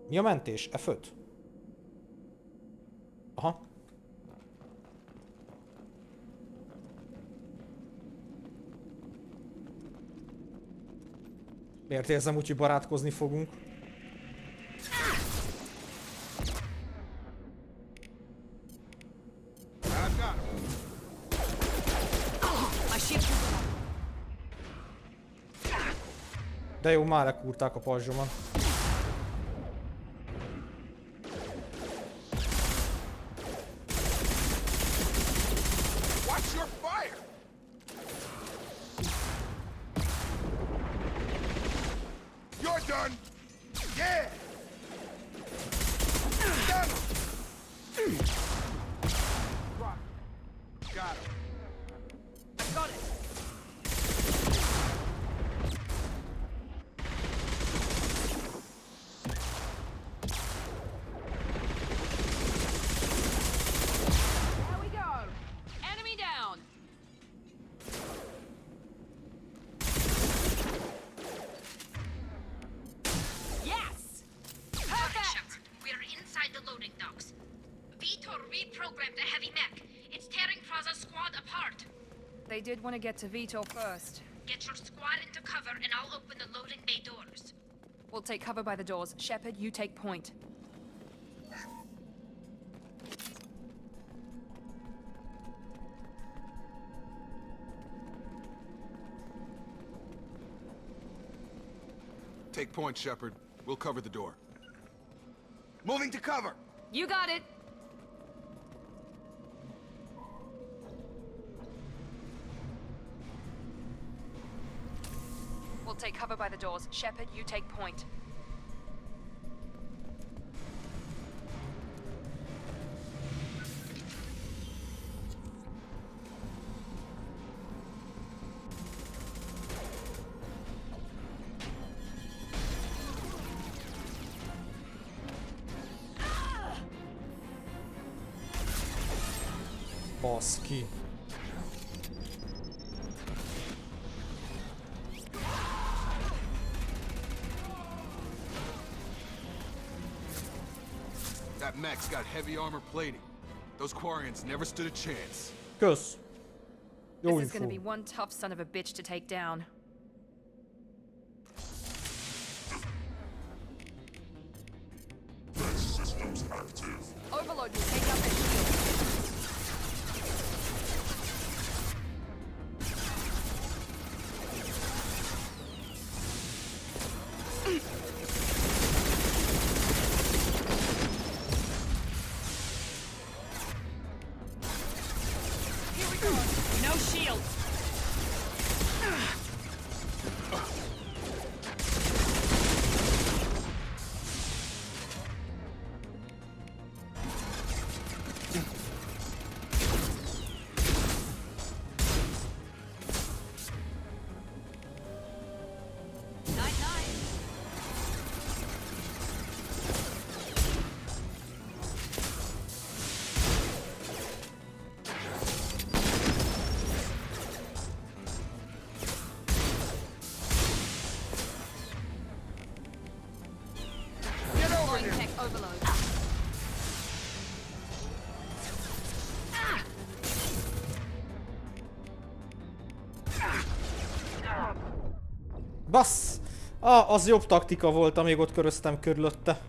Speaker 13: Mi a mentés? F5? Aha. Miért érzem úgy, hogy barátkozni fogunk? De jó, már lekúrták a pajzsomat.
Speaker 14: Watch your fire. You're done. Yeah. Done. Got him.
Speaker 7: I got it.
Speaker 6: They did want to get to Vitor first.
Speaker 17: Get your squad into cover and I'll open the loading bay doors.
Speaker 6: We'll take cover by the doors. Shepard, you take point.
Speaker 14: Take point, Shepard. We'll cover the door. Moving to cover!
Speaker 6: You got it! We'll take cover by the doors. Shepard, you take point.
Speaker 13: Baszki.
Speaker 14: That mech's got heavy armor plating. Those Quarians never stood a chance.
Speaker 13: Kösz. Jó
Speaker 6: This is gonna
Speaker 13: info.
Speaker 6: be one tough son of a bitch to take down.
Speaker 18: Systems active.
Speaker 6: Overload will take out their shield.
Speaker 7: Here we go. No shield.
Speaker 13: Bassz! Ah, az jobb taktika volt, amíg ott köröztem körülötte.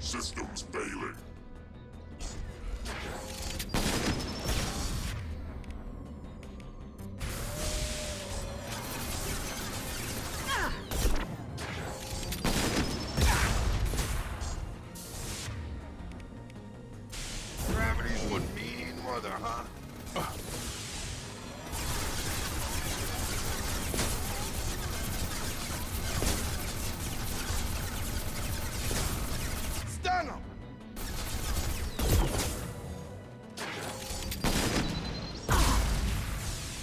Speaker 18: Systems failing.
Speaker 14: Gravity's one mean mother, huh? Stun him!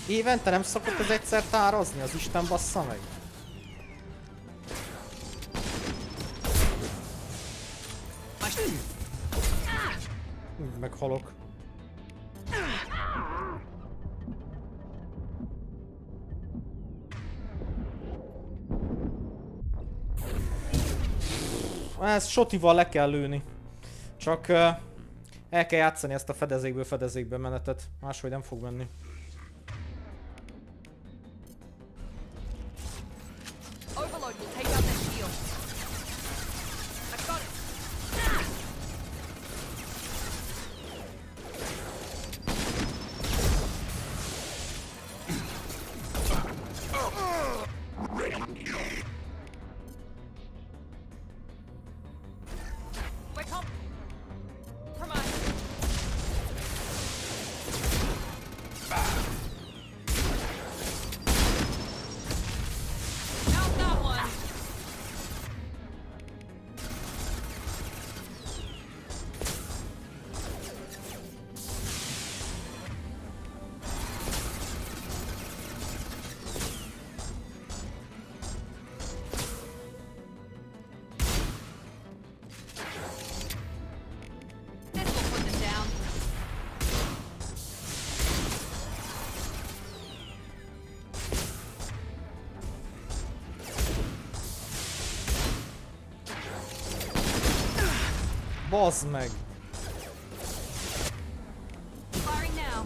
Speaker 13: Évente nem szokott ez egyszer tárazni, az Isten bassza meg. Meghalok. Ezt sotival le kell lőni. Csak el kell játszani ezt a fedezékből menetet. Máshogy nem fog menni.
Speaker 19: Overload will take out their shield. I got it. We're compromised. Not that one. This will put them down.
Speaker 13: Bazd meg!
Speaker 19: Firing now.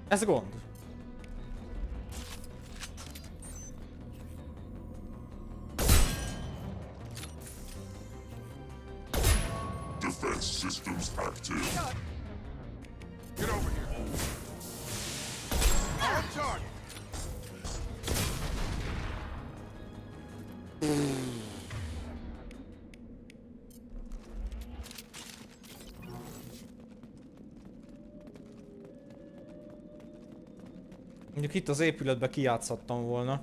Speaker 13: Ez gond.
Speaker 18: Defense systems active.
Speaker 14: Get over here. On target.
Speaker 13: Mondjuk itt az épületbe kijátszhattam volna.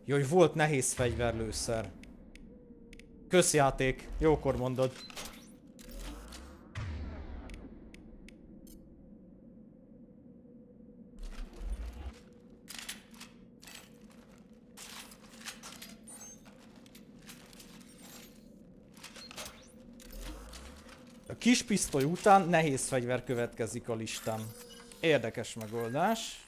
Speaker 13: Jó, hogy volt nehéz fegyverlőszer. Közjáték, jókor mondod. A kis pisztoly után nehéz fegyver következik a listán. Érdekes megoldás.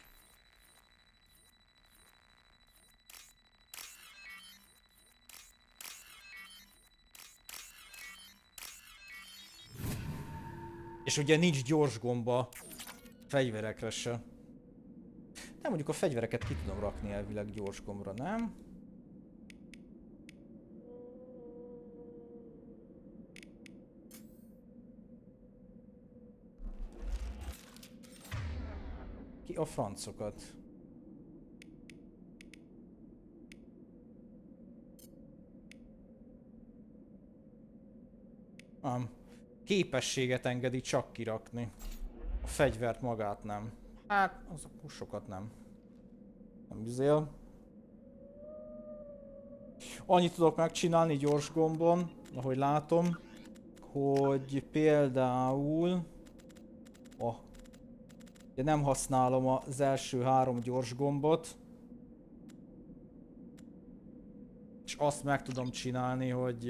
Speaker 13: És ugye nincs gyors gomba fegyverekre se. Nem, mondjuk a fegyvereket ki tudom rakni elvileg gyors gombra, nem? Ki a francokat? Nem. Képességet engedi csak kirakni. A fegyvert magát nem. Hát, az a pussokat nem. Nem üzél. Annyit tudok megcsinálni gyors gombon, ahogy látom, hogy például... Ugye nem használom az első 3 gyors gombot. És azt meg tudom csinálni, hogy...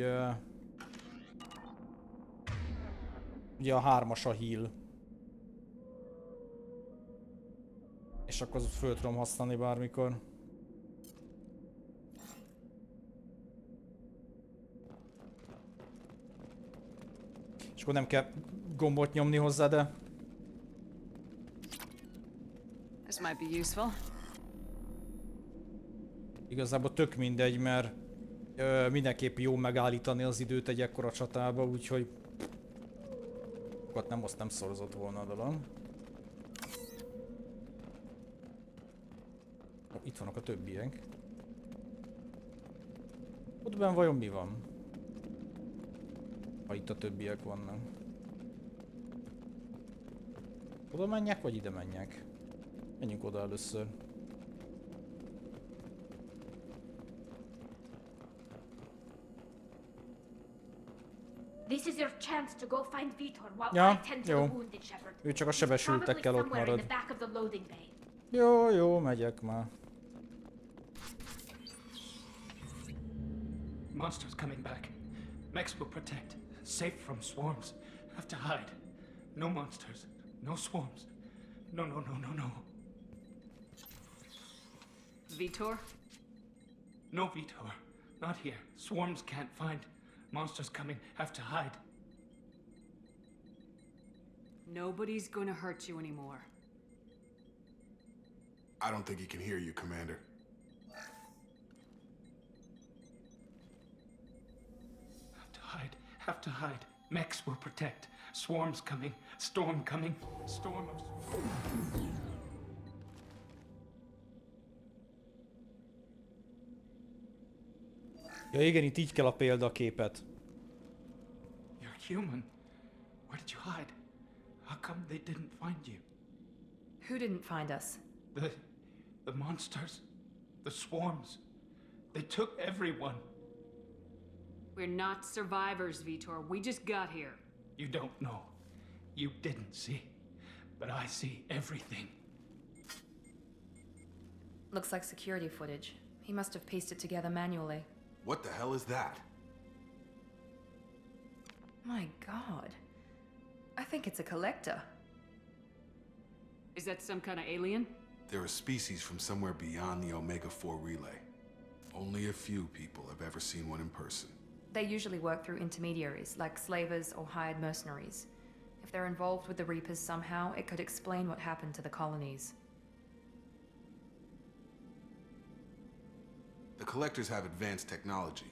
Speaker 13: ugye a 3-as a heal. És akkor föl tudom használni bármikor. És akkor nem kell gombot nyomni hozzá, de...
Speaker 8: This might be useful.
Speaker 13: Igazából tök mindegy, mert mindenképp jó megállítani az időt egy ekkora csatába, úgyhogy... Azt nem szorozott volna a dolog. Itt vannak a többiek. Ott benn vajon mi van? Ha itt a többiek vannak. Oda menjek, vagy ide menjek? Menjünk oda először.
Speaker 17: This is your chance to go find Vitor while I tend to the wounded shepherd.
Speaker 13: Ő csak a sebesültekkel ott marad.
Speaker 17: Bay.
Speaker 13: Jó, megyek már.
Speaker 16: Monsters coming back. Mechs will protect. Safe from swarms. Have to hide. No monsters. No swarms. No.
Speaker 8: Vitor?
Speaker 16: No Vitor. Not here. Swarms can't find. Monsters coming. Have to hide.
Speaker 8: Nobody's gonna hurt you anymore.
Speaker 14: I don't think he can hear you, Commander.
Speaker 16: Have to hide. Mechs will protect. Swarms coming. Storm coming. Storm of...
Speaker 13: Ja igen, itt így kell a példaképet.
Speaker 16: You're human. Where did you hide? How come they didn't find you?
Speaker 2: Who didn't find us?
Speaker 16: The monsters. The swarms. They took everyone.
Speaker 8: We're not survivors, Vitor. We just got here.
Speaker 16: You don't know. You didn't see. But I see everything.
Speaker 2: Looks like security footage. He must have pieced it together manually.
Speaker 14: What the hell is that?
Speaker 2: My god. I think it's a collector.
Speaker 8: Is that some kind of alien?
Speaker 14: They're a species from somewhere beyond the Omega-4 relay. Only a few people have ever seen one in person.
Speaker 2: They usually work through intermediaries, like slavers or hired mercenaries. If they're involved with the Reapers somehow, it could explain what happened to the colonies.
Speaker 14: The Collectors have advanced technology.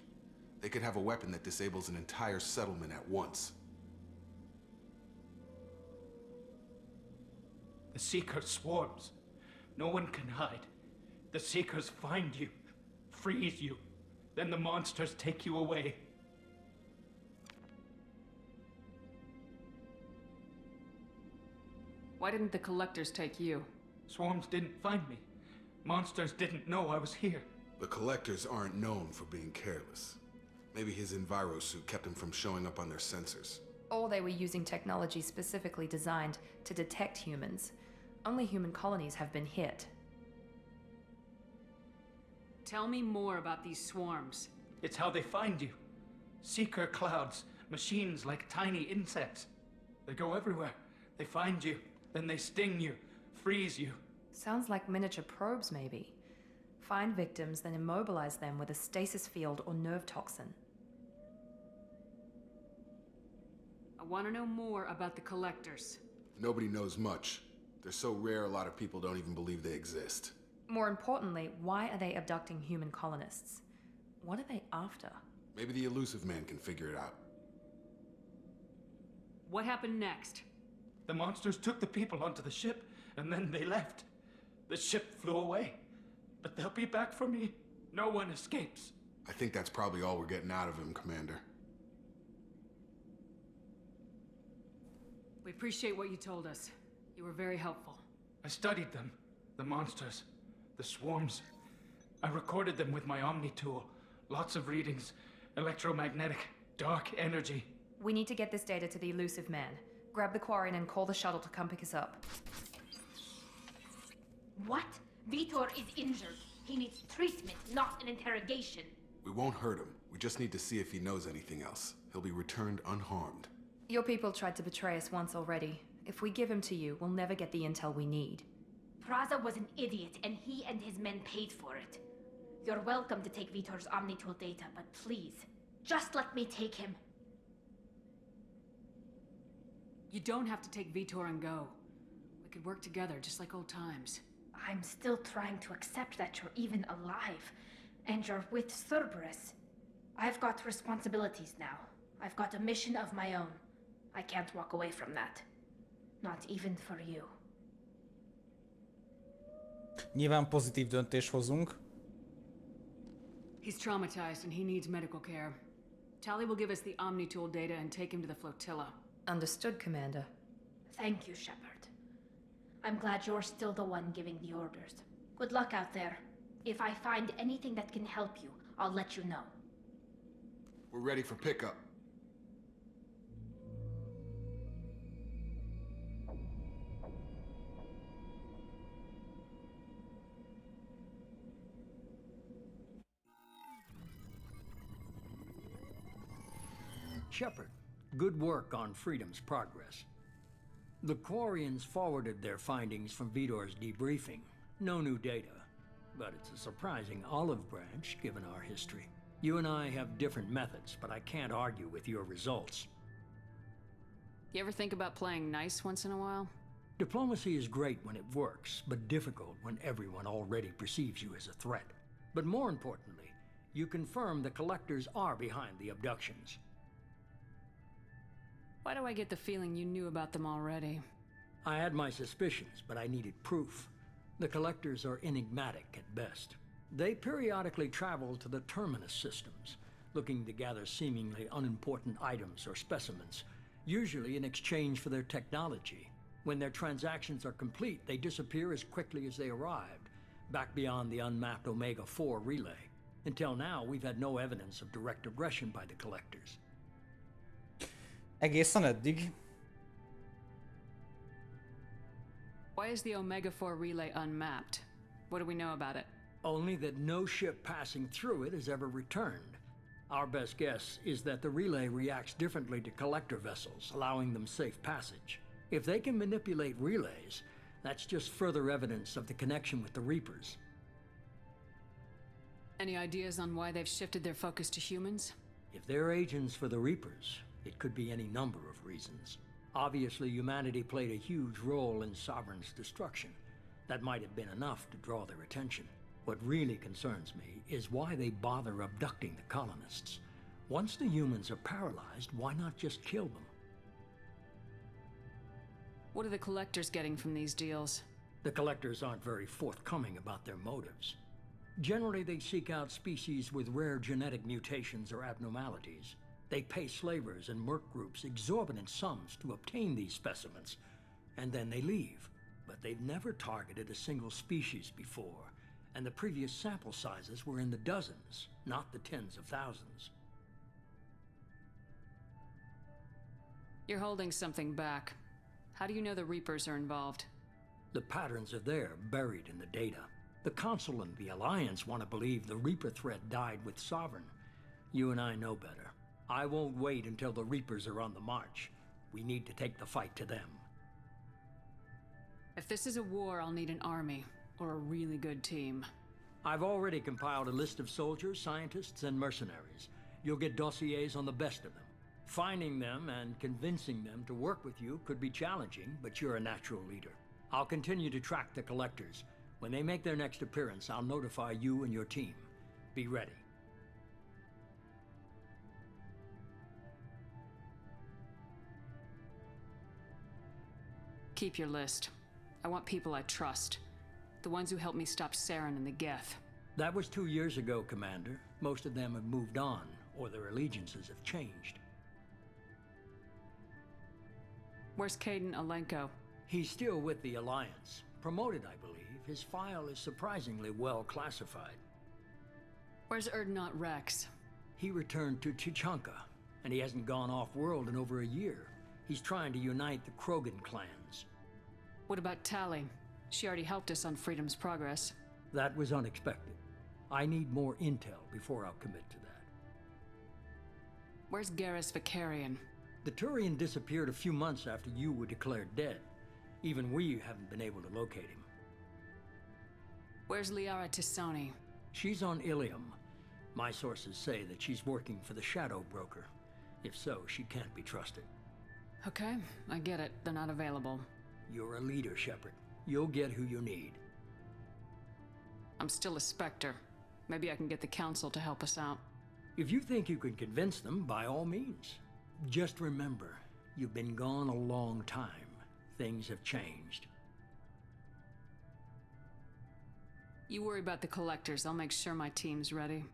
Speaker 14: They could have a weapon that disables an entire settlement at once.
Speaker 16: The Seeker swarms. No one can hide. The Seekers find you, freeze you, then the monsters take you away.
Speaker 8: Why didn't the Collectors take you?
Speaker 16: Swarms didn't find me. Monsters didn't know I was here.
Speaker 14: The Collectors aren't known for being careless. Maybe his Enviro suit kept him from showing up on their sensors.
Speaker 2: Or they were using technology specifically designed to detect humans. Only human colonies have been hit.
Speaker 8: Tell me more about these swarms.
Speaker 16: It's how they find you. Seeker clouds, machines like tiny insects. They go everywhere. They find you, then they sting you, freeze you.
Speaker 2: Sounds like miniature probes, maybe. Find victims, then immobilize them with a stasis field or nerve toxin.
Speaker 8: I want to know more about the Collectors.
Speaker 14: Nobody knows much. They're so rare, a lot of people don't even believe they exist.
Speaker 2: More importantly, why are they abducting human colonists? What are they after?
Speaker 14: Maybe the Elusive Man can figure it out.
Speaker 8: What happened next?
Speaker 16: The monsters took the people onto the ship, and then they left. The ship flew away. But they'll be back for me. No one escapes.
Speaker 14: I think that's probably all we're getting out of him, Commander.
Speaker 8: We appreciate what you told us. You were very helpful.
Speaker 16: I studied them. The monsters. The swarms. I recorded them with my Omni tool. Lots of readings. Electromagnetic. Dark energy.
Speaker 2: We need to get this data to the elusive man. Grab the Quarian and call the shuttle to come pick us up.
Speaker 17: What? Vitor is injured. He needs treatment, not an interrogation.
Speaker 14: We won't hurt him. We just need to see if he knows anything else. He'll be returned unharmed.
Speaker 2: Your people tried to betray us once already. If we give him to you, we'll never get the intel we need.
Speaker 17: Praza was an idiot, and he and his men paid for it. You're welcome to take Vitor's Omnitool data, but please, just let me take him.
Speaker 8: You don't have to take Vitor and go. We could work together, just like old times.
Speaker 17: I'm still trying to accept that you're even alive, and you're with Cerberus. I've got responsibilities now. I've got a mission of my own. I can't walk away from that. Not even for you.
Speaker 13: Nyilván pozitív döntést hozunk.
Speaker 8: He's traumatized and he needs medical care. Tali will give us the Omnitool data and take him to the flotilla.
Speaker 2: Understood, Commander.
Speaker 17: Thank you, Shepard. I'm glad you're still the one giving the orders. Good luck out there. If I find anything that can help you, I'll let you know.
Speaker 14: We're ready for pickup.
Speaker 3: Shepard, good work on Freedom's progress. The Quarians forwarded their findings from Vitor's debriefing. No new data, but it's a surprising olive branch given our history. You and I have different methods, but I can't argue with your results.
Speaker 8: You ever think about playing nice once in a while?
Speaker 3: Diplomacy is great when it works, but difficult when everyone already perceives you as a threat. But more importantly, you confirm the collectors are behind the abductions.
Speaker 8: Why do I get the feeling you knew about them already?
Speaker 3: I had my suspicions, but I needed proof. The collectors are enigmatic at best. They periodically travel to the terminus systems, looking to gather seemingly unimportant items or specimens, usually in exchange for their technology. When their transactions are complete, they disappear as quickly as they arrived, back beyond the unmapped Omega-4 relay. Until now, we've had no evidence of direct aggression by the collectors.
Speaker 13: Egészen eddig.
Speaker 8: Why is the Omega-4 relay unmapped? What do we know about it?
Speaker 3: Only that no ship passing through it has ever returned. Our best guess is that the relay reacts differently to collector vessels, allowing them safe passage. If they can manipulate relays, that's just further evidence of the connection with the Reapers.
Speaker 8: Any ideas on why they've shifted their focus to humans?
Speaker 3: If they're agents for the Reapers, it could be any number of reasons. Obviously, humanity played a huge role in Sovereign's destruction. That might have been enough to draw their attention. What really concerns me is why they bother abducting the colonists. Once the humans are paralyzed, why not just kill them?
Speaker 8: What are the collectors getting from these deals?
Speaker 3: The collectors aren't very forthcoming about their motives. Generally, they seek out species with rare genetic mutations or abnormalities. They pay slavers and merc groups exorbitant sums to obtain these specimens, and then they leave. But they've never targeted a single species before, and the previous sample sizes were in the dozens, not the tens of thousands.
Speaker 8: You're holding something back. How do you know the Reapers are involved?
Speaker 3: The patterns are there, buried in the data. The Council and the Alliance want to believe the Reaper threat died with Sovereign. You and I know better. I won't wait until the Reapers are on the march. We need to take the fight to them.
Speaker 8: If this is a war, I'll need an army, or a really good team.
Speaker 3: I've already compiled a list of soldiers, scientists, and mercenaries. You'll get dossiers on the best of them. Finding them and convincing them to work with you could be challenging, but you're a natural leader. I'll continue to track the collectors. When they make their next appearance, I'll notify you and your team. Be ready.
Speaker 8: Keep your list. I want people I trust. The ones who helped me stop Saren and the Geth.
Speaker 3: That was 2 years ago, Commander. Most of them have moved on, or their allegiances have changed.
Speaker 8: Where's Caden Alenko?
Speaker 3: He's still with the Alliance. Promoted, I believe. His file is surprisingly well classified.
Speaker 8: Where's Erdnot Rex?
Speaker 3: He returned to Chichanka, and he hasn't gone off-world in over a year. He's trying to unite the Krogan clans.
Speaker 8: What about Tali? She already helped us on Freedom's Progress.
Speaker 3: That was unexpected. I need more intel before I'll commit to that.
Speaker 8: Where's Garrus Vicarian?
Speaker 3: The Turian disappeared a few months after you were declared dead. Even we haven't been able to locate him.
Speaker 8: Where's Liara Tisoni?
Speaker 3: She's on Ilium. My sources say that she's working for the Shadow Broker. If so, she can't be trusted.
Speaker 8: Okay, I get it. They're not available.
Speaker 3: You're a leader, Shepard. You'll get who you need.
Speaker 8: I'm still a Spectre. Maybe I can get the Council to help us out.
Speaker 3: If you think you can convince them, by all means. Just remember, you've been gone a long time. Things have changed.
Speaker 8: You worry about the Collectors. I'll make sure my team's ready.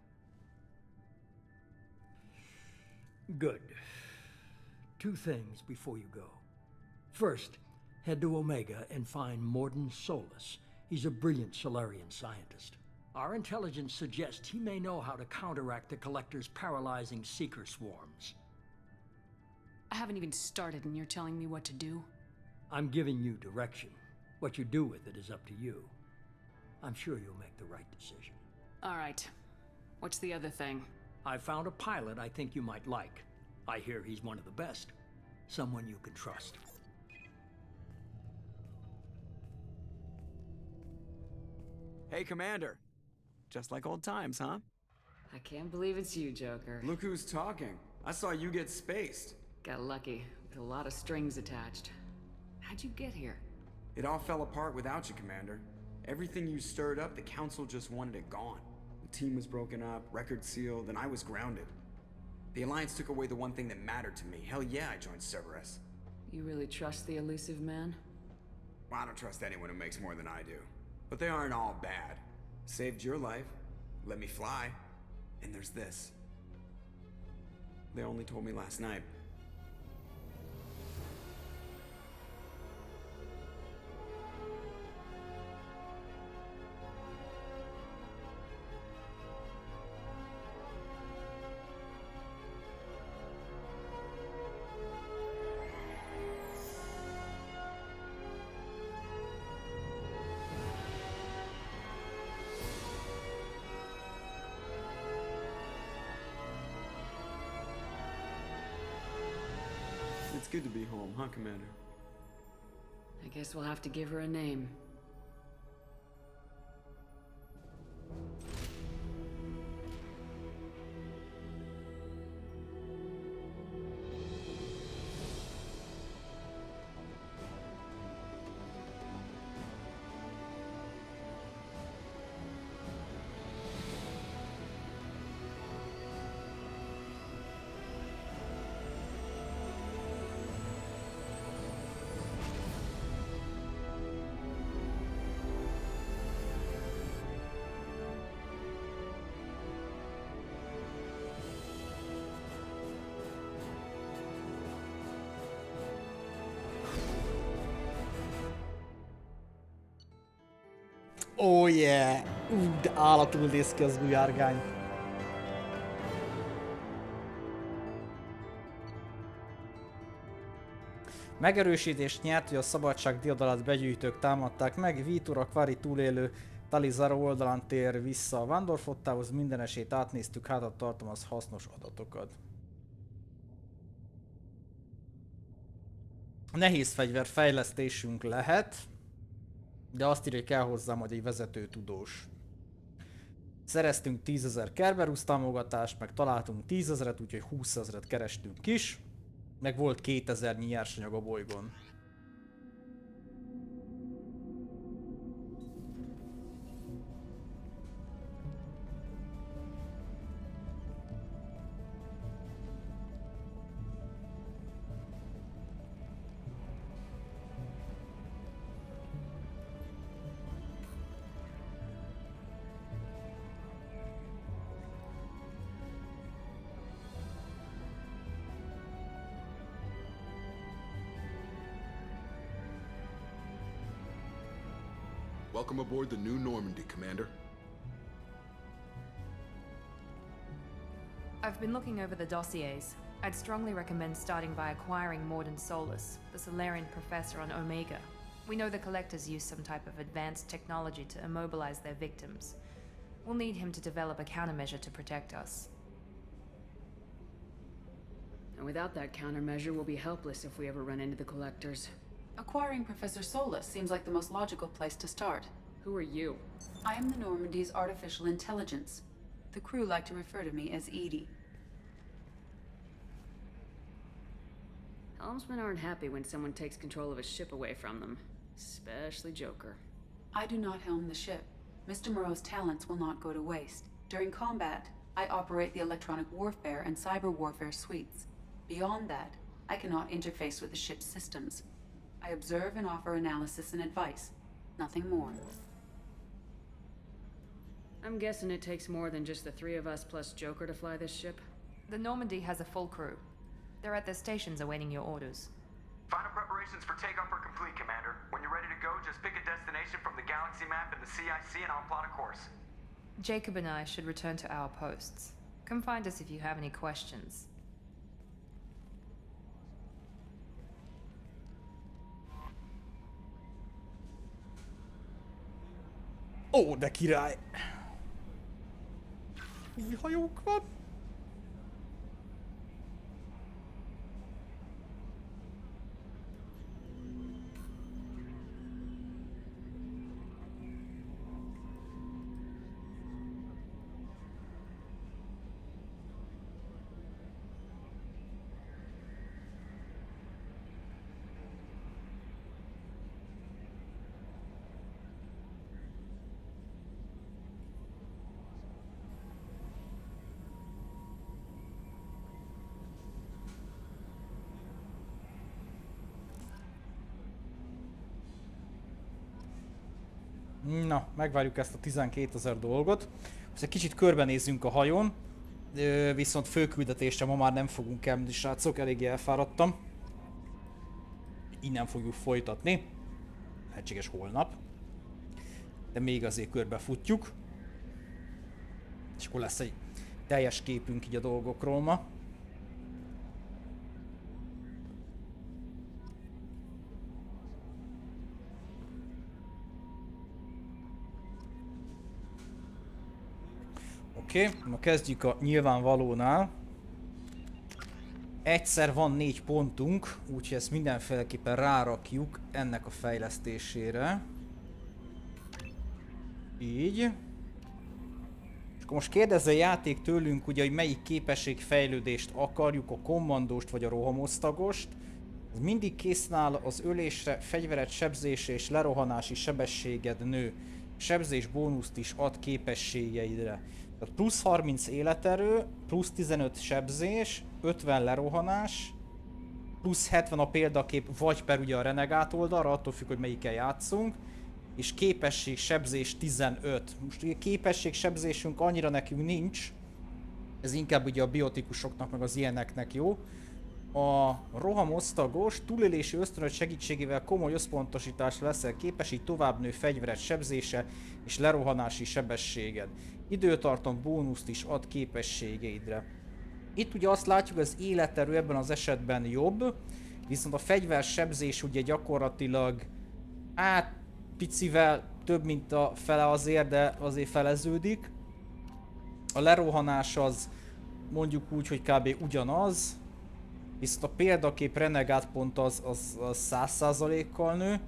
Speaker 3: Good. 2 things before you go. First, head to Omega and find Morden Solus. He's a brilliant Solarian scientist. Our intelligence suggests he may know how to counteract the Collector's paralyzing Seeker swarms.
Speaker 8: I haven't even started and you're telling me what to do?
Speaker 3: I'm giving you direction. What you do with it is up to you. I'm sure you'll make the right decision.
Speaker 8: All right. What's the other thing?
Speaker 3: I found a pilot I think you might like. I hear he's one of the best. Someone you can trust.
Speaker 4: Hey, Commander. Just like old times, huh?
Speaker 8: I can't believe it's you, Joker.
Speaker 4: Look who's talking. I saw you get spaced.
Speaker 8: Got lucky, with a lot of strings attached. How'd you get here?
Speaker 4: It all fell apart without you, Commander. Everything you stirred up, the Council just wanted it gone. The team was broken up, record sealed, and I was grounded. The Alliance took away the one thing that mattered to me. Hell yeah, I joined Cerberus.
Speaker 8: You really trust the elusive man?
Speaker 4: Well, I don't trust anyone who makes more than I do. But they aren't all bad. Saved your life, let me fly, and there's this. They only told me last night. It's good to be home, huh, Commander?
Speaker 8: I guess we'll have to give her a name.
Speaker 13: Oh yeah! De állatul néz ki az új árgány. Megerősítést nyert, hogy a Szabadság Diadalát begyűjtők támadták meg, Vítura Kvari túlélő Talizaro oldalán tér vissza a vándorflottához, minden esélyt átnéztük, hát a tartalmaz hasznos adatokat. Nehéz fegyver fejlesztésünk lehet, de azt írja, hogy kell hozzá majd egy vezető tudós. Szereztünk 10 000 Cerberus támogatást, meg találtunk 10 000-et, úgyhogy 20 000-et kerestünk is. Meg volt 2000 nyersanyag a bolygón.
Speaker 14: Welcome aboard the New Normandy, Commander.
Speaker 2: I've been looking over the dossiers. I'd strongly recommend starting by acquiring Morden Solus, the Solarian professor on Omega. We know the collectors use some type of advanced technology to immobilize their victims. We'll need him to develop a countermeasure to protect us.
Speaker 8: And without that countermeasure, we'll be helpless if we ever run into the collectors.
Speaker 20: Acquiring Professor Solus seems like the most logical place to start.
Speaker 8: Who are you?
Speaker 20: I am the Normandy's artificial intelligence. The crew like to refer to me as Edie.
Speaker 8: Helmsmen aren't happy when someone takes control of a ship away from them. Especially Joker.
Speaker 20: I do not helm the ship. Mr. Moreau's talents will not go to waste. During combat, I operate the electronic warfare and cyber warfare suites. Beyond that, I cannot interface with the ship's systems. I observe and offer analysis and advice. Nothing more.
Speaker 8: I'm guessing it takes more than just the three of us plus Joker to fly this ship?
Speaker 2: The Normandy has a full crew. They're at their stations awaiting your orders.
Speaker 21: Final preparations for takeoff are complete, Commander. When you're ready to go, just pick a destination from the galaxy map in the CIC and I'll plot a course.
Speaker 2: Jacob and I should return to our posts. Come find us if you have any questions.
Speaker 13: Ó, de király! Új hajók van! Na, megvárjuk ezt a 12 000 dolgot. Most egy kicsit körbenézzünk a hajón, viszont főküldetésre ma már nem fogunk elmenni, srácok, eléggé elfáradtam. Innen fogjuk folytatni. Lehetséges holnap. De még azért körbefutjuk. És akkor lesz egy teljes képünk így a dolgokról ma. Oké, ma kezdjük a nyilvánvalónál. Egyszer van 4 pontunk, úgyhogy ezt mindenféleképpen rárakjuk ennek a fejlesztésére. Így. És akkor most kérdezze a játék tőlünk, ugye, hogy melyik képességfejlődést akarjuk, a kommandóst vagy a rohamosztagost. Ez mindig készen áll az ölésre, fegyvered sebzése és lerohanási sebességed nő. Sebzés bónuszt is ad képességeidre. Tehát plusz 30 életerő, plusz 15 sebzés, 50 lerohanás, plusz 70 a példakép, vagy per ugye a renegát oldalra, attól függ, hogy melyikkel játszunk, és képesség sebzés 15. Most ugye képesség sebzésünk annyira nekünk nincs, ez inkább ugye a biotikusoknak meg az ilyeneknek jó. A rohamosztagos túlélési ösztönöt segítségével komoly összpontosításra leszel képes, így tovább nő fegyvered sebzése és lerohanási sebességed. Időtartam bónuszt is ad képességeidre. Itt ugye azt látjuk, az életerő ebben az esetben jobb, viszont a fegyver sebzés ugye gyakorlatilag hát picivel több mint a fele azért, de azért feleződik. A lerohanás az mondjuk úgy, hogy kb. Ugyanaz. Viszont a példakép renegát pont az 100%-kal nő,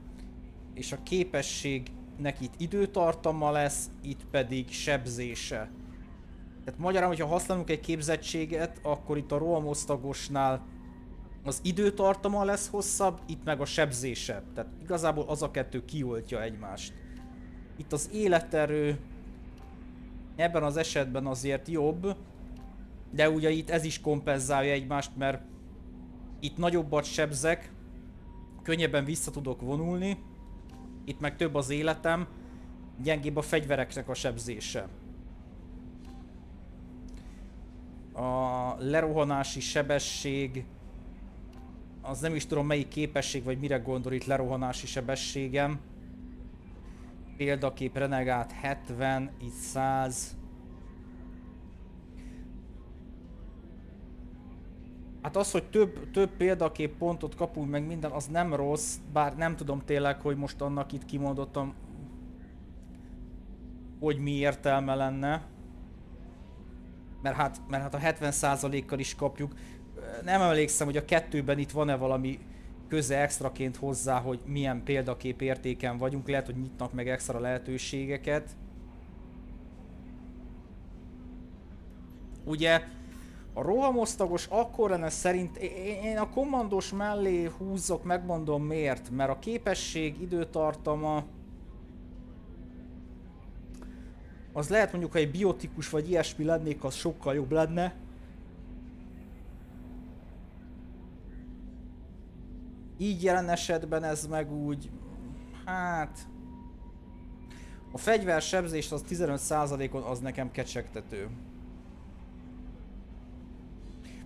Speaker 13: és a képességnek itt időtartama lesz, itt pedig sebzése. Tehát magyarán, hogyha használunk egy képzettséget, akkor itt a rohamosztagosnál az időtartama lesz hosszabb, itt meg a sebzése. Tehát igazából az a kettő kioltja egymást. Itt az életerő ebben az esetben azért jobb, de ugye itt ez is kompenzálja egymást, mert itt nagyobbat sebzek, könnyebben vissza tudok vonulni, itt meg több az életem, gyengébb a fegyvereknek a sebzése. A lerohanási sebesség, az nem is tudom melyik képesség vagy mire gondol itt lerohanási sebességem. Példakép renegát 70, itt 100. Hát az, hogy több példakép pontot kapunk meg minden, az nem rossz, bár nem tudom tényleg, hogy most annak itt kimondottam, hogy mi értelme lenne. Mert hát a 70%-kal is kapjuk. Nem emlékszem, hogy a 2-ben itt van-e valami köze extraként hozzá, hogy milyen példakép értéken vagyunk. Lehet, hogy nyitnak meg extra lehetőségeket. Ugye a rohamosztagos akkor lenne szerint, én a kommandós mellé húzzok, megmondom miért, mert a képesség időtartama az lehet mondjuk, ha egy biotikus vagy ilyesmi lennék, az sokkal jobb lenne. Így jelen esetben ez meg úgy, hát a fegyversebzést az 15%-on az nekem kecsegtető.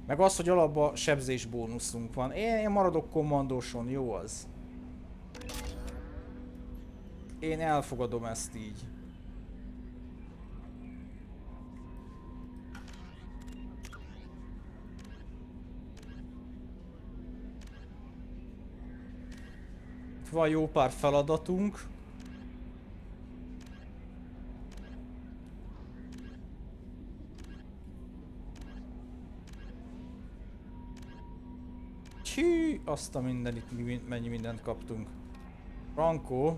Speaker 13: Meg az, hogy alapban sebzés bónuszunk van. Én maradok kommandóson, jó az. Én elfogadom ezt így. Van jó pár feladatunk. Hű, azt a mindenit, mennyi mindent kaptunk. Franco.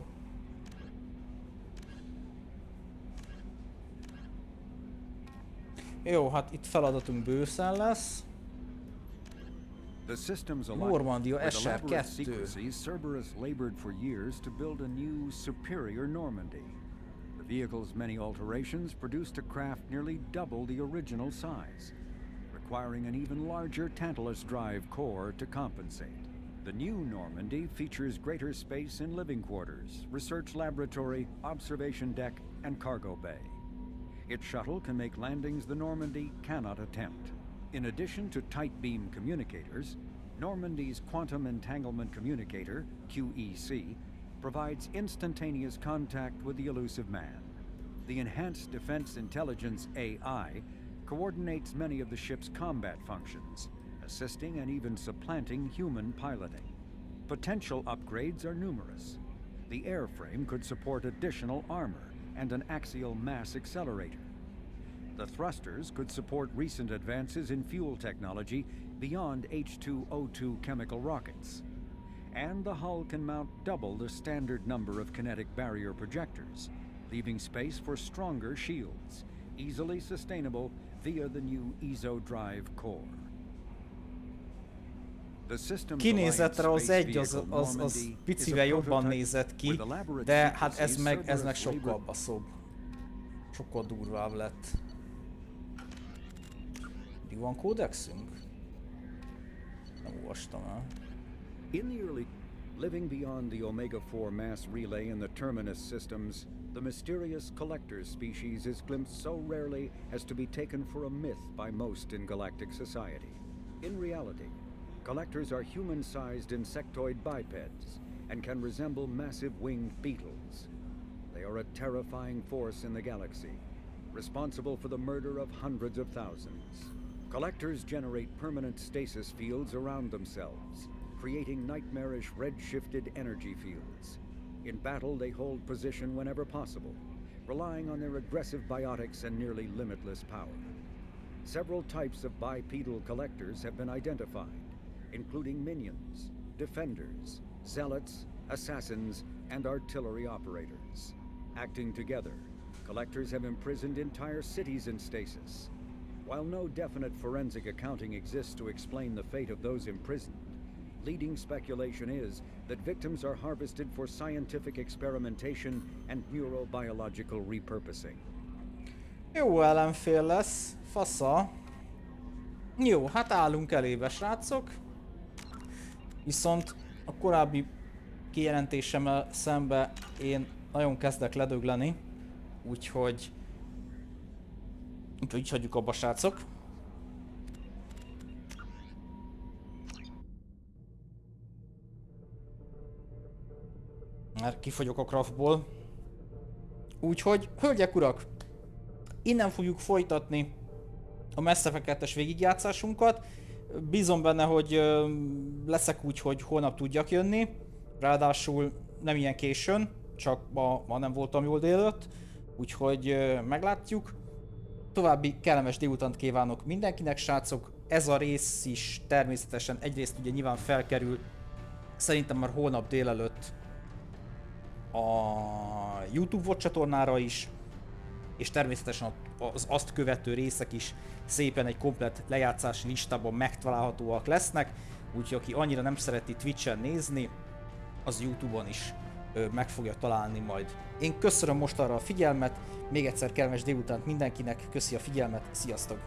Speaker 13: Jó, hát itt feladatunk bőszen lesz. Normandia SR2.
Speaker 12: Cerberus labored for years to build a new, superior Normandy. The vehicle's many alterations produced a craft nearly double the original size, requiring an even larger Tantalus drive core to compensate. The new Normandy features greater space in living quarters, research laboratory, observation deck, and cargo bay. Its shuttle can make landings the Normandy cannot attempt. In addition to tight beam communicators, Normandy's Quantum Entanglement Communicator, QEC, provides instantaneous contact with the elusive man. The Enhanced Defense Intelligence AI coordinates many of the ship's combat functions, assisting and even supplanting human piloting. Potential upgrades are numerous. The airframe could support additional armor and an axial mass accelerator. The thrusters could support recent advances in fuel technology beyond H2O2 chemical rockets. And the hull can mount double the standard number of kinetic barrier projectors, leaving space for stronger shields, easily sustainable via the new EZO drive core.
Speaker 13: Kinézetre az egy, az picivel jobban nézett ki, de hát ez meg sokkal baszóbb. Sokkal durvább lett. Mi van kódexünk? Nem olvastam el.
Speaker 11: In the early living beyond the Omega-4 mass relay in the Terminus systems, the mysterious collector species is glimpsed so rarely as to be taken for a myth by most in galactic society. In reality, collectors are human-sized insectoid bipeds and can resemble massive winged beetles. They are a terrifying force in the galaxy, responsible for the murder of hundreds of thousands. Collectors generate permanent stasis fields around themselves, creating nightmarish red-shifted energy fields. In battle, they hold position whenever possible, relying on their aggressive biotics and nearly limitless power. Several types of bipedal collectors have been identified, including minions, defenders, zealots, assassins, and artillery operators. Acting together, collectors have imprisoned entire cities in stasis. While no definite forensic accounting exists to explain the fate of those imprisoned, leading speculation is that victims are harvested for scientific experimentation and neurobiological repurposing.
Speaker 13: Jó ellenfél lesz, fasza. Jó, hát állunk elébe, srácok. Viszont a korábbi kijelentésemmel szembe én nagyon kezdek ledögleni. Úgyhogy így hagyjuk abba, srácok. Mert kifogyok a craftból. Úgyhogy, hölgyek, urak, innen fogjuk folytatni a Mass Effect 2-es végigjátszásunkat.
Speaker 1: Bízom benne, hogy leszek úgy, hogy holnap tudjak jönni. Ráadásul nem ilyen későn, csak ma nem voltam jól délelőtt. Úgyhogy meglátjuk. További kellemes délutánt kívánok mindenkinek, srácok. Ez a rész is természetesen egyrészt ugye nyilván felkerül, szerintem már holnap délelőtt a YouTube csatornára is, és természetesen az azt követő részek is szépen egy komplett lejátszási listában megtalálhatóak lesznek, úgyhogy aki annyira nem szereti Twitch-en nézni, az YouTube-on is meg fogja találni majd. Én köszönöm mostanra a figyelmet, még egyszer kellemes délutánt mindenkinek, köszi a figyelmet, sziasztok!